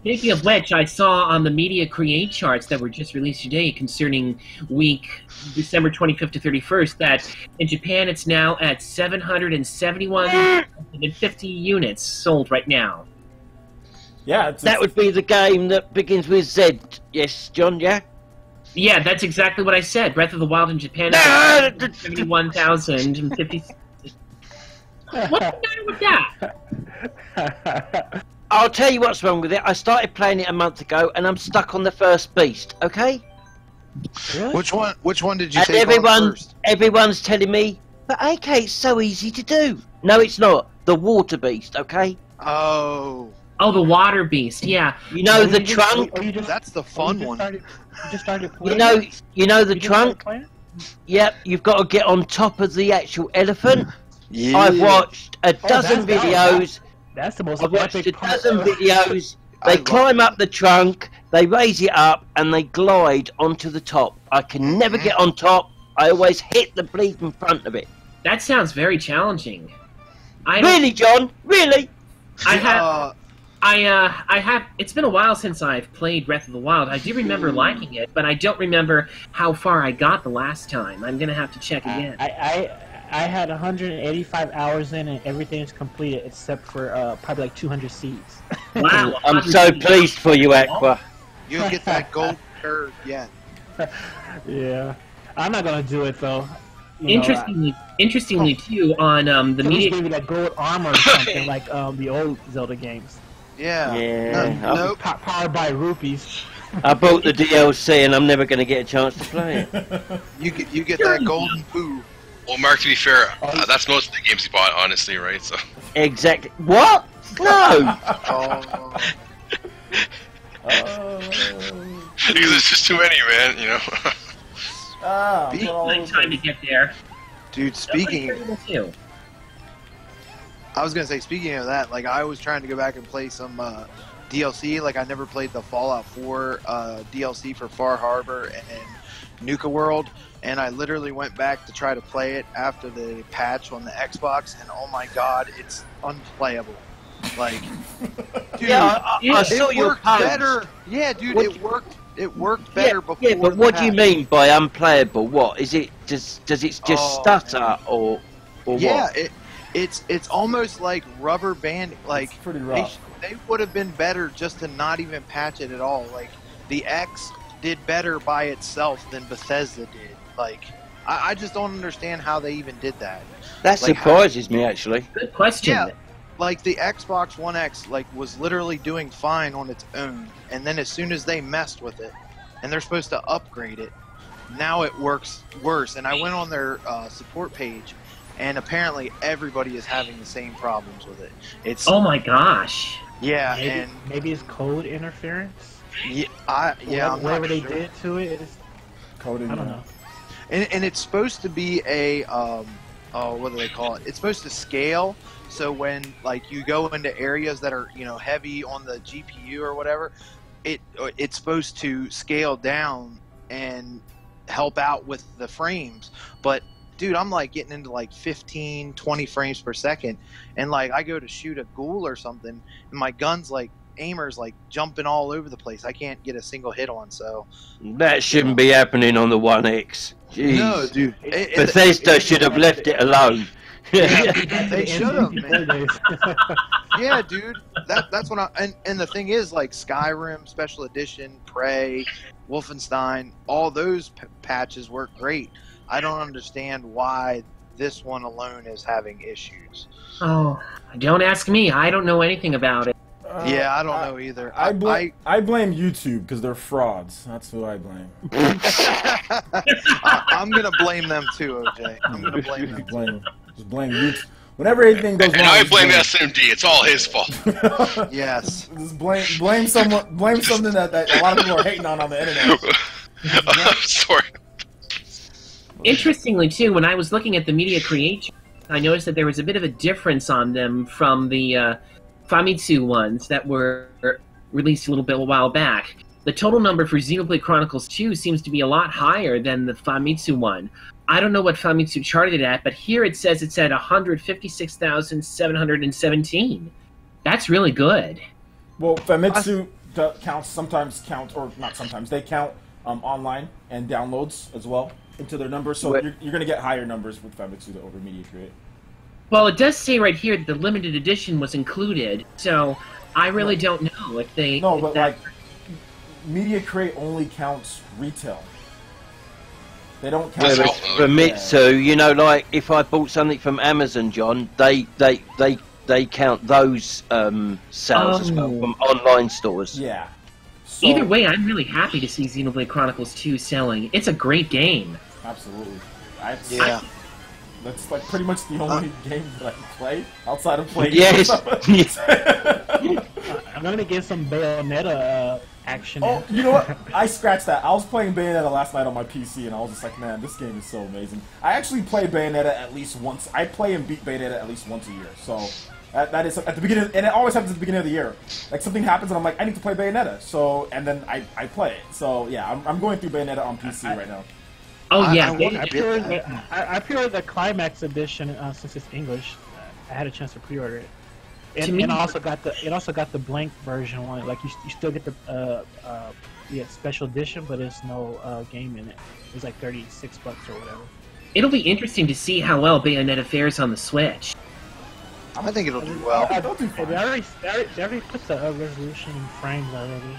Speaking of which, I saw on the media create charts that were just released today concerning week December 25th to 31st that in Japan it's now at 771,50 units sold right now. Yeah, that would be the game that begins with Z. Yes, John. Yeah. Yeah, that's exactly what I said. Breath of the Wild in Japan is at 71,050. What's the matter with that? I'll tell you what's wrong with it. I started playing it a month ago, and I'm stuck on the first beast. Okay. Really? Which one did you and take on first? Everyone's telling me, but AK, it's so easy to do. No, it's not. The water beast. Okay. Oh. Oh, the water beast. Yeah. You know the trunk. That's the fun one. You just started playing. You know the trunk. Yep. You've got to get on top of the actual elephant. Yeah. I've watched a dozen videos. That's the most I've watched epic a part. dozen videos. They climb up the trunk, they raise it up, and they glide onto the top. I can never get on top. I always hit the bleeding front of it. That sounds very challenging. Really, John? Really? I have. It's been a while since I've played Breath of the Wild. I do remember liking it, but I don't remember how far I got the last time. I'm gonna have to check again. I had 185 hours in, and everything is completed except for probably like 200 seeds. Wow! I'm so pleased for you, Aqua. You'll get that gold turd yet. Yeah, I'm not gonna do it though. Interestingly too, on the media, maybe like gold armor or something like the old Zelda games. Yeah. Yeah. Nope. Powered by rupees. I bought the DLC, and I'm never going to get a chance to play it. You get that golden poo. Well, Mark, to be fair, that's most of the games you bought, honestly, right? So. Exactly. What? No. Because there's just too many, man. You know. time to get there. Dude, speaking of that, like I was trying to go back and play some DLC. Like I never played the Fallout 4 DLC for Far Harbor and Nuka World, and I literally went back to try to play it after the patch on the Xbox, and oh my god, it's unplayable. Like, dude, yeah, I saw your post. Better. Yeah, dude, it worked. It worked better before. Yeah, but what do you mean by unplayable? What is it? Does it just stutter or yeah, what? It's almost like rubber band. Like it's pretty rough. They would have been better just to not even patch it at all. Like the X did better by itself than Bethesda did. Like I just don't understand how they even did that. That like, surprises me actually. Good question. Yeah, like the Xbox One X like was literally doing fine on its own, and then as soon as they messed with it, and they're supposed to upgrade it, now it works worse. And I went on their support page, and apparently everybody is having the same problems with it. It's oh my gosh. Yeah, maybe it's code interference. Yeah, whatever they did to it is coding. I don't know. And it's supposed to be a what do they call it? It's supposed to scale. So when like you go into areas that are heavy on the GPU or whatever, it's supposed to scale down and help out with the frames. But dude, I'm like getting into like 15, 20 frames per second, and like I go to shoot a ghoul or something, and my gun's like aimer's like jumping all over the place. I can't get a single hit on. So that shouldn't be happening on the One X. Jeez. No, dude. Bethesda should have left it alone. Yeah, they should have, man. Yeah, dude. That's what and the thing is, like Skyrim Special Edition, Prey, Wolfenstein, all those patches work great. I don't understand why this one alone is having issues. Oh, don't ask me. I don't know anything about it. Yeah, I don't know either. I blame YouTube because they're frauds. That's who I blame. I'm gonna blame them too, OJ. I'm gonna blame them. Just blame YouTube. Whenever anything goes wrong, and I blame SMD. It's all his fault. Yes. Just blame someone. Blame something that a lot of people are hating on the internet. I'm sorry. Interestingly, too, when I was looking at the media creation, I noticed that there was a bit of a difference on them from the Famitsu ones that were released a little bit a while back. The total number for Xenoblade Chronicles 2 seems to be a lot higher than the Famitsu one. I don't know what Famitsu charted it at, but here it says it's at 156,717. That's really good. Well, Famitsu they count online and downloads as well into their numbers, so you're going to get higher numbers with Famitsu over Media Create. Well, it does say right here that the limited edition was included, so I really don't know if they... No, but like, Media Create only counts retail. They don't count... Famitsu, you know, like, if I bought something from Amazon, John, they count those sales as well from online stores. Yeah. So, either way, I'm really happy to see Xenoblade Chronicles 2 selling. It's a great game. Absolutely. That's like pretty much the only game that I can play outside of playing. Yes. I'm gonna get some Bayonetta action. Oh, you know what? I scratched that. I was playing Bayonetta last night on my PC, and I was just like, man, this game is so amazing. I actually play Bayonetta at least once. I play and beat Bayonetta at least once a year. So that is at the beginning, and it always happens at the beginning of the year. Like something happens, and I'm like, I need to play Bayonetta. So and then I play it. So yeah, I'm going through Bayonetta on PC right now. Oh yeah, I pre-ordered the Climax edition since it's English. I had a chance to pre-order it, and I also got the blank version one. Like you still get the special edition, but there's no game in it. It's like $36 or whatever. It'll be interesting to see how well Bayonetta fares on the Switch. I think it'll do well. They already put the resolution in frames already,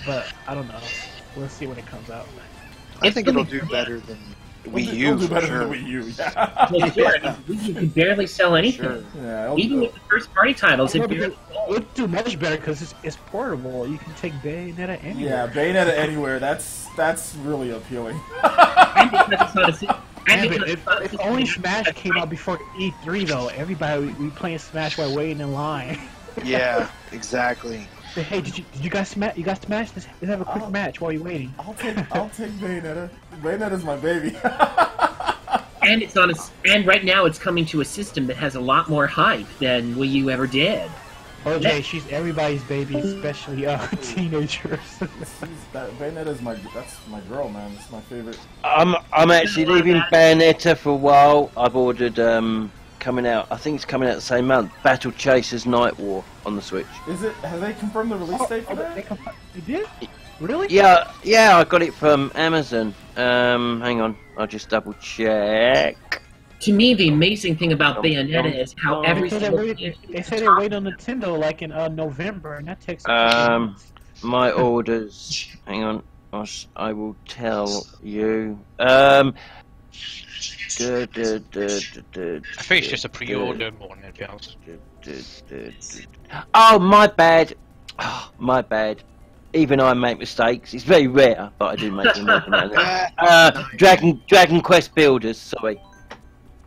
but I don't know. We'll see when it comes out. I think it'll do better than Wii U. It'll do better sure. than Wii U. Yeah. Well, sure. Wii U can barely sell anything. Sure. Yeah, even with the first-party titles, it barely... It'll do much better because it's portable. You can take Bayonetta anywhere. Yeah, Bayonetta anywhere. That's really appealing. If only Smash came out before E3, though, everybody would be playing Smash while waiting in line. Yeah, exactly. Hey, did you guys smash? You guys smash? Let's have a quick match while you're waiting. I'll take Bayonetta. Bayonetta's my baby. And it's on and right now it's coming to a system that has a lot more hype than Wii U ever did. OJ, she's everybody's baby, especially teenagers. Bayonetta's my girl, man. It's my favorite. I'm actually leaving Bayonetta for a while. I've ordered coming out. I think it's coming out the same month. Battle Chasers Night War on the Switch. Is it? Have they confirmed the release date for that? They did? Really? Yeah, I got it from Amazon. Hang on, I'll just double check. To me, the amazing thing about Bayonetta is how every single... They say they wait on Nintendo like in November, and that takes... my orders... Hang on, I will tell you. I think it's just a pre-order more than anything else. Oh, my bad. Oh, my bad. Even I make mistakes. It's very rare, but I do make them. Dragon Quest Builders, sorry.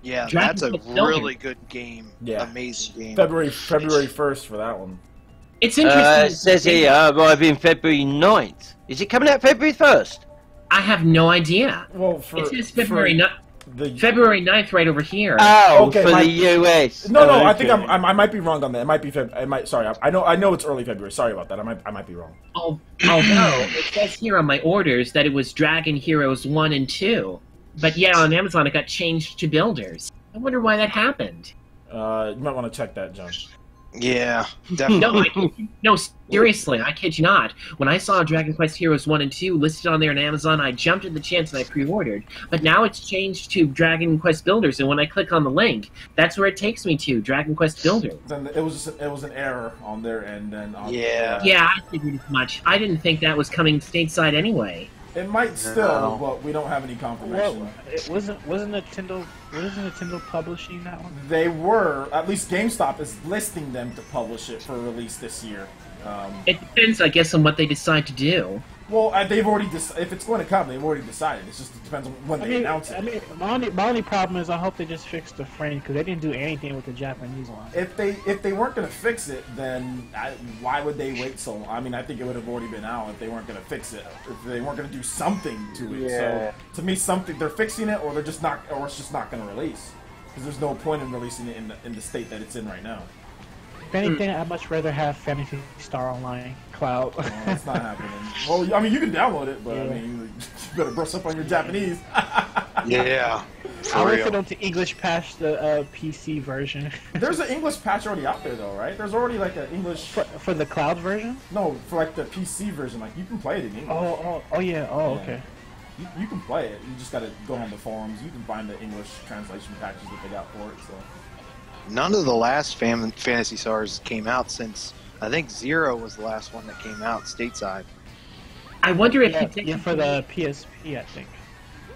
Yeah, that's a really good game. Yeah. Amazing game. February 1st for that one. It's interesting. It says here, arriving February 9th. Is it coming out February 1st? I have no idea. Well, it says February 9th. February 9th right over here. Oh, okay, for the US. No, I think I might be wrong on that. It might be sorry, I know it's early February. Sorry about that. I might be wrong. Oh no. It says here on my orders that it was Dragon Heroes 1 and 2. But yeah, on Amazon it got changed to Builders. I wonder why that happened. You might want to check that, John. Yeah, definitely. No, seriously, I kid you not. When I saw Dragon Quest Heroes 1 and 2 listed on there on Amazon, I jumped at the chance and I pre-ordered. But now it's changed to Dragon Quest Builders, and when I click on the link, that's where it takes me to, Dragon Quest Builders. Then it was an error on their end. Yeah, I figured as much. I didn't think that was coming stateside anyway. It might still, but we don't have any confirmation. Well, it wasn't Nintendo publishing that one? They were. At least GameStop is listing them to publish it for release this year. It depends, I guess, on what they decide to do. Well, they've already if it's going to come, they've already decided. It depends on when they announce it. My only problem is I hope they just fix the frame because they didn't do anything with the Japanese one. If they weren't going to fix it, then why would they wait so long? I mean, I think it would have already been out if they weren't going to fix it. If they weren't going to do something to it. Yeah. So to me, they're fixing it, or they're just not, or it's just not going to release. Because there's no point in releasing it in the state that it's in right now. If anything, I'd much rather have Fantasy Star Online Cloud. It's not happening. Well, I mean, you can download it, but I mean, you better brush up on your Japanese. Yeah. I'll wait for them to English patch the PC version. There's an English patch already out there, though, right? There's already like an English for the cloud version. No, for like the PC version. Like you can play it in English. Oh yeah. Oh, okay. You can play it. You just gotta go on the forums. You can find the English translation patches that they got for it. So. None of the last Fantasy Stars came out since I think 0 was the last one that came out stateside. I wonder if for the PSP, I think.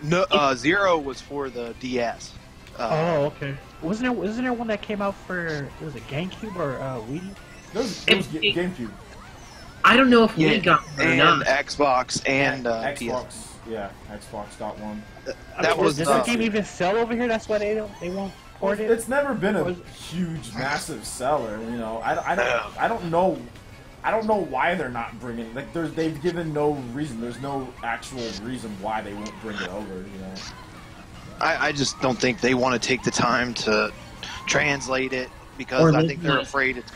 No, 0 was for the DS. Okay. Wasn't there one that came out for was it GameCube or Wii? It was GameCube. I don't know if we got one or not. Xbox and Xbox. PS. Yeah, Xbox got one. Does the game even sell over here? That's why they won't port it. It's never been a huge, massive seller. You know, I don't know. I don't know why they're not bringing. Like, they've given no reason. There's no actual reason why they won't bring it over. You know. I just don't think they want to take the time to translate it because I think they're afraid it's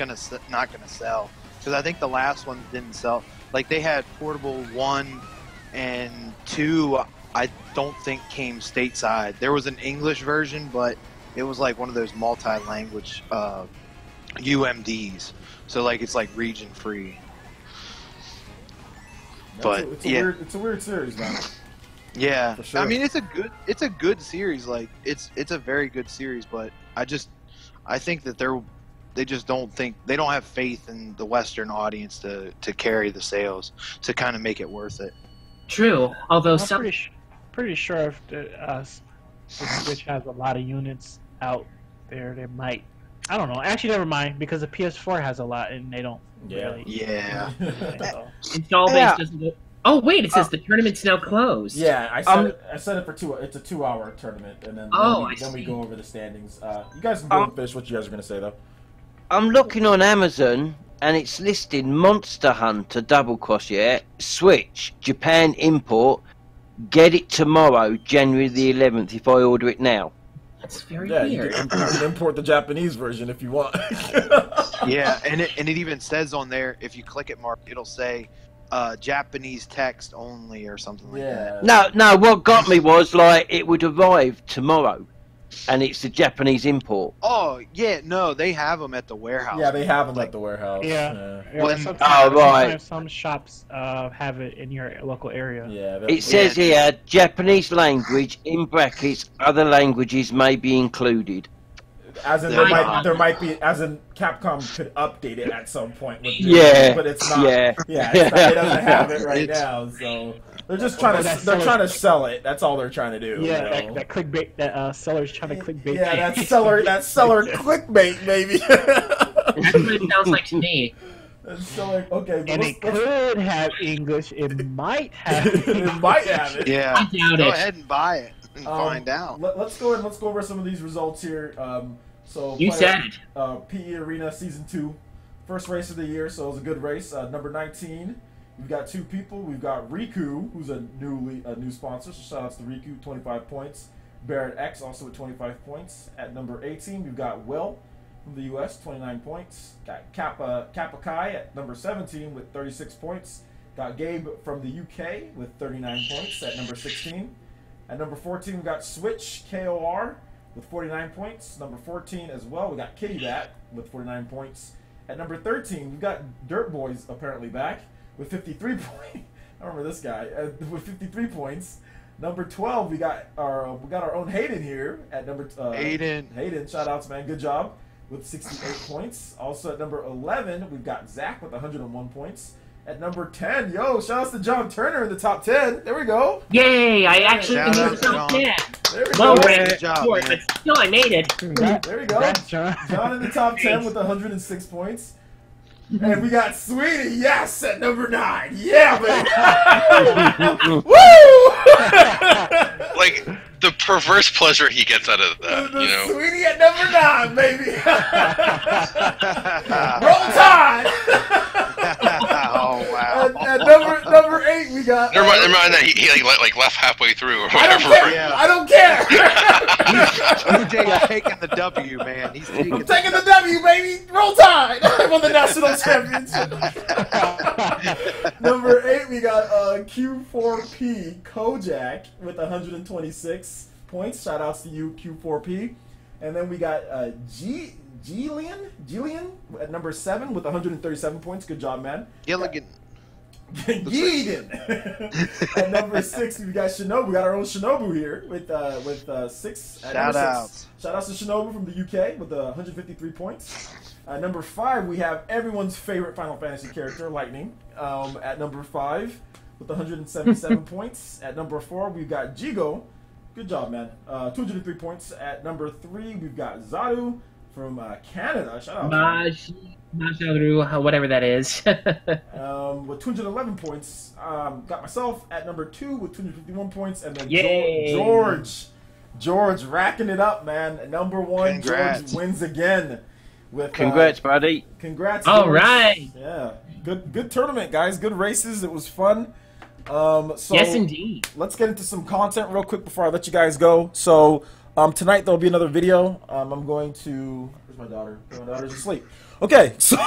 not gonna sell. Because I think the last one didn't sell. Like they had Portable 1 and 2. I don't think came stateside. There was an English version, but it was like one of those multi-language UMDs. So like it's like region free. But it's a weird series, man. Yeah, For sure. I mean it's a good series. Like it's a very good series, but I think that they just don't have faith in the Western audience to carry the sales to kind of make it worth it. True, although I'm pretty sure if the Switch has a lot of units out there, they might. I don't know. Actually, never mind because the PS4 has a lot and they don't really. Yeah. So. Install base doesn't go. Oh wait, it says the tournament's now closed. Yeah, I set it for 2. It's a 2-hour tournament, and then we go over the standings. You guys can go and finish what you guys are gonna say though. I'm looking on Amazon and it's listing Monster Hunter Double Cross. Yeah, Switch Japan import. Get it tomorrow, January the 11th. If I order it now. That's very weird. You can import the Japanese version if you want. Yeah, and it even says on there if you click it, Mark, it'll say Japanese text only or something like that. No. What got me was like it would arrive tomorrow, and it's a Japanese import. Oh yeah, no, they have them at the warehouse. Yeah, they have them at the warehouse. Sometimes some shops have it in your local area. Yeah. It says here Japanese language in brackets. Other languages may be included. As in, there might be, as in Capcom could update it at some point. But it's not. Yeah. It doesn't have it right now, so they're just trying to sell it. That's all they're trying to do. Yeah, you know? that clickbait, that seller's trying to clickbait. Yeah, that seller clickbait, maybe. That's what it sounds like to me. So okay, and it could have English. It might have. It might have it. Yeah, I doubt go it. ahead and buy it and find out. Let's go over some of these results here. So you said it. PE Arena Season 2, first race of the year, so it was a good race. Number 19, we've got 2 people. We've got Riku, who's a new sponsor, so shout outs to Riku, 25 points. Barrett X also with 25 points. At number 18, we've got Will from the US, 29 points. Got Kappa Kai at number 17 with 36 points. Got Gabe from the UK with 39 points at number 16. At number 14, we got Switch KOR with 49 points. Number 14 as well, we got Kitty Bat with 49 points. At number 13, we've got Dirt Boys apparently back with 53 points. I remember this guy with 53 points. Number 12, we got our own Hayden here at number Hayden, shout outs, man, good job with 68 points. Also at number 11, we've got Zach with 101 points. At number 10, shout outs to John Turner in the top 10. There we go. Yay! I actually made the top 10. There we Low go. rank, but still I made it. There we go. John in the top 10 with 106 points. And we got Sweetie, yes, at number 9. Yeah, baby. Woo! Like, the perverse pleasure he gets out of that, the you know? Sweetie at number 9, baby. Roll Tide. Oh, wow. At number 8, we got. Never mind that he like left halfway through or I whatever. don't care. Yeah. I don't care. OJ is taking the W, man. He's taking The W, baby. Roll Tide. Won the national championship. Number 8, we got Q4P Kojak with 126 points. Shout outs to you, Q4P. And then we got Gillian at number 7 with 137 points. Good job, man. Gilligan. Geeden. At number 6, we got Shinobu. We got our own Shinobu here with 6. Shout outs. Shout outs to Shinobu from the UK with 153 points. At number 5, we have everyone's favorite Final Fantasy character, Lightning, at number 5 with 177 points. At number 4, we've got Jigo. Good job, man. 203 points. At number 3, we've got Zaru from Canada. Shout out. Whatever that is. With 211 points. Got myself at number 2 with 251 points. And then George racking it up, man. At number 1, Congrats. George wins again. With Congrats, buddy. Congrats. All George. right. Yeah. Good tournament, guys. Good races. It was fun. So Yes, indeed. Let's get into some content real quick before I let you guys go. So tonight there'll be another video. I'm going to. Where's my daughter? My daughter's asleep. Okay, so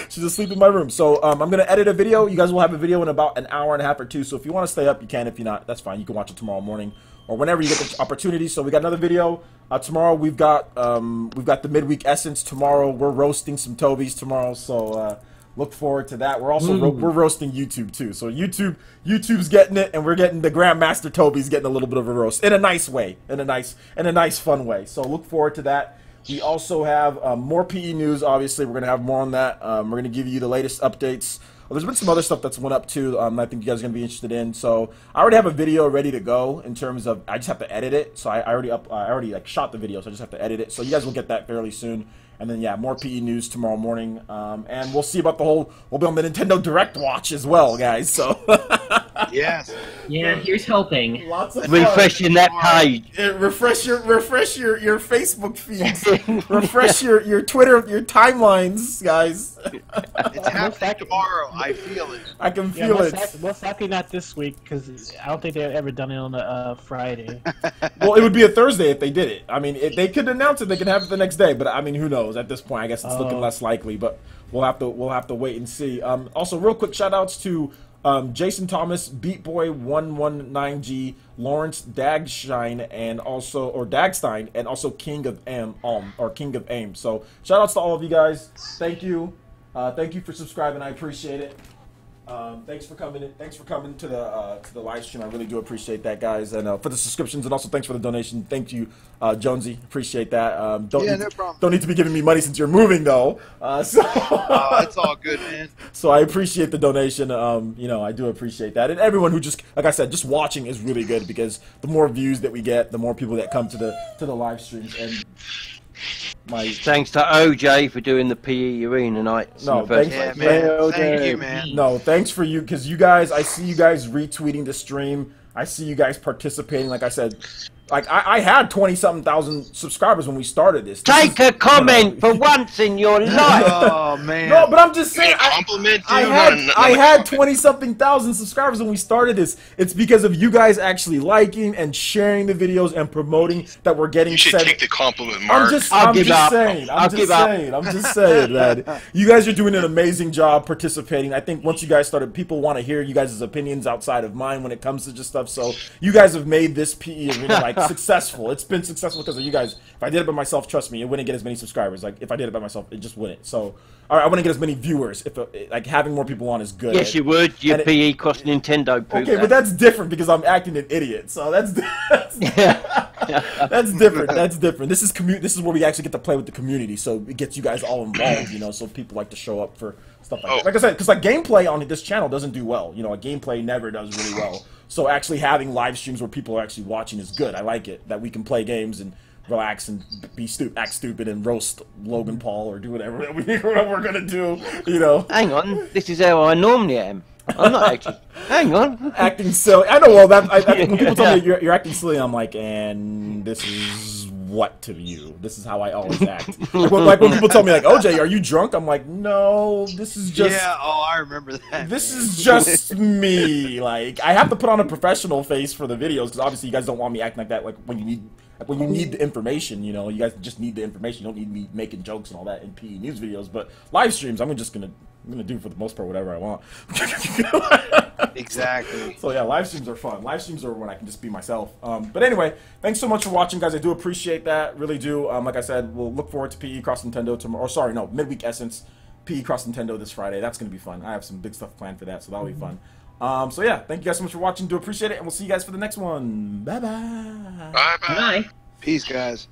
she's asleep in my room. So I'm gonna edit a video. You guys will have a video in about an hour and a half or 2. So if you want to stay up, you can. If you're not, that's fine. You can watch it tomorrow morning or whenever you get the opportunity. So we got another video tomorrow. We've got the midweek essence tomorrow. We're roasting some Tobys tomorrow. So. Look forward to that. We're also we're roasting YouTube too. So YouTube's getting it, and we're getting the Grandmaster Toby's getting a little bit of a roast in a nice way, in a nice fun way. So look forward to that. We also have more PE news. Obviously, we're gonna have more on that. We're gonna give you the latest updates. Well, there's been some other stuff that's went up too. I think you guys are gonna be interested in. So I already have a video ready to go in terms of I just have to edit it. So I already like shot the video, so I just have to edit it. So you guys will get that fairly soon. And then, yeah, more PE news tomorrow morning. And we'll see about we'll be on the Nintendo Direct watch as well, guys. So, Yes. Yeah, here's hoping. Lots of Refreshing that page. Refresh your Facebook feeds. Refresh your Twitter, your timelines, guys. It's happening tomorrow. I feel it. I can feel it. Most likely not this week because I don't think they've ever done it on a Friday. Well, it would be a Thursday if they did it. I mean, if they could announce it, they could have it the next day. But I mean, who knows? At this point, I guess it's looking less likely. But we'll have to wait and see. Also, real quick shout outs to Jason Thomas, Beatboy119G, Lawrence Dagstein, and also King of Aim. So shout outs to all of you guys. Thank you for subscribing. I appreciate it. Thanks for coming to the live stream. I really do appreciate that, guys, and for the subscriptions, and also thanks for the donation. Thank you, Jonesy. Appreciate that. No problem. Don't need to be giving me money since you're moving, though. It's all good, man. So I appreciate the donation. I do appreciate that, and everyone who just, like I said, just watching is really good because the more views that we get, the more people that come to the live streams. And thanks to OJ for doing the PE arena night. No, Thank you, man. No, thanks for you, because you guys, I see you guys retweeting the stream. I see you guys participating. Like I said, like I had 20-something thousand subscribers when we started this. Take a comment for once in your life. Oh man. No, but I'm just saying. Compliment, dude. I had 20-something thousand subscribers when we started this. It's because of you guys actually liking and sharing the videos and promoting that we're getting. You should take the compliment, Mark. I'm just saying, man. You guys are doing an amazing job participating. I think once you guys started, people want to hear you guys' opinions outside of mine when it comes to just stuff. So you guys have made this PE arena like successful. It's been successful because of you guys. If I did it by myself, trust me, it wouldn't get as many subscribers. Like if I did it by myself, it just wouldn't. So I wouldn't get as many viewers. If like having more people on is good. Yes, you would. Your PE cost Nintendo. Okay, but that's different because I'm acting an idiot. So that's different. That's different. This is where we actually get to play with the community. So it gets you guys all involved. So people like to show up for stuff like that. Like I said, because like gameplay on this channel doesn't do well. A gameplay never does really well. So actually having live streams where people are actually watching is good. I like it that we can play games and relax and act stupid and roast Logan Paul or do whatever we're gonna do. Hang on, this is how I normally am. I'm not actually. Hang on, acting silly. I know. Well, when people tell me you're acting silly, I'm like, and this is what to you. This is how I always act. Like when people tell me like, OJ, are you drunk? I'm like, no, this is just. Yeah. Oh, I remember that. This is just me. Like I have to put on a professional face for the videos because obviously you guys don't want me acting like that. Like when you need the information, you know, you guys just need the information. You don't need me making jokes and all that in PE news videos. But live streams, I'm gonna do for the most part whatever I want. Exactly. So yeah, live streams are fun. Live streams are when I can just be myself. But anyway, thanks so much for watching, guys. I do appreciate that, really do. Like I said, we'll look forward to PE Cross Nintendo tomorrow. Or sorry, no, Midweek Essence, PE Cross Nintendo this Friday. That's gonna be fun. I have some big stuff planned for that, so that'll be fun. So yeah, thank you guys so much for watching. Do appreciate it, and we'll see you guys for the next one. Bye bye. Bye bye. Bye. Peace, guys.